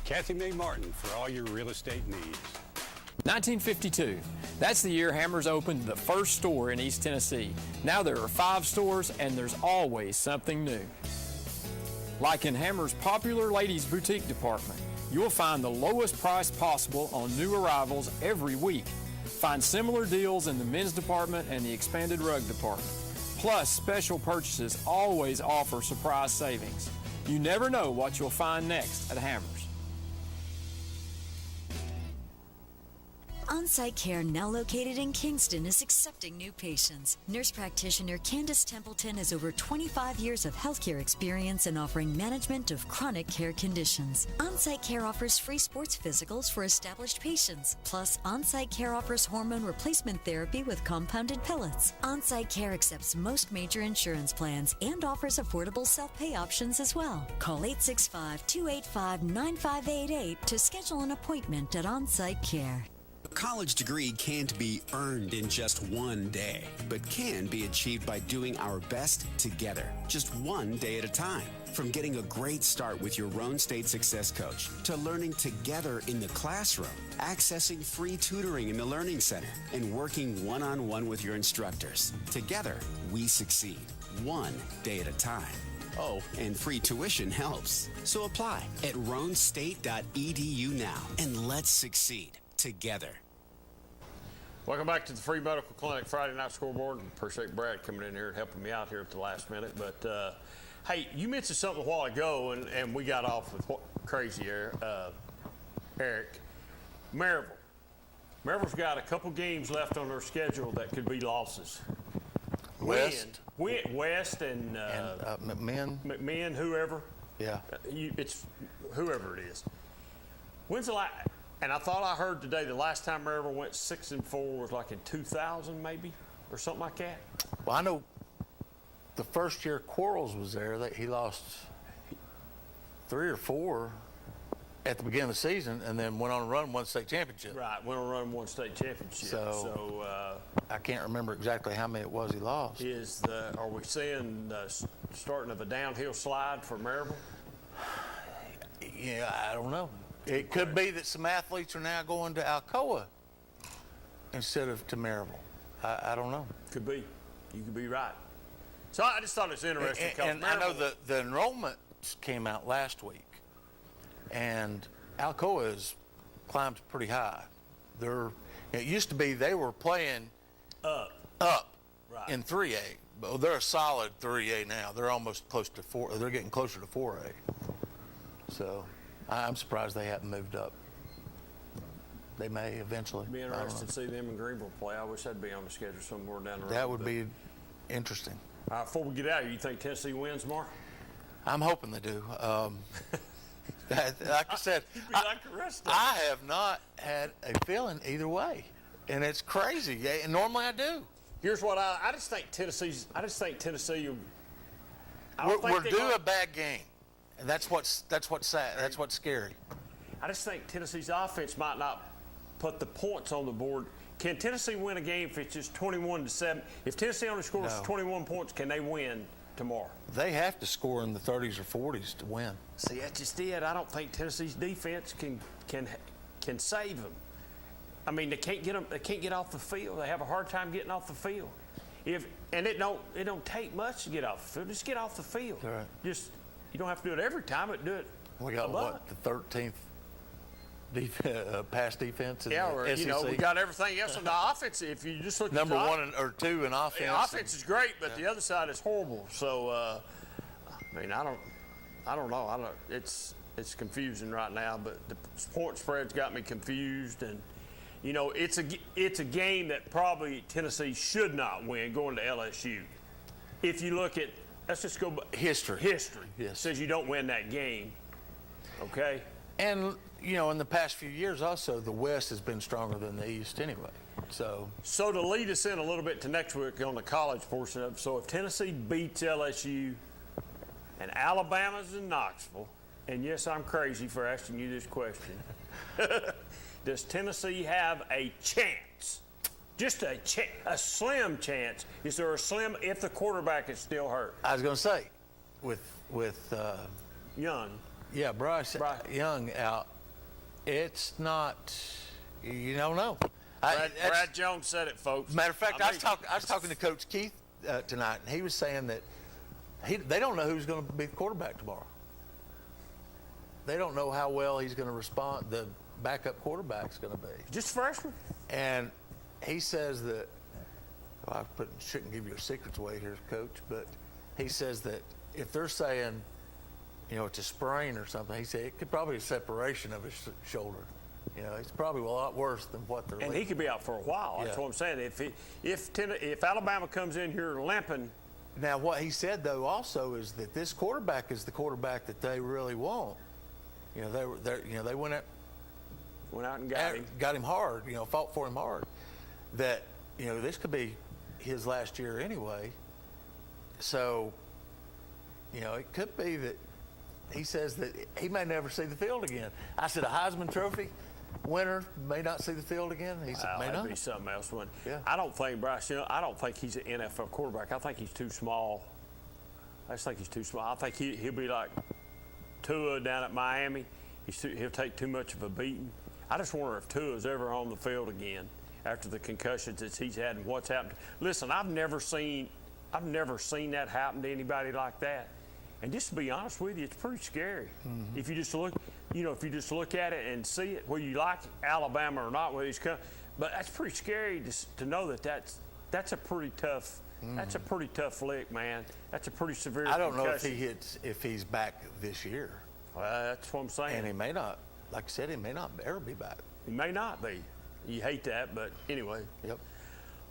Kathy Mae Martin for all your real estate needs. 1952. That's the year Hammers opened the first store in East Tennessee. Now there are 5 stores and there's always something new. Like in Hammers' popular ladies boutique department, you'll find the lowest price possible on new arrivals every week. Find similar deals in the men's department and the expanded rug department. Plus, special purchases always offer surprise savings. You never know what you'll find next at Hammers. On-Site Care, now located in Kingston, is accepting new patients. Nurse practitioner Candace Templeton has over 25 years of healthcare experience in offering management of chronic care conditions. On-Site Care offers free sports physicals for established patients. Plus, On-Site Care offers hormone replacement therapy with compounded pellets. On-Site Care accepts most major insurance plans and offers affordable self-pay options as well. Call 865-285-9588 to schedule an appointment at On-Site Care. A college degree can't be earned in just one day, but can be achieved by doing our best together, just one day at a time. From getting a great start with your Roan State Success Coach, to learning together in the classroom, accessing free tutoring in the Learning Center, and working one-on-one with your instructors. Together, we succeed, one day at a time. Oh, and free tuition helps. So apply at roanstate.edu now, and let's succeed together. Welcome back to the Free Medical Clinic Friday Night Scoreboard. Appreciate Brad coming in here and helping me out here at the last minute. But, hey, you mentioned something a while ago, and we got off with crazy Eric. Maryville. Maryville's got a couple games left on their schedule that could be losses. West and McMinn, whoever. Yeah. It's whoever it is. When's the last? And I thought I heard today the last time Maryville went 6-4 was like in 2000 maybe or something like that. Well, I know the first year Quarles was there that he lost 3 or 4 at the beginning of the season and then went on to run one state championship. Right, went on to run one state championship. So I can't remember exactly how many it was he lost. Are we seeing the starting of a downhill slide for Maryville? Yeah, I don't know. It could be that some athletes are now going to Alcoa instead of to Maryville. I don't know. Could be. You could be right. So I just thought it was interesting. And I know the enrollment came out last week, and Alcoa has climbed pretty high. It used to be they were playing up right. in 3A. Well, they're a solid 3A now. They're almost close to 4. They're getting closer to 4A. So I'm surprised they haven't moved up. They may eventually. It'd be interesting to see them in Greenville play. I wish that'd be on the schedule somewhere down the road. That would be interesting. All right, before we get out of here, you think Tennessee wins tomorrow? I'm hoping they do. Like I said, I have not had a feeling either way, and it's crazy. And normally I do. Here's what I just think Tennessee. We're due a bad game, and that's what's sad. That's what's scary. I just think Tennessee's offense might not put the points on the board. Can Tennessee win a game if it's just 21-7? If Tennessee only scores 21 points, can they win tomorrow? They have to score in the 30s or 40s to win. See, that's just it. I don't think Tennessee's defense can save them. I mean, they can't get off the field. They have a hard time getting off the field. It don't take much to get off the field. Just get off the field. Right. Just you don't have to do it every time, but do it. We got the 13th pass defense in the SEC. we got everything else on the offense. If you just look number at 1 or 2 in offense. The offense is great, but the other side is horrible. So, I mean, I don't know. It's confusing right now, but the point spread's got me confused, and it's a game that probably Tennessee should not win going to LSU. If you look at, let's just go history. Yes. Says you don't win that game. Okay. And in the past few years also, the West has been stronger than the East anyway. So to lead us in a little bit to next week on the college portion of it, so if Tennessee beats LSU and Alabama's in Knoxville, and yes, I'm crazy for asking you this question, does Tennessee have a chance? Just a slim chance. Is there a slim if the quarterback is still hurt? I was going to say, with Young. Yeah, Bryce Young out. It's not, you don't know. Brad Jones said it, folks. Matter of fact, I was talking to Coach Keith tonight, and he was saying that they don't know who's going to be the quarterback tomorrow. They don't know how well he's going to respond. The backup quarterback's going to be just freshman. And he says that shouldn't give your secrets away here, Coach, but he says that if they're saying, it's a sprain or something, he said it could probably be a separation of his shoulder. It's probably a lot worse than what they're. And he could be out for a while. That's what I'm saying. If Alabama comes in here limping. Now, what he said though also is that this quarterback is the quarterback that they really want. They went out and got him hard. Fought for him hard. That this could be his last year anyway. So, it could be that he says that he may never see the field again. I said a Heisman Trophy winner may not see the field again. He said may not. That'd be something else. Yeah. I don't think Bryce Young. I don't think he's an NFL quarterback. I think he's too small. I just think he's too small. I think he'll be like Tua down at Miami. He'll take too much of a beating. I just wonder if Tua's ever on the field again after the concussions that he's had and what's happened. Listen, I've never seen that happen to anybody like that. And just to be honest with you, it's pretty scary. Mm-hmm. If you just look at it and see it, whether you like Alabama or not, whether he's come, but that's pretty scary to know that's a pretty tough. Mm-hmm. That's a pretty tough lick, man. That's a pretty severe. I don't concussion. know if he's back this year. Well, that's what I'm saying. And he may not, like I said, he may not ever be back. He may not be. You hate that, but anyway. Yep.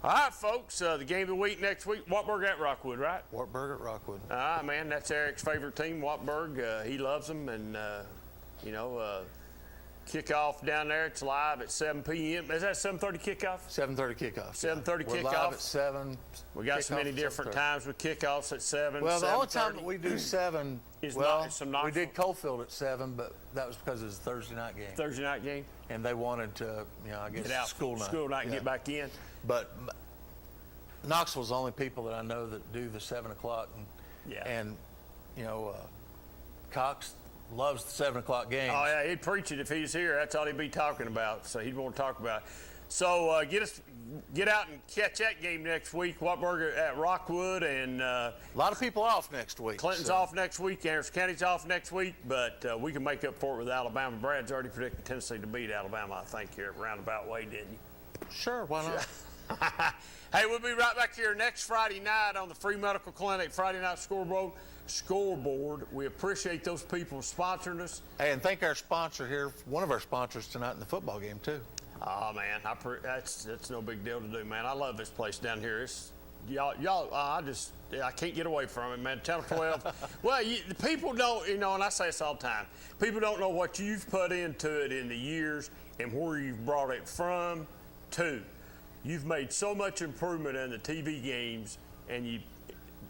All right, folks, the game of the week next week, Wartburg at Rockwood, right? Wartburg at Rockwood. Man, that's Eric's favorite team, Wartburg. He loves them, and, kickoff down there, it's live at 7 p.m. Is that 7:30 kickoff? 7:30 kickoff. 7:30 kickoff. We're live at 7. We got so many different times with kickoffs at 7. Well, the only time that we do 7 is we did Coalfield at 7, but that was because it was a Thursday night game. Thursday night game? And they wanted to, I guess, get out school night. School night and get back in. But Knoxville's the only people that I know that do the 7 o'clock. And Cox loves the 7 o'clock game. Oh, yeah, he'd preach it if he was here. That's all he'd be talking about. So he'd want to talk about it. So get out and catch that game next week. Wartburg at Rockwood, and a lot of people off next week. Clinton's off next week. Anderson County's off next week, but we can make up for it with Alabama. Brad's already predicted Tennessee to beat Alabama, I think, here at Roundabout Way, didn't you? Sure, why not? Hey, we'll be right back here next Friday night on the Free Medical Clinic Friday Night Scoreboard. We appreciate those people sponsoring us. Hey, and thank our sponsor here, one of our sponsors tonight in the football game, too. Oh, man, that's no big deal to do, man. I love this place down here. It's I can't get away from it, man. Channel 12. Well, the people don't, and I say this all the time, people don't know what you've put into it in the years and where you've brought it from to. You've made so much improvement in the TV games, and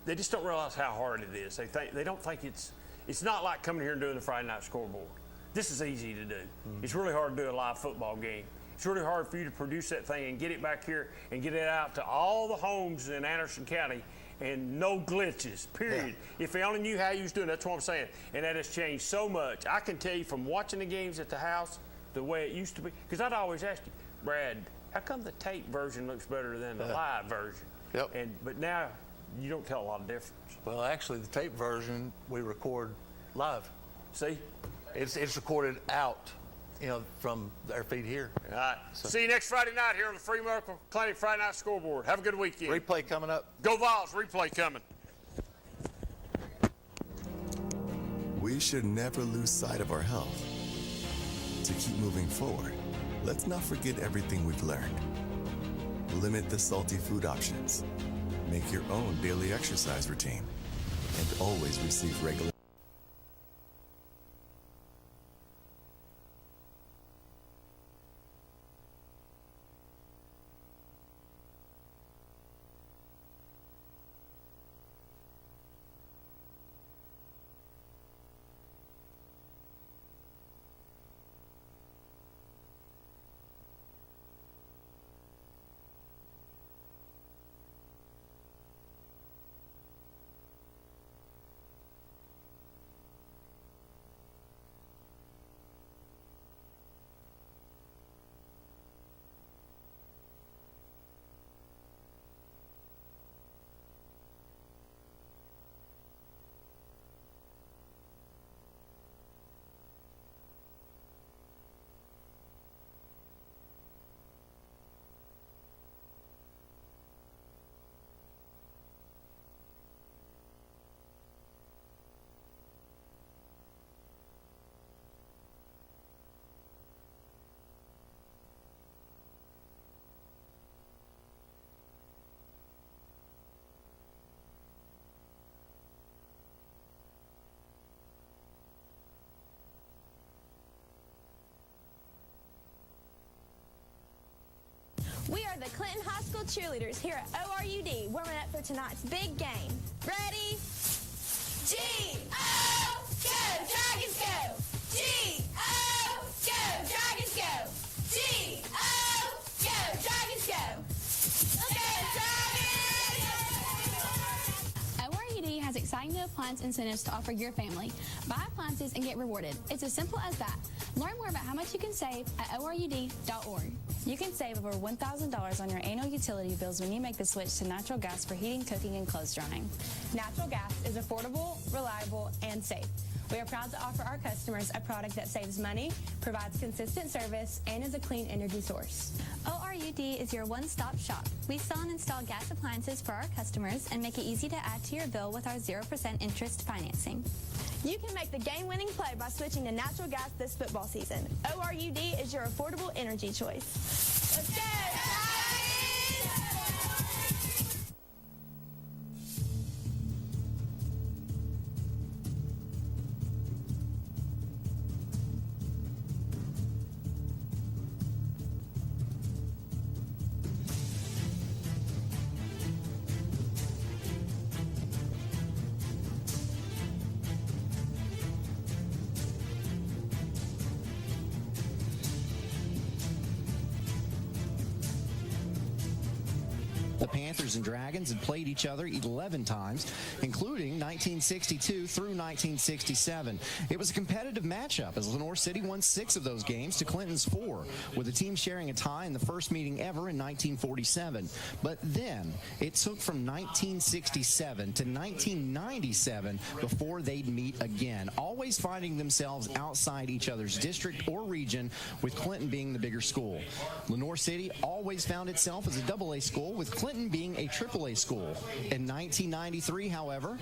they just don't realize how hard it is. They don't think it's not like coming here and doing the Friday Night Scoreboard. This is easy to do. It's really hard to do a live football game. It's really hard for you to produce that thing and get it back here and get it out to all the homes in Anderson County and no glitches, period. Yeah. If they only knew how you was doing it, that's what I'm saying. And that has changed so much. I can tell you from watching the games at the house, the way it used to be, because I'd always ask you, Brad, how come the tape version looks better than the live version? Yep. But now you don't tell a lot of difference. Well, actually, the tape version we record live. See? It's recorded out, from our feed here. All right. So. See you next Friday night here on the Free Medical Clinic Friday Night Scoreboard. Have a good weekend. Replay coming up. Go Vols, replay coming. We should never lose sight of our health. To keep moving forward, let's not forget everything we've learned. Limit the salty food options. Make your own daily exercise routine. And always receive regular. We are the Clinton High School cheerleaders here at ORUD, warming up for tonight's big game. Ready? G-O, go, Dragons go! G-O, go, Dragons go! G-O, go, Dragons go! ORUD has exciting new appliance incentives to offer your family. Buy appliances and get rewarded. It's as simple as that. Learn more about how much you can save at ORUD.org. You can save over $1,000 on your annual utility bills when you make the switch to natural gas for heating, cooking, and clothes drying. Natural gas is affordable, reliable, and safe. We are proud to offer our customers a product that saves money, provides consistent service, and is a clean energy source. ORUD is your one-stop shop. We sell and install gas appliances for our customers and make it easy to add to your bill with our 0% interest financing. You can make the game-winning play by switching to natural gas this football season. ORUD is your affordable energy choice. Let's go! the Panthers and Dragons had played each other 11 times, including 1962 through 1967. It was a competitive matchup as Lenoir City won 6 of those games to Clinton's 4, with the team sharing a tie in the first meeting ever in 1947. But then it took from 1967 to 1997 before they'd meet again, always finding themselves outside each other's district or region, with Clinton being the bigger school. Lenoir City always found itself as a AA school, with Clinton being a AAA school. In 1993, however,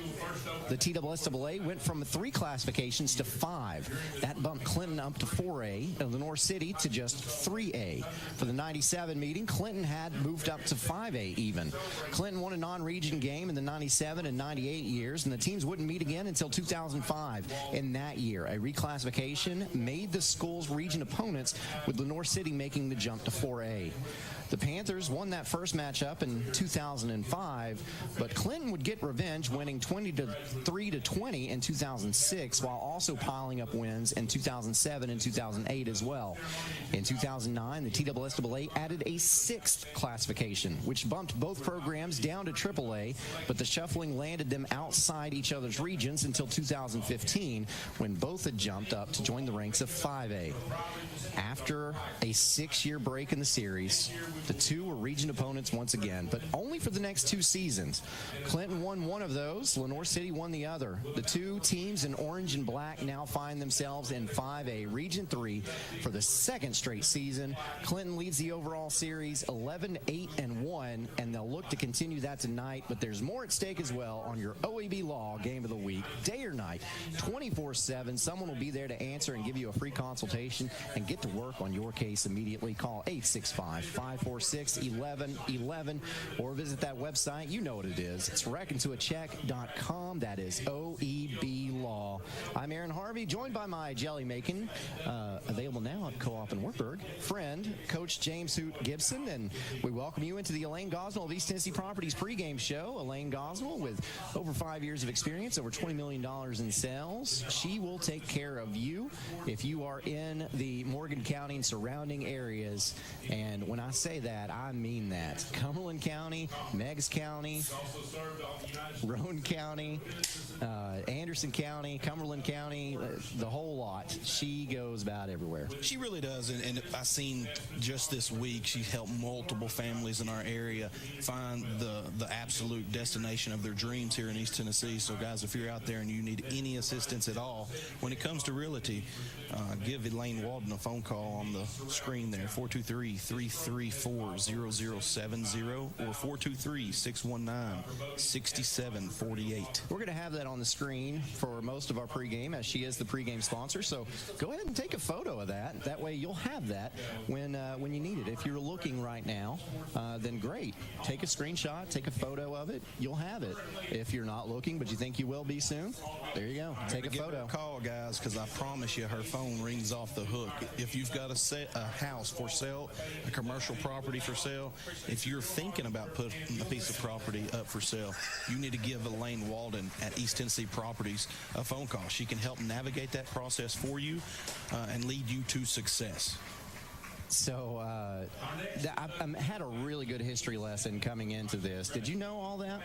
the TSSAA went from 3 classifications to 5. That bumped Clinton up to 4A and Lenoir City to just 3A. For the 97 meeting, Clinton had moved up to 5A even. Clinton won a non-region game in the 97 and 98 years, and the teams wouldn't meet again until 2005. In that year, a reclassification made the school's region opponents, with Lenoir City making the jump to 4A. The Panthers won that first matchup in 2005, but Clinton would get revenge, winning 23-20 in 2006, while also piling up wins in 2007 and 2008 as well. In 2009, the TSSAA added a 6th classification, which bumped both programs down to AAA, but the shuffling landed them outside each other's regions until 2015, when both had jumped up to join the ranks of 5A. After a 6-year break in the series, the two were region opponents once again, but only for the next 2 seasons. Clinton won one of those, Lenoir City won the other. The two teams in orange and black now find themselves in 5A Region 3 for the 2nd straight season. Clinton leads the overall series 11-8-1, and they'll look to continue that tonight, but there's more at stake as well on your OAB Law Game of the Week, day or night, 24/7. Someone will be there to answer and give you a free consultation and get to work on your case immediately. Call 865-546-1111 or visit that website. You know what it is. It's reckontoacheck.com. That is OEB Law. I'm Aaron Harvey, joined by my jelly making, available now at Co-op in Wartburg, friend, Coach James Hoot Gibson, and we welcome you into the Elaine Gosnell of East Tennessee Properties pregame show. Elaine Gosnell, with over 5 years of experience, over $20 million in sales. She will take care of you if you are in the Morgan County and surrounding areas. And when I say that, I mean that. Cumberland County, Meigs County, Roane County, Anderson County, Cumberland County, the whole lot. She goes about everywhere. She really does, and I've seen just this week she helped multiple families in our area find the absolute destination of their dreams here in East Tennessee. So guys, if you're out there and you need any assistance at all when it comes to realty, give Elaine Walden a phone call on the screen there, 423-334-0070 or 423-619-6748. We're going to have that on the screen for most of our pregame, as she is the pregame sponsor. So go ahead and take a photo of that. That way you'll have that when you need it. If you're looking right now, then great. Take a screenshot, take a photo of it. You'll have it. If you're not looking, but you think you will be soon, there you go. Take a photo. Give her a call, guys, because I promise you her phone rings off the hook. If you've got a house for sale, a commercial property for sale, if you're thinking about putting a piece of property up for sale, you need to give Elaine Walden at East Tennessee Properties a phone call. She can help navigate that process for you and lead you to success. So I had a really good history lesson coming into this. Did you know all that?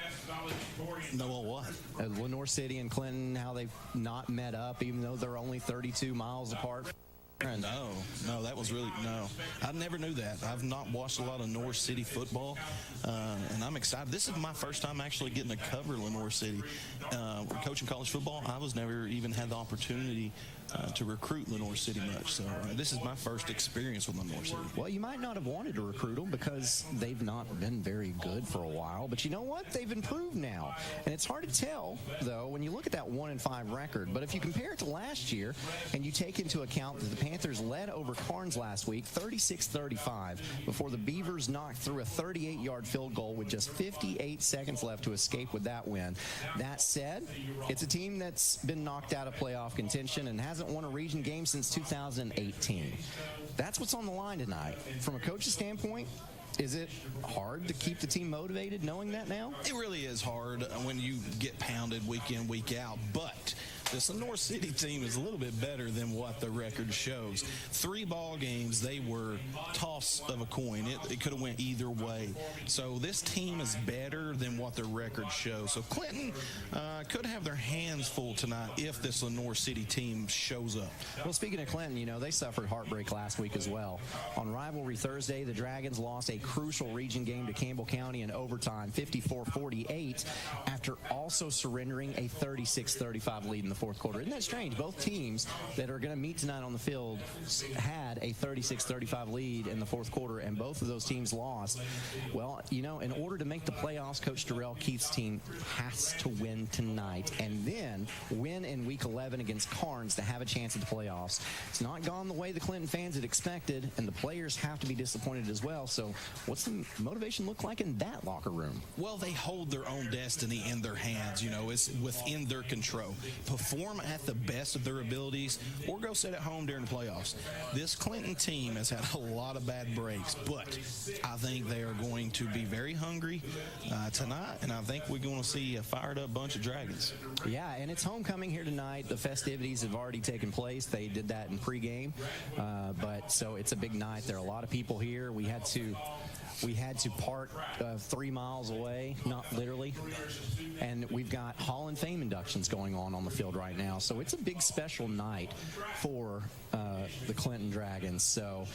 Know all what? Lenoir City and Clinton, how they've not met up, even though they're only 32 miles apart. No, that was really, no. I never knew that. I've not watched a lot of Lenoir City football, and I'm excited. This is my first time actually getting to cover Lenoir City. Coaching college football, I was never even had the opportunity to recruit Lenoir City much. So this is my first experience with Lenoir City. Well, you might not have wanted to recruit them because they've not been very good for a while. But you know what? They've improved now. And it's hard to tell, though, when you look at that 1-5 record. But if you compare it to last year and you take into account that the Panthers led over Carnes last week 36-35 before the Beavers knocked through a 38-yard field goal with just 58 seconds left to escape with that win. That said, it's a team that's been knocked out of playoff contention and hasn't won a region game since 2018. That's what's on the line tonight. From a coach's standpoint, is it hard to keep the team motivated knowing that now? It really is hard when you get pounded week in, week out, but This North City team is a little bit better than what the record shows. 3 ball games, they were toss of a coin. It could have went either way. So this team is better than what their record shows. So Clinton could have their hands full tonight if this Lenore City team shows up. Well, speaking of Clinton, they suffered heartbreak last week as well. On Rivalry Thursday, the Dragons lost a crucial region game to Campbell County in overtime, 54-48, after also surrendering a 36-35 lead in the fourth quarter. Isn't that strange? Both teams that are going to meet tonight on the field had a 36-35 lead in the fourth quarter, and both of those teams lost. Well, in order to make the playoffs, Coach Darrell Keith's team has to win tonight and then win in Week 11 against Carnes to have a chance at the playoffs. It's not gone the way the Clinton fans had expected, and the players have to be disappointed as well. So what's the motivation look like in that locker room? Well, they hold their own destiny in their hands. It's within their control. Perform at the best of their abilities or go sit at home during the playoffs. This Clinton team has had a lot of bad breaks, but I think they are going to be very hungry tonight, and I think we're going to see a fired-up bunch of Dragons. Yeah, and it's homecoming here tonight. The festivities have already taken place. They did that in pregame, but so it's a big night. There are a lot of people here. We had to park 3 miles away, not literally, and we've got Hall of Fame inductions going on the field right now. So it's a big special night for the Clinton Dragons. So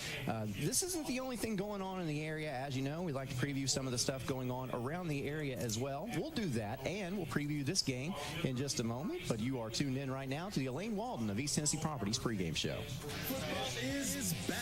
this isn't the only thing going on in the area. As you know, we like to preview some of the stuff going on around the area as well. We'll do that, and we'll preview this game in just a moment. But you are tuned in right now to the Elaine Walden of East Tennessee Properties pregame show. Football is back,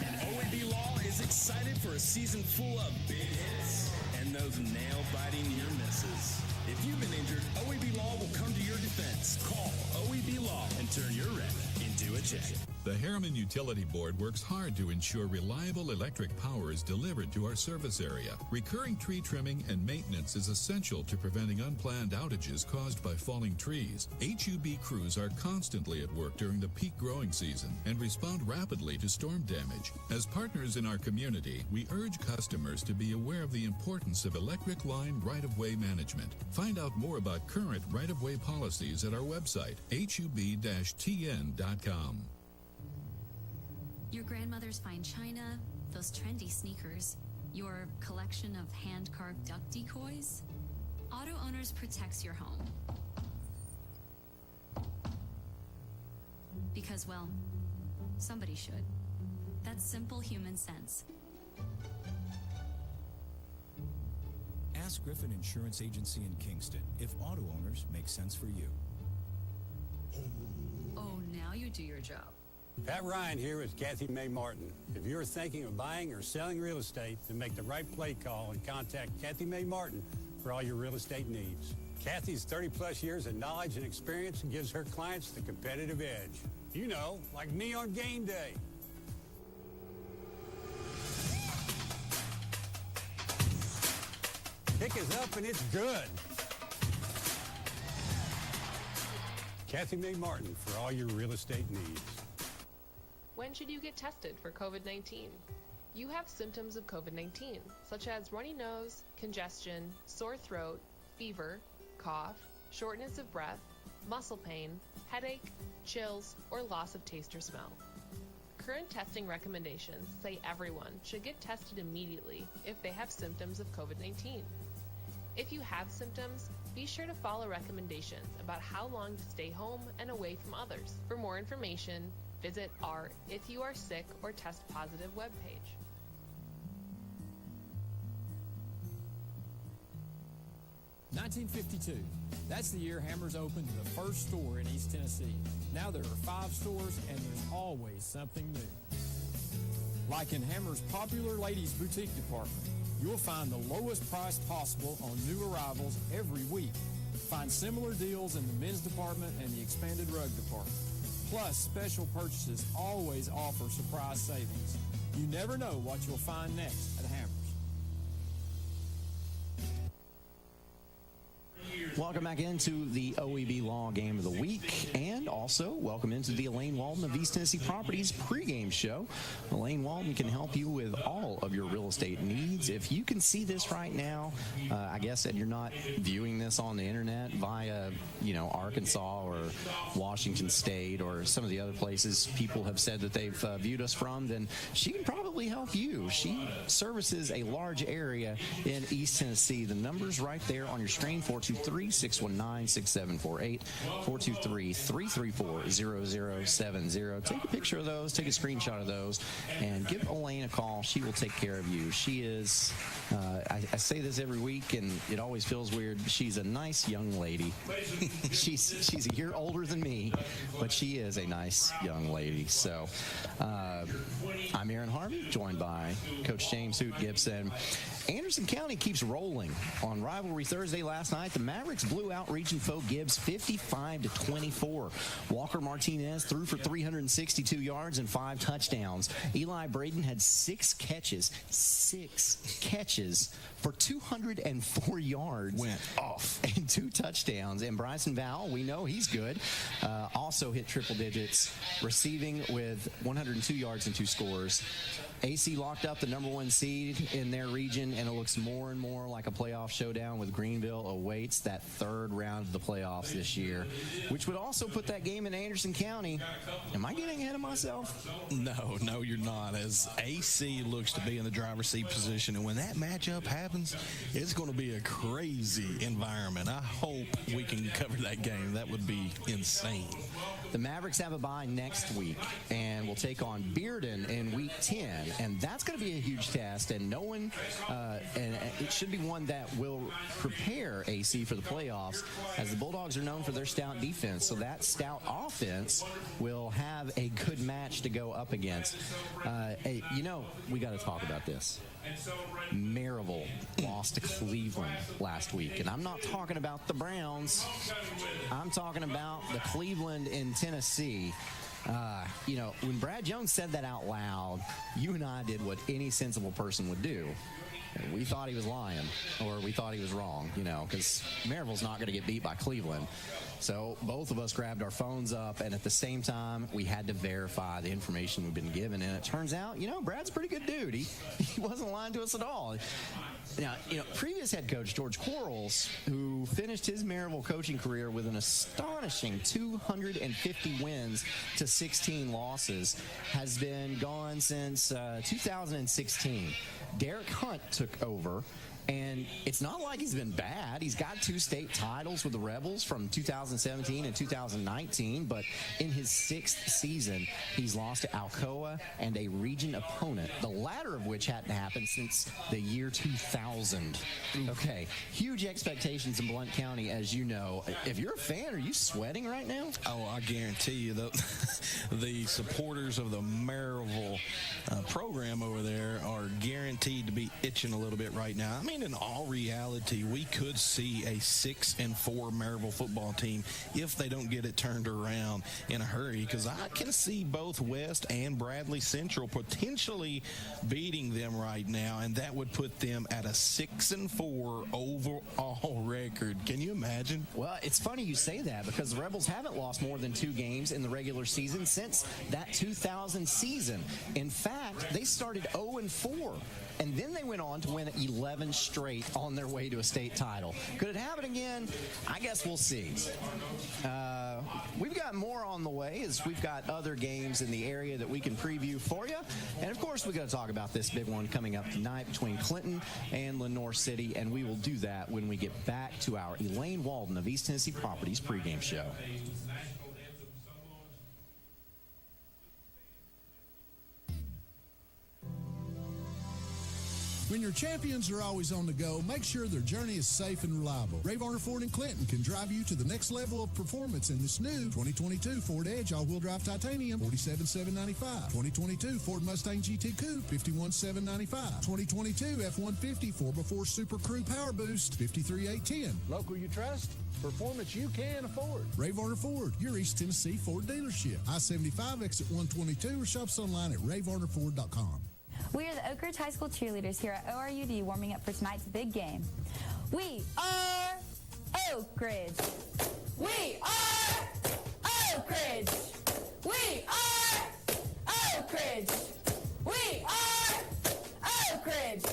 and OAB Law is excited for a season full of big hits and those nail-biting near misses. If you've been injured, OAB Law will come to your defense. Call OAB Law and turn your wreck into a check. The Harriman Utility Board works hard to ensure reliable electric power is delivered to our service area. Recurring tree trimming and maintenance is essential to preventing unplanned outages caused by falling trees. HUB crews are constantly at work during the peak growing season and respond rapidly to storm damage. As partners in our community, we urge customers to be aware of the importance of electric line right-of-way management. Find out more about current right-of-way policies at our website, hub-tn.com. Your grandmother's fine china, those trendy sneakers, your collection of hand-carved duck decoys. Auto Owners protects your home. Because, well, somebody should. That's simple human sense. Ask Griffin Insurance Agency in Kingston if auto owners make sense for you. Oh, now you do your job. Pat Ryan here with Kathy May Martin. If you're thinking of buying or selling real estate, then make the right play call and contact Kathy May Martin for all your real estate needs. Kathy's 30-plus years of knowledge and experience gives her clients the competitive edge. Like me on game day. Kick is up and it's good. Kathy May Martin for all your real estate needs. When should you get tested for COVID-19? You have symptoms of COVID-19, such as runny nose, congestion, sore throat, fever, cough, shortness of breath, muscle pain, headache, chills, or loss of taste or smell. Current testing recommendations say everyone should get tested immediately if they have symptoms of COVID-19. If you have symptoms, be sure to follow recommendations about how long to stay home and away from others. For more information, visit our If You Are Sick or Test Positive webpage. "1952. That's the year Hammers opened the first store in East Tennessee. Now there are 5 stores, and there's always something new. Like in Hammers' popular ladies' boutique department, you'll find the lowest price possible on new arrivals every week. Find similar deals in the men's department and the expanded rug department. Plus, special purchases always offer surprise savings. You never know what you'll find next at Hammers. Welcome back into the OEB Law Game of the Week, and also welcome into the Elaine Walton of East Tennessee Properties pregame show. Elaine Walton can help you with all of your real estate needs. If you can see this right now, I guess that you're not viewing this on the internet via, Arkansas or Washington State or some of the other places people have said that they've viewed us from, then she can probably help you. She services a large area in East Tennessee. The number's right there on your screen, 423-619-6748, 423-334-0070. Take a picture of those, take a screenshot of those, and give Elaine a call. She will take care of you. She is, I say this every week, and it always feels weird. She's a nice young lady. She's a year older than me, but she is a nice young lady. So I'm Aaron Harvey, joined by Coach James Hoot Gibson. Anderson County keeps rolling. On Rivalry Thursday last night, the Mavericks blew out region foe Gibbs 55-24. Walker Martinez threw for 362 yards and 5 touchdowns. Eli Braden had 6 catches for 204 yards. Went off. And 2 touchdowns. And Bryson Vowell, we know he's good, also hit triple digits, receiving with 102 yards and 2 scores. AC locked up the #1 seed in their region, and it looks more and more like a playoff showdown with Greenville awaits that 3rd round of the playoffs this year, which would also put that game in Anderson County. Am I getting ahead of myself? No, you're not, as AC looks to be in the driver's seat position, and when that matchup happens, it's going to be a crazy environment. I hope we can cover that game. That would be insane. The Mavericks have a bye next week, and will take on Bearden in Week 10, and that's going to be a huge test, and and it should be one that will prepare AC for the playoffs, as the Bulldogs are known for their stout defense, so that stout offense will have a good match to go up against. We got to talk about this. Maryville lost to Cleveland last week, and I'm not talking about the Browns. I'm talking about the Cleveland in Tennessee. When Brad Jones said that out loud, you and I did what any sensible person would do. We thought he was lying, or we thought he was wrong, because Maryville's not going to get beat by Cleveland. So both of us grabbed our phones up, and at the same time, we had to verify the information we've been given. And it turns out, Brad's a pretty good dude. He wasn't lying to us at all. Now, previous head coach George Quarles, who finished his Maryville coaching career with an astonishing 250 wins to 16 losses, has been gone since 2016. Derek Hunt took over, and it's not like he's been bad. He's got 2 state titles with the Rebels from 2017 and 2019, but in his 6th season, he's lost to Alcoa and a region opponent, the latter of which hadn't happened since the year 2000. Okay, huge expectations in Blount County, as you know. If you're a fan, are you sweating right now? Oh, I guarantee you, the supporters of the Maryville program over there are guaranteed to be itching a little bit right now. I mean, in all reality, we could see a 6-4 Maryville football team if they don't get it turned around in a hurry, because I can see both West and Bradley Central potentially beating them right now, and that would put them at a 6-4 overall record. Can you imagine? Well, it's funny you say that, because the Rebels haven't lost more than 2 games in the regular season since that 2000 season. In fact, they started 0-4. And then they went on to win 11 straight on their way to a state title. Could it happen again? I guess we'll see. We've got more on the way, as we've got other games in the area that we can preview for you. And, of course, we've got to talk about this big one coming up tonight between Clinton and Lenoir City, and we will do that when we get back to our Elaine Walton of East Tennessee Properties pregame show. When your champions are always on the go, make sure their journey is safe and reliable. Ray Varner Ford in Clinton can drive you to the next level of performance in this new 2022 Ford Edge all-wheel drive titanium, $47,795. 2022 Ford Mustang GT Coupe, $51,795. 2022 F-150 4x4 Super Crew Power Boost, $53,810. Local you trust, performance you can afford. Ray Varner Ford, your East Tennessee Ford dealership. I-75 exit 122 or shop us online at rayvarnerford.com. We are the Oak Ridge High School cheerleaders here at ORUD warming up for tonight's big game. We are Oak Ridge. We are Oak Ridge. We are Oak Ridge. We are Oak Ridge.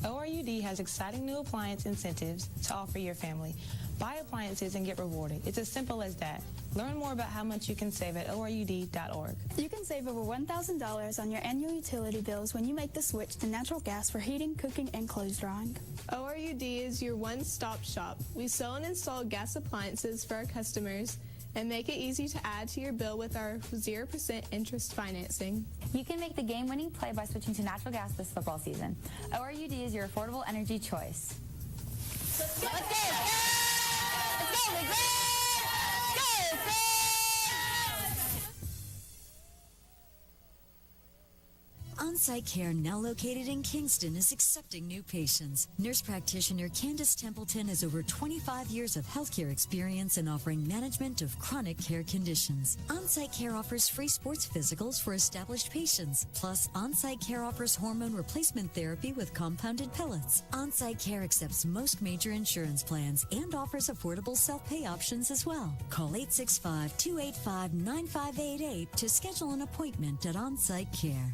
ORUD has exciting new appliance incentives to offer your family. Buy appliances and get rewarded. It's as simple as that. Learn more about how much you can save at ORUD.org. You can save over $1,000 on your annual utility bills when you make the switch to natural gas for heating, cooking, and clothes drying. ORUD is your one-stop shop. We sell and install gas appliances for our customers and make it easy to add to your bill with our 0% interest financing. You can make the game-winning play by switching to natural gas this football season. ORUD is your affordable energy choice. Let's go! Let's go, Big Red! Go, Fred! On-site care, now located in Kingston, is accepting new patients. Nurse practitioner Candace Templeton has over 25 years of healthcare experience in offering management of chronic care conditions. On-site care offers free sports physicals for established patients. Plus, on-site care offers hormone replacement therapy with compounded pellets. On-site care accepts most major insurance plans and offers affordable self-pay options as well. Call 865-285-9588 to schedule an appointment at On-Site Care.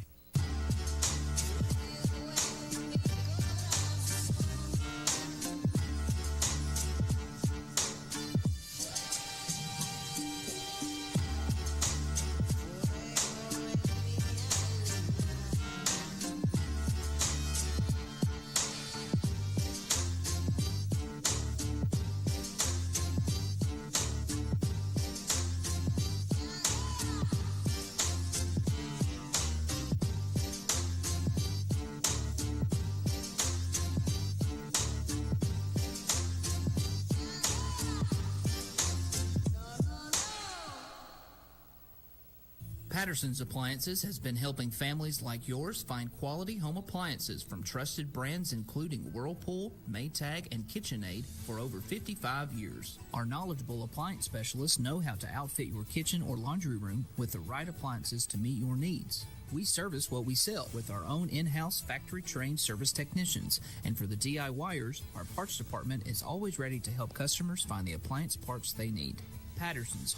Patterson's Appliances has been helping families like yours find quality home appliances from trusted brands including Whirlpool, Maytag, and KitchenAid for over 55 years. Our knowledgeable appliance specialists know how to outfit your kitchen or laundry room with the right appliances to meet your needs. We service what we sell with our own in-house factory-trained service technicians. And for the DIYers, our parts department is always ready to help customers find the appliance parts they need. Patterson's